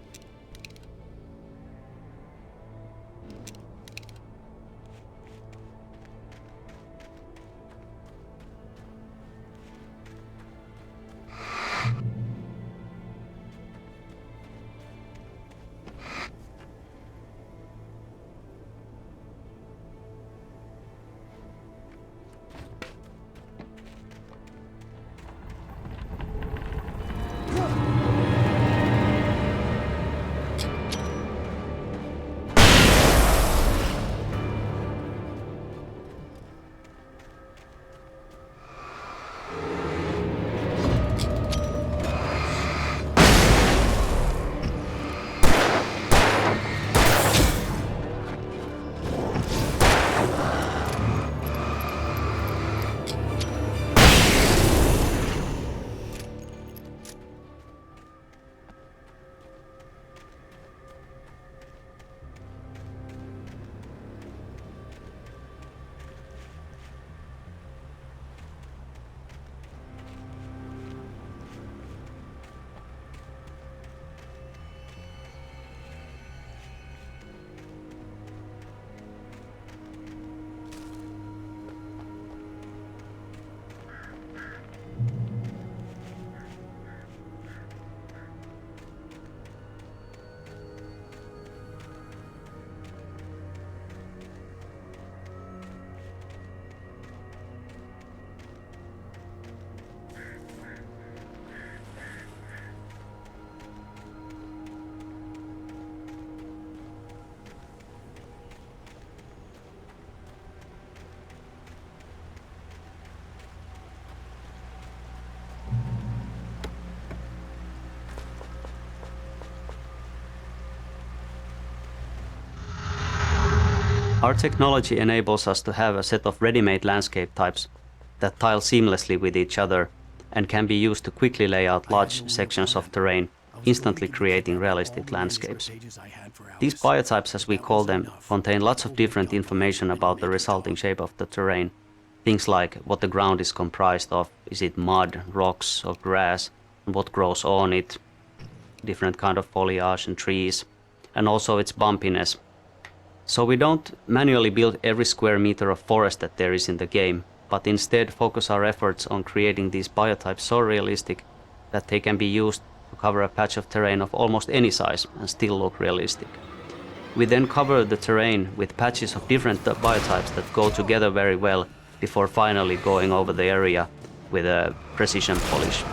Our technology enables us to have a set of ready-made landscape types that tile seamlessly with each other and can be used to quickly lay out large sections of terrain, instantly creating realistic landscapes. These biotypes, as we call them, contain lots of different information about the resulting shape of the terrain. Things like what the ground is comprised of, is it mud, rocks or grass, and what grows on it, different kind of foliage and trees, and also its bumpiness. So we don't manually build every square meter of forest that there is in the game, but instead focus our efforts on creating these biotypes so realistic that they can be used to cover a patch of terrain of almost any size and still look realistic. We then cover the terrain with patches of different biotypes that go together very well before finally going over the area with a precision polish.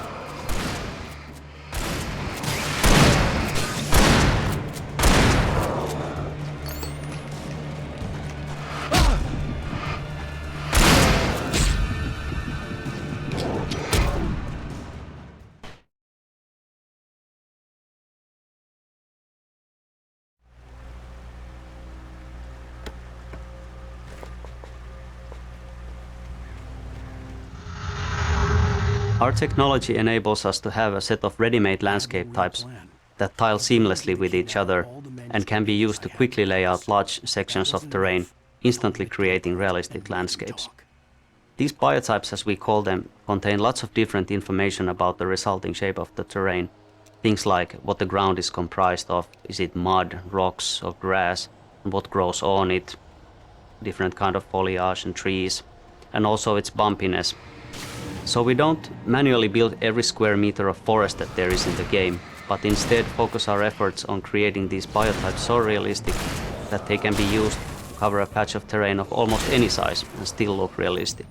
Our technology enables us to have a set of ready-made landscape types that tile seamlessly with each other and can be used to quickly lay out large sections of terrain, instantly creating realistic landscapes. These biotypes, as we call them, contain lots of different information about the resulting shape of the terrain. Things like what the ground is comprised of, is it mud, rocks or grass, and what grows on it, different kind of foliage and trees, and also its bumpiness. So we don't manually build every square meter of forest that there is in the game, but instead focus our efforts on creating these biotypes so realistic that they can be used to cover a patch of terrain of almost any size and still look realistic.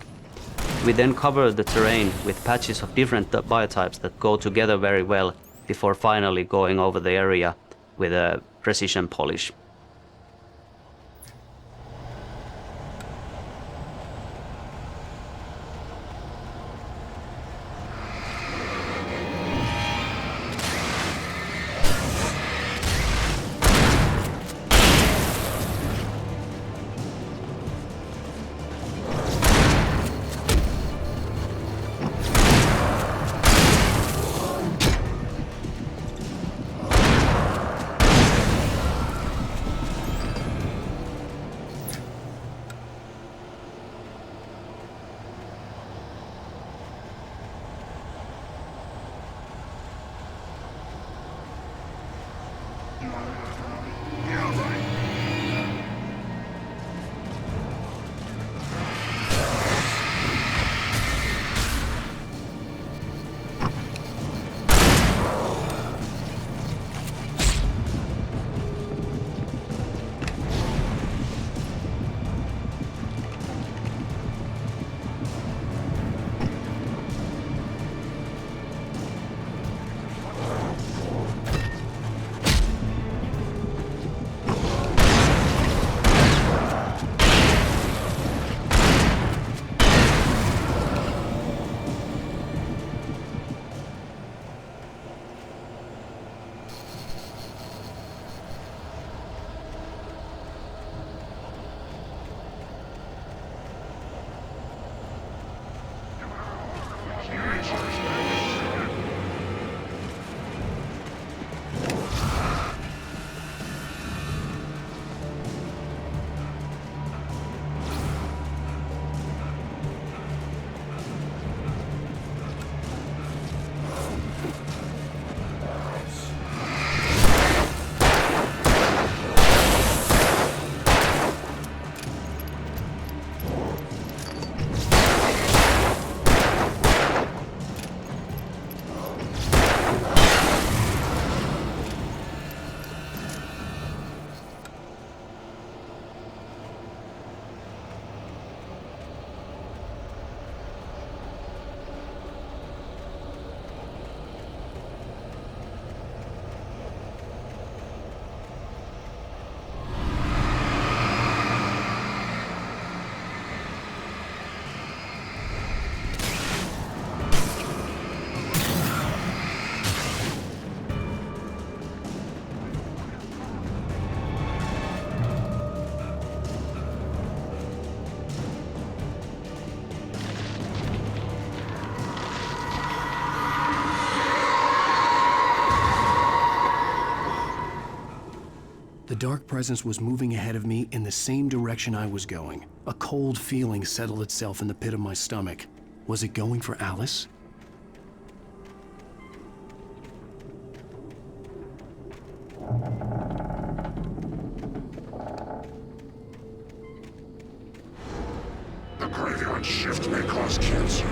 We then cover the terrain with patches of different biotypes that go together very well before finally going over the area with a precision polish. The dark presence was moving ahead of me in the same direction I was going. A cold feeling settled itself in the pit of my stomach. Was it going for Alice? The graveyard shift may cause cancer.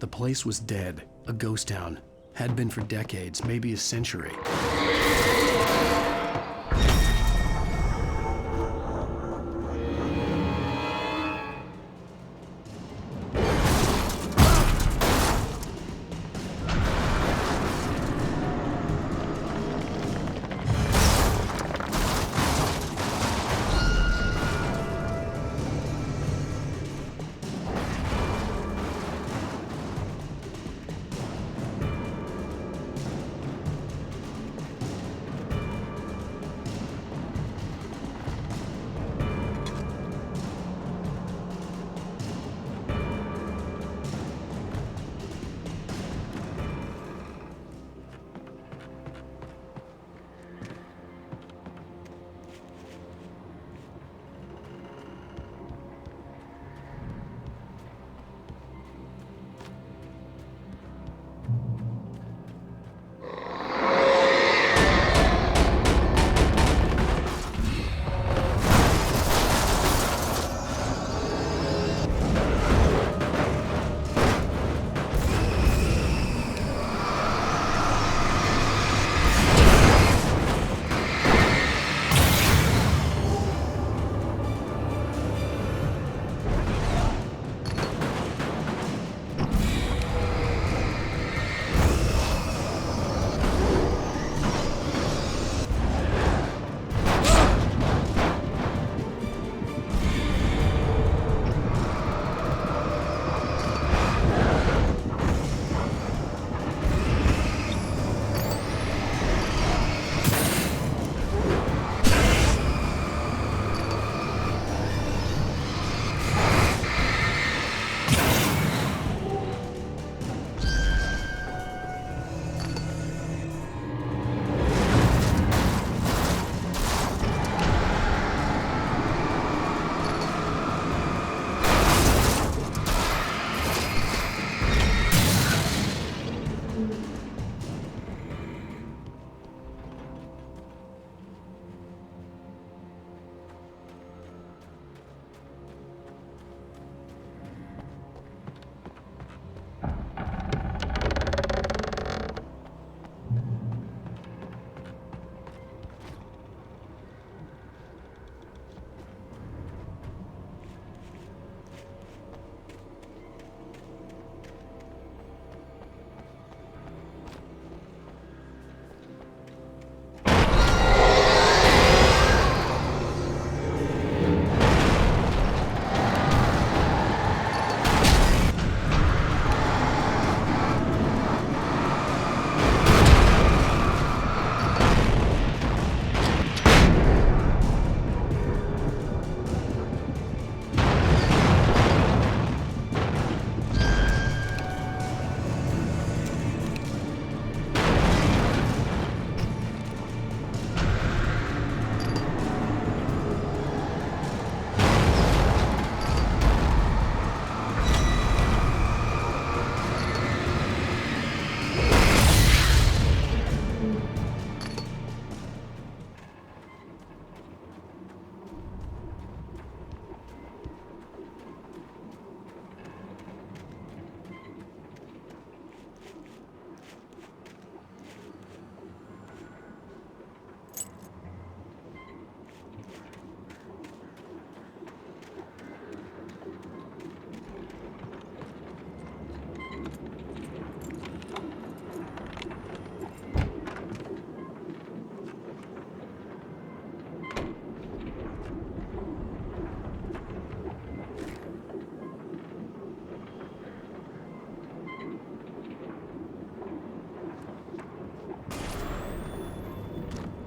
The place was dead, a ghost town. Had been for decades, maybe a century.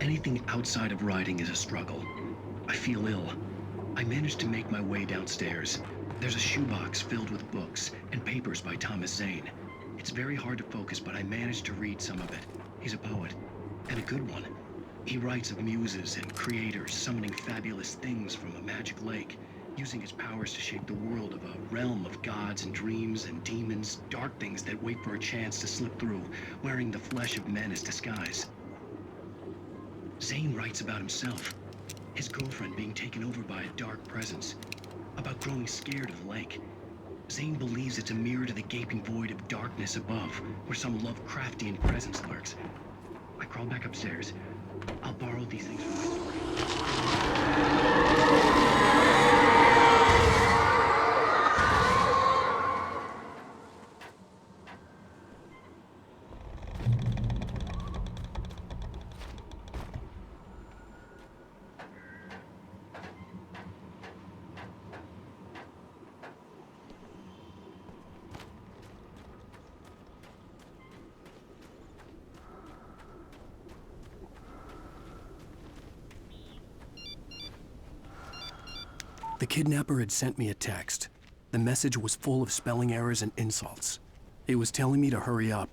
Anything outside of writing is a struggle. I feel ill. I managed to make my way downstairs. There's a shoebox filled with books and papers by Thomas Zane. It's very hard to focus, but I managed to read some of it. He's a poet, and a good one. He writes of muses and creators summoning fabulous things from a magic lake, using his powers to shape the world of a realm of gods and dreams and demons, dark things that wait for a chance to slip through, wearing the flesh of men as disguise. Zane writes about himself, his girlfriend being taken over by a dark presence, about growing scared of the lake. Zane believes it's a mirror to the gaping void of darkness above, where some Lovecraftian presence lurks. I crawl back upstairs. I'll borrow these things from my story. The kidnapper had sent me a text. The message was full of spelling errors and insults. It was telling me to hurry up.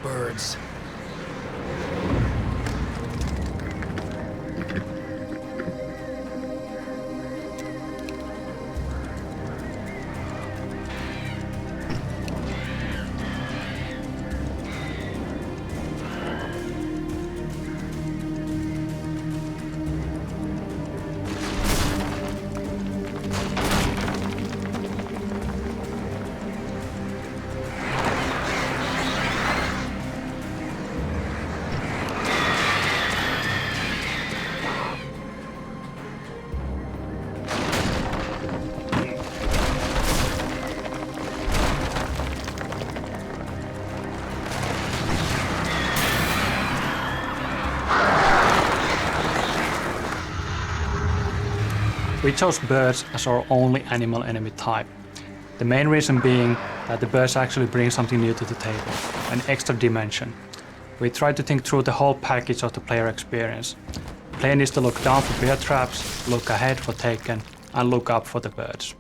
Birds. We chose birds as our only animal enemy type. The main reason being that the birds actually bring something new to the table, an extra dimension. We tried to think through the whole package of the player experience. The player needs to look down for bear traps, look ahead for taken, and look up for the birds.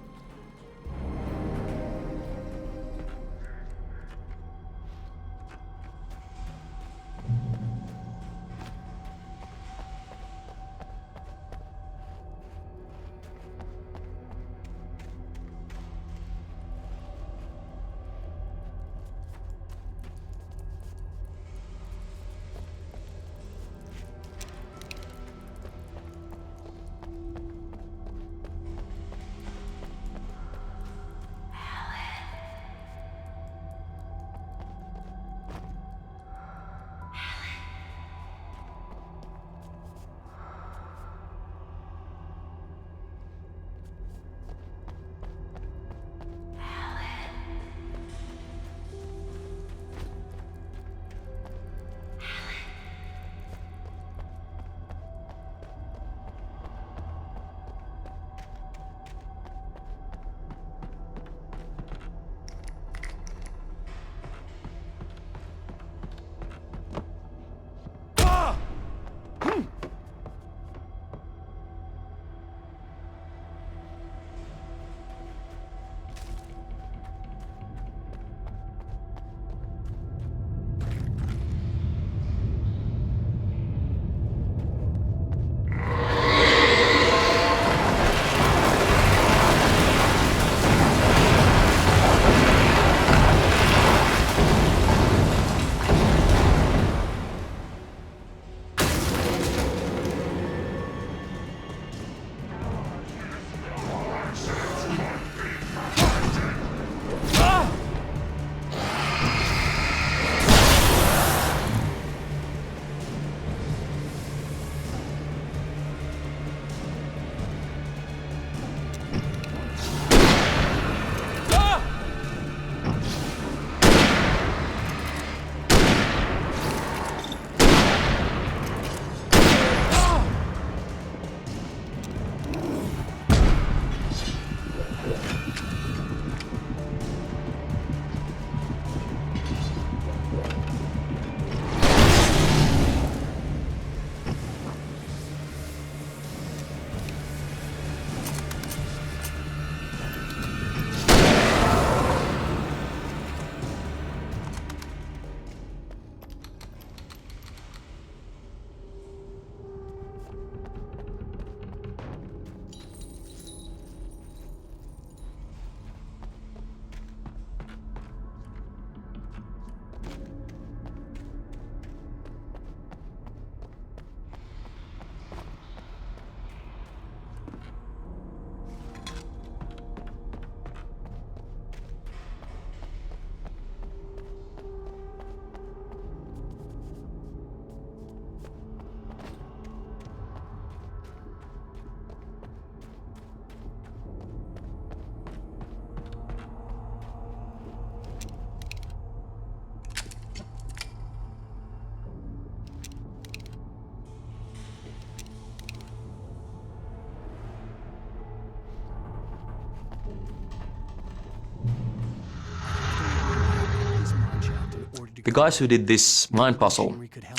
the guys who did this mind puzzle,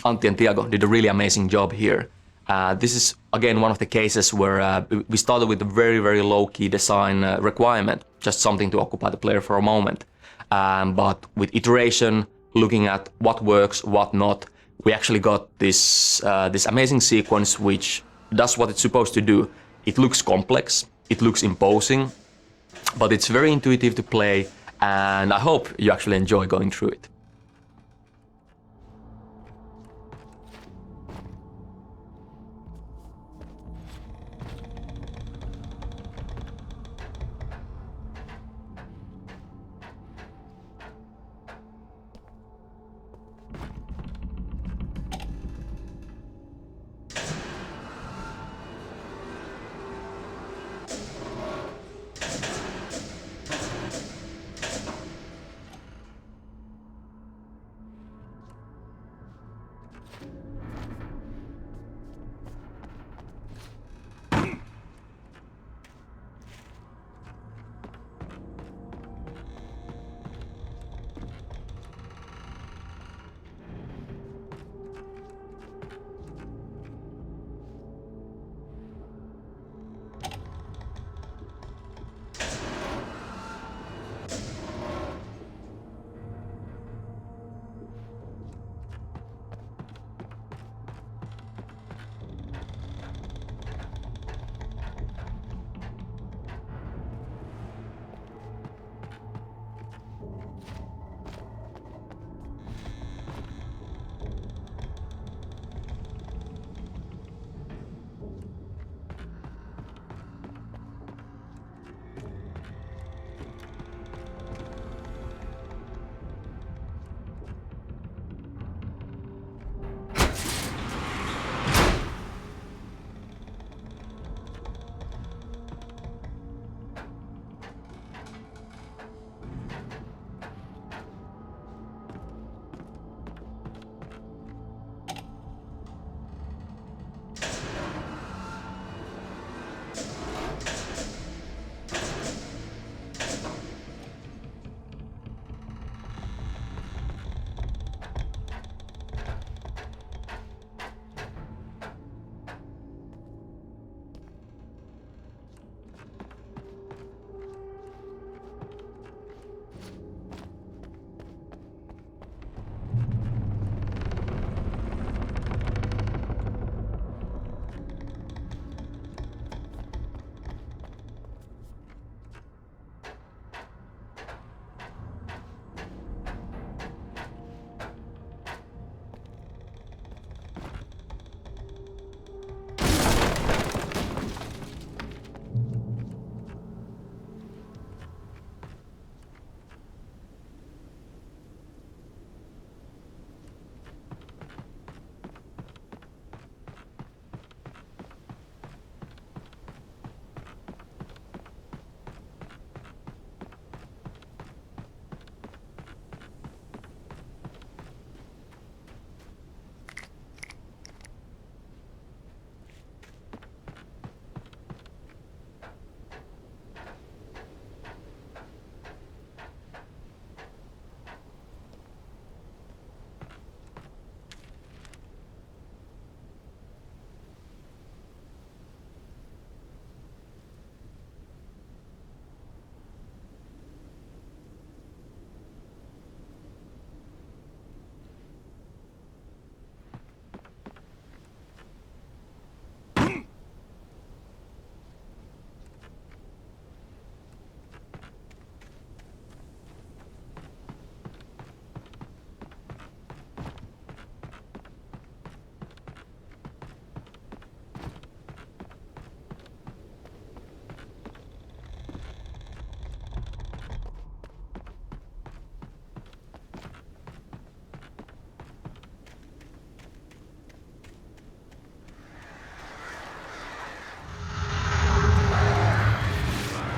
Antti and Tiago, did a really amazing job here. This is again one of the cases where we started with a very, very low-key design requirement, just something to occupy the player for a moment. But with iteration, looking at what works, what not, we actually got this amazing sequence which does what it's supposed to do. It looks complex, it looks imposing, but it's very intuitive to play, and I hope you actually enjoy going through it.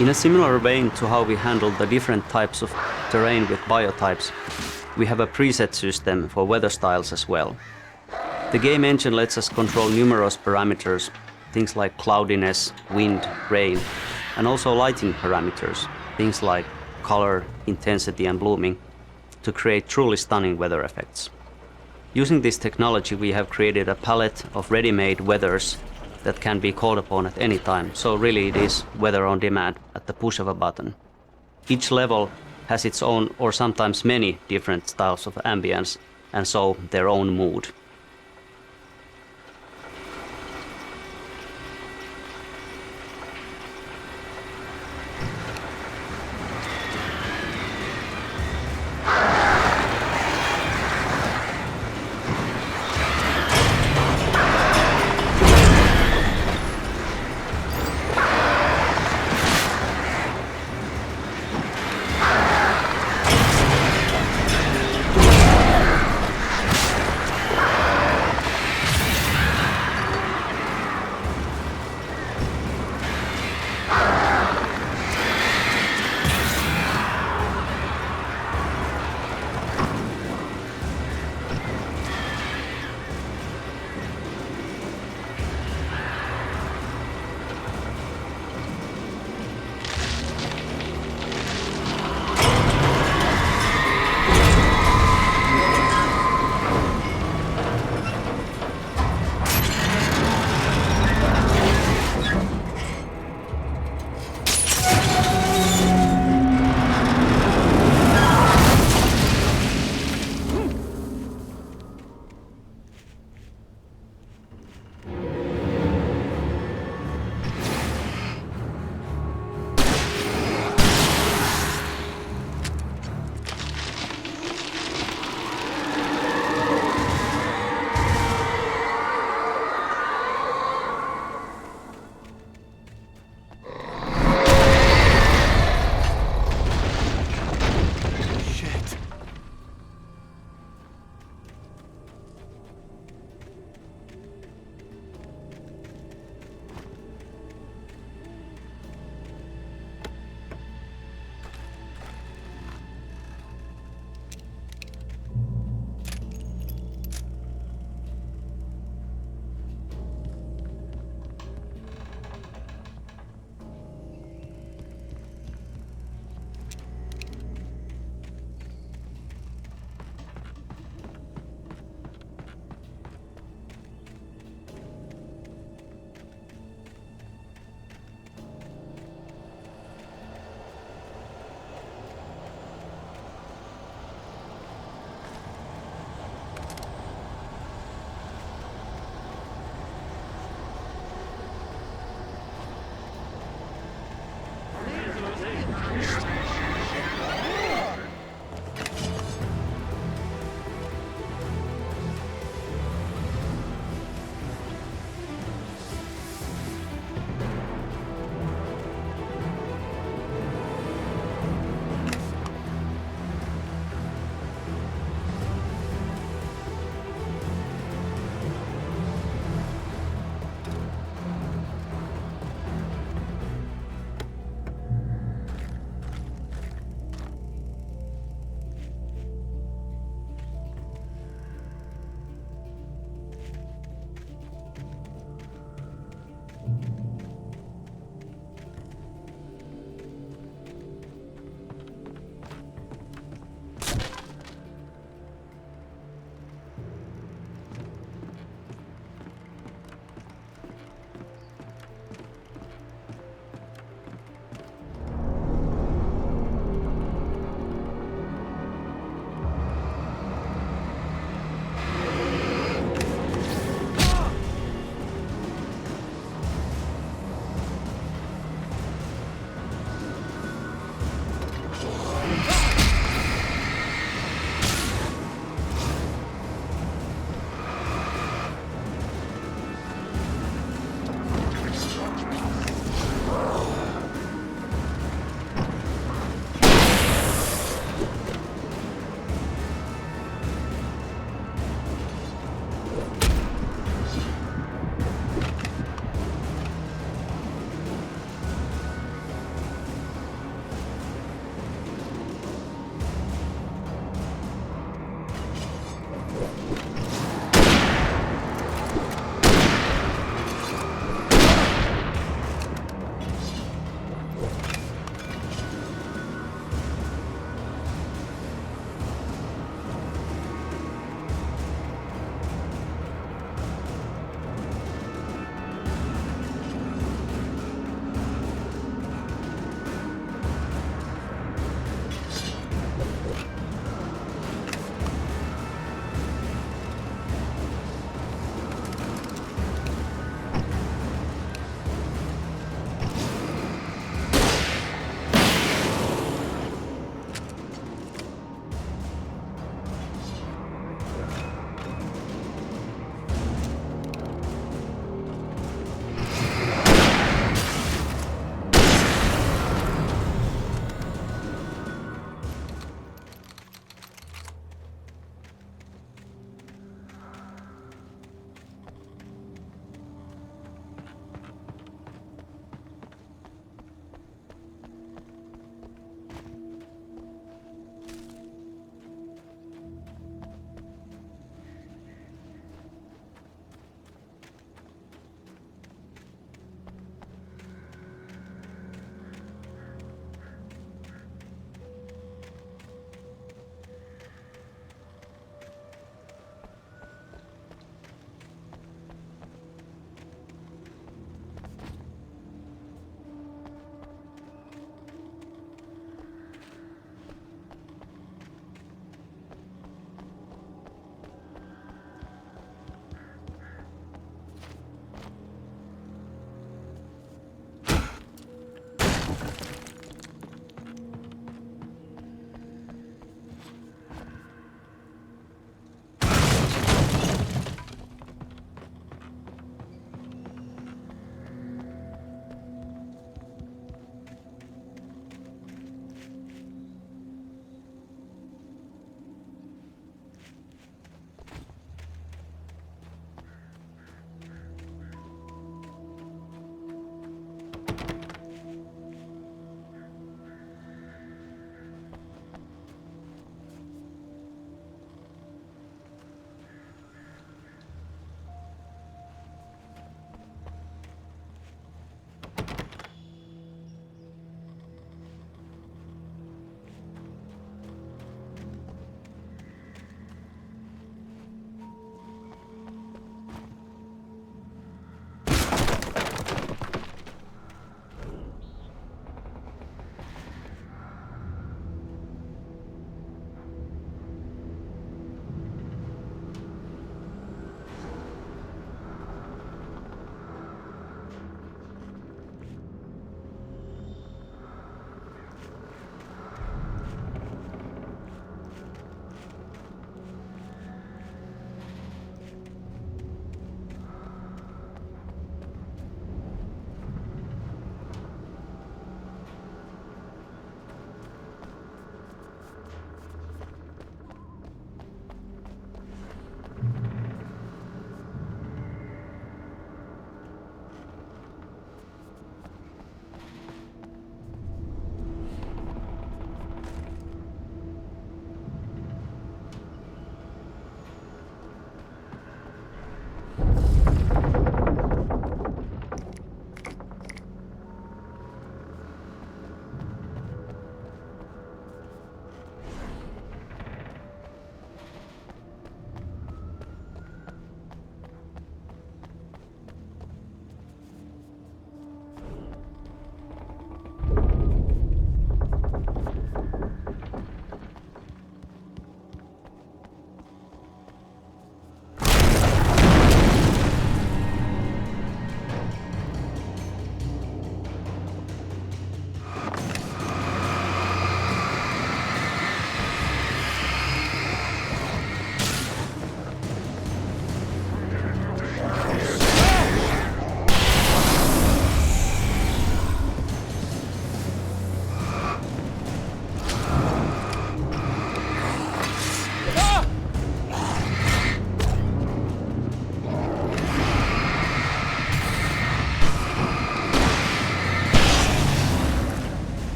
In a similar vein to how we handle the different types of terrain with biotypes, we have a preset system for weather styles as well. The game engine lets us control numerous parameters, things like cloudiness, wind, rain, and also lighting parameters, things like color, intensity, and blooming. to create truly stunning weather effects. Using this technology, we have created a palette of ready-made weathers that can be called upon at any time, so really it is weather on demand at the push of a button. Each level has its own, or sometimes many, different styles of ambience, and so their own mood.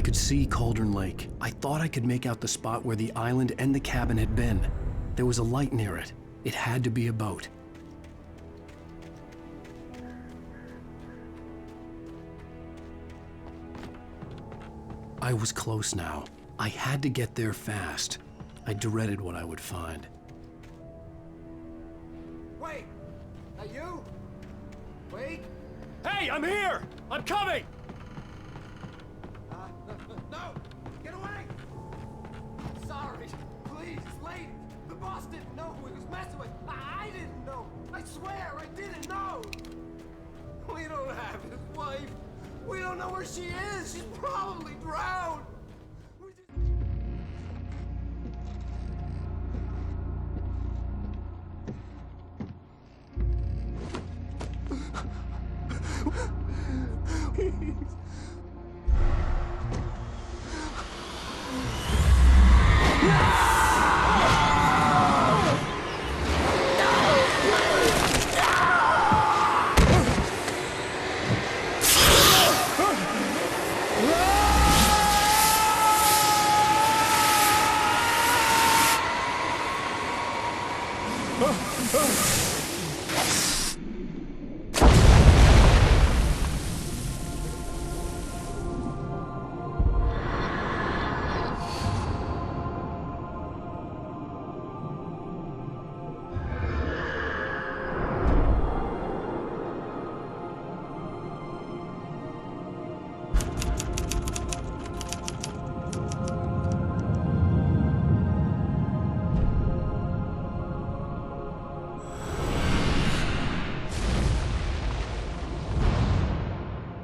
could see Cauldron Lake. I thought I could make out the spot where the island and the cabin had been. There was a light near it. It had to be a boat. I was close now. I had to get there fast. I dreaded what I would find. Wait! That you? Wait! Hey, I'm here! I'm coming! No! Get away! Sorry. Please, lady. The boss didn't know who he was messing with. I didn't know. I swear, I didn't know. We don't have his wife. We don't know where she is. She's probably drowned.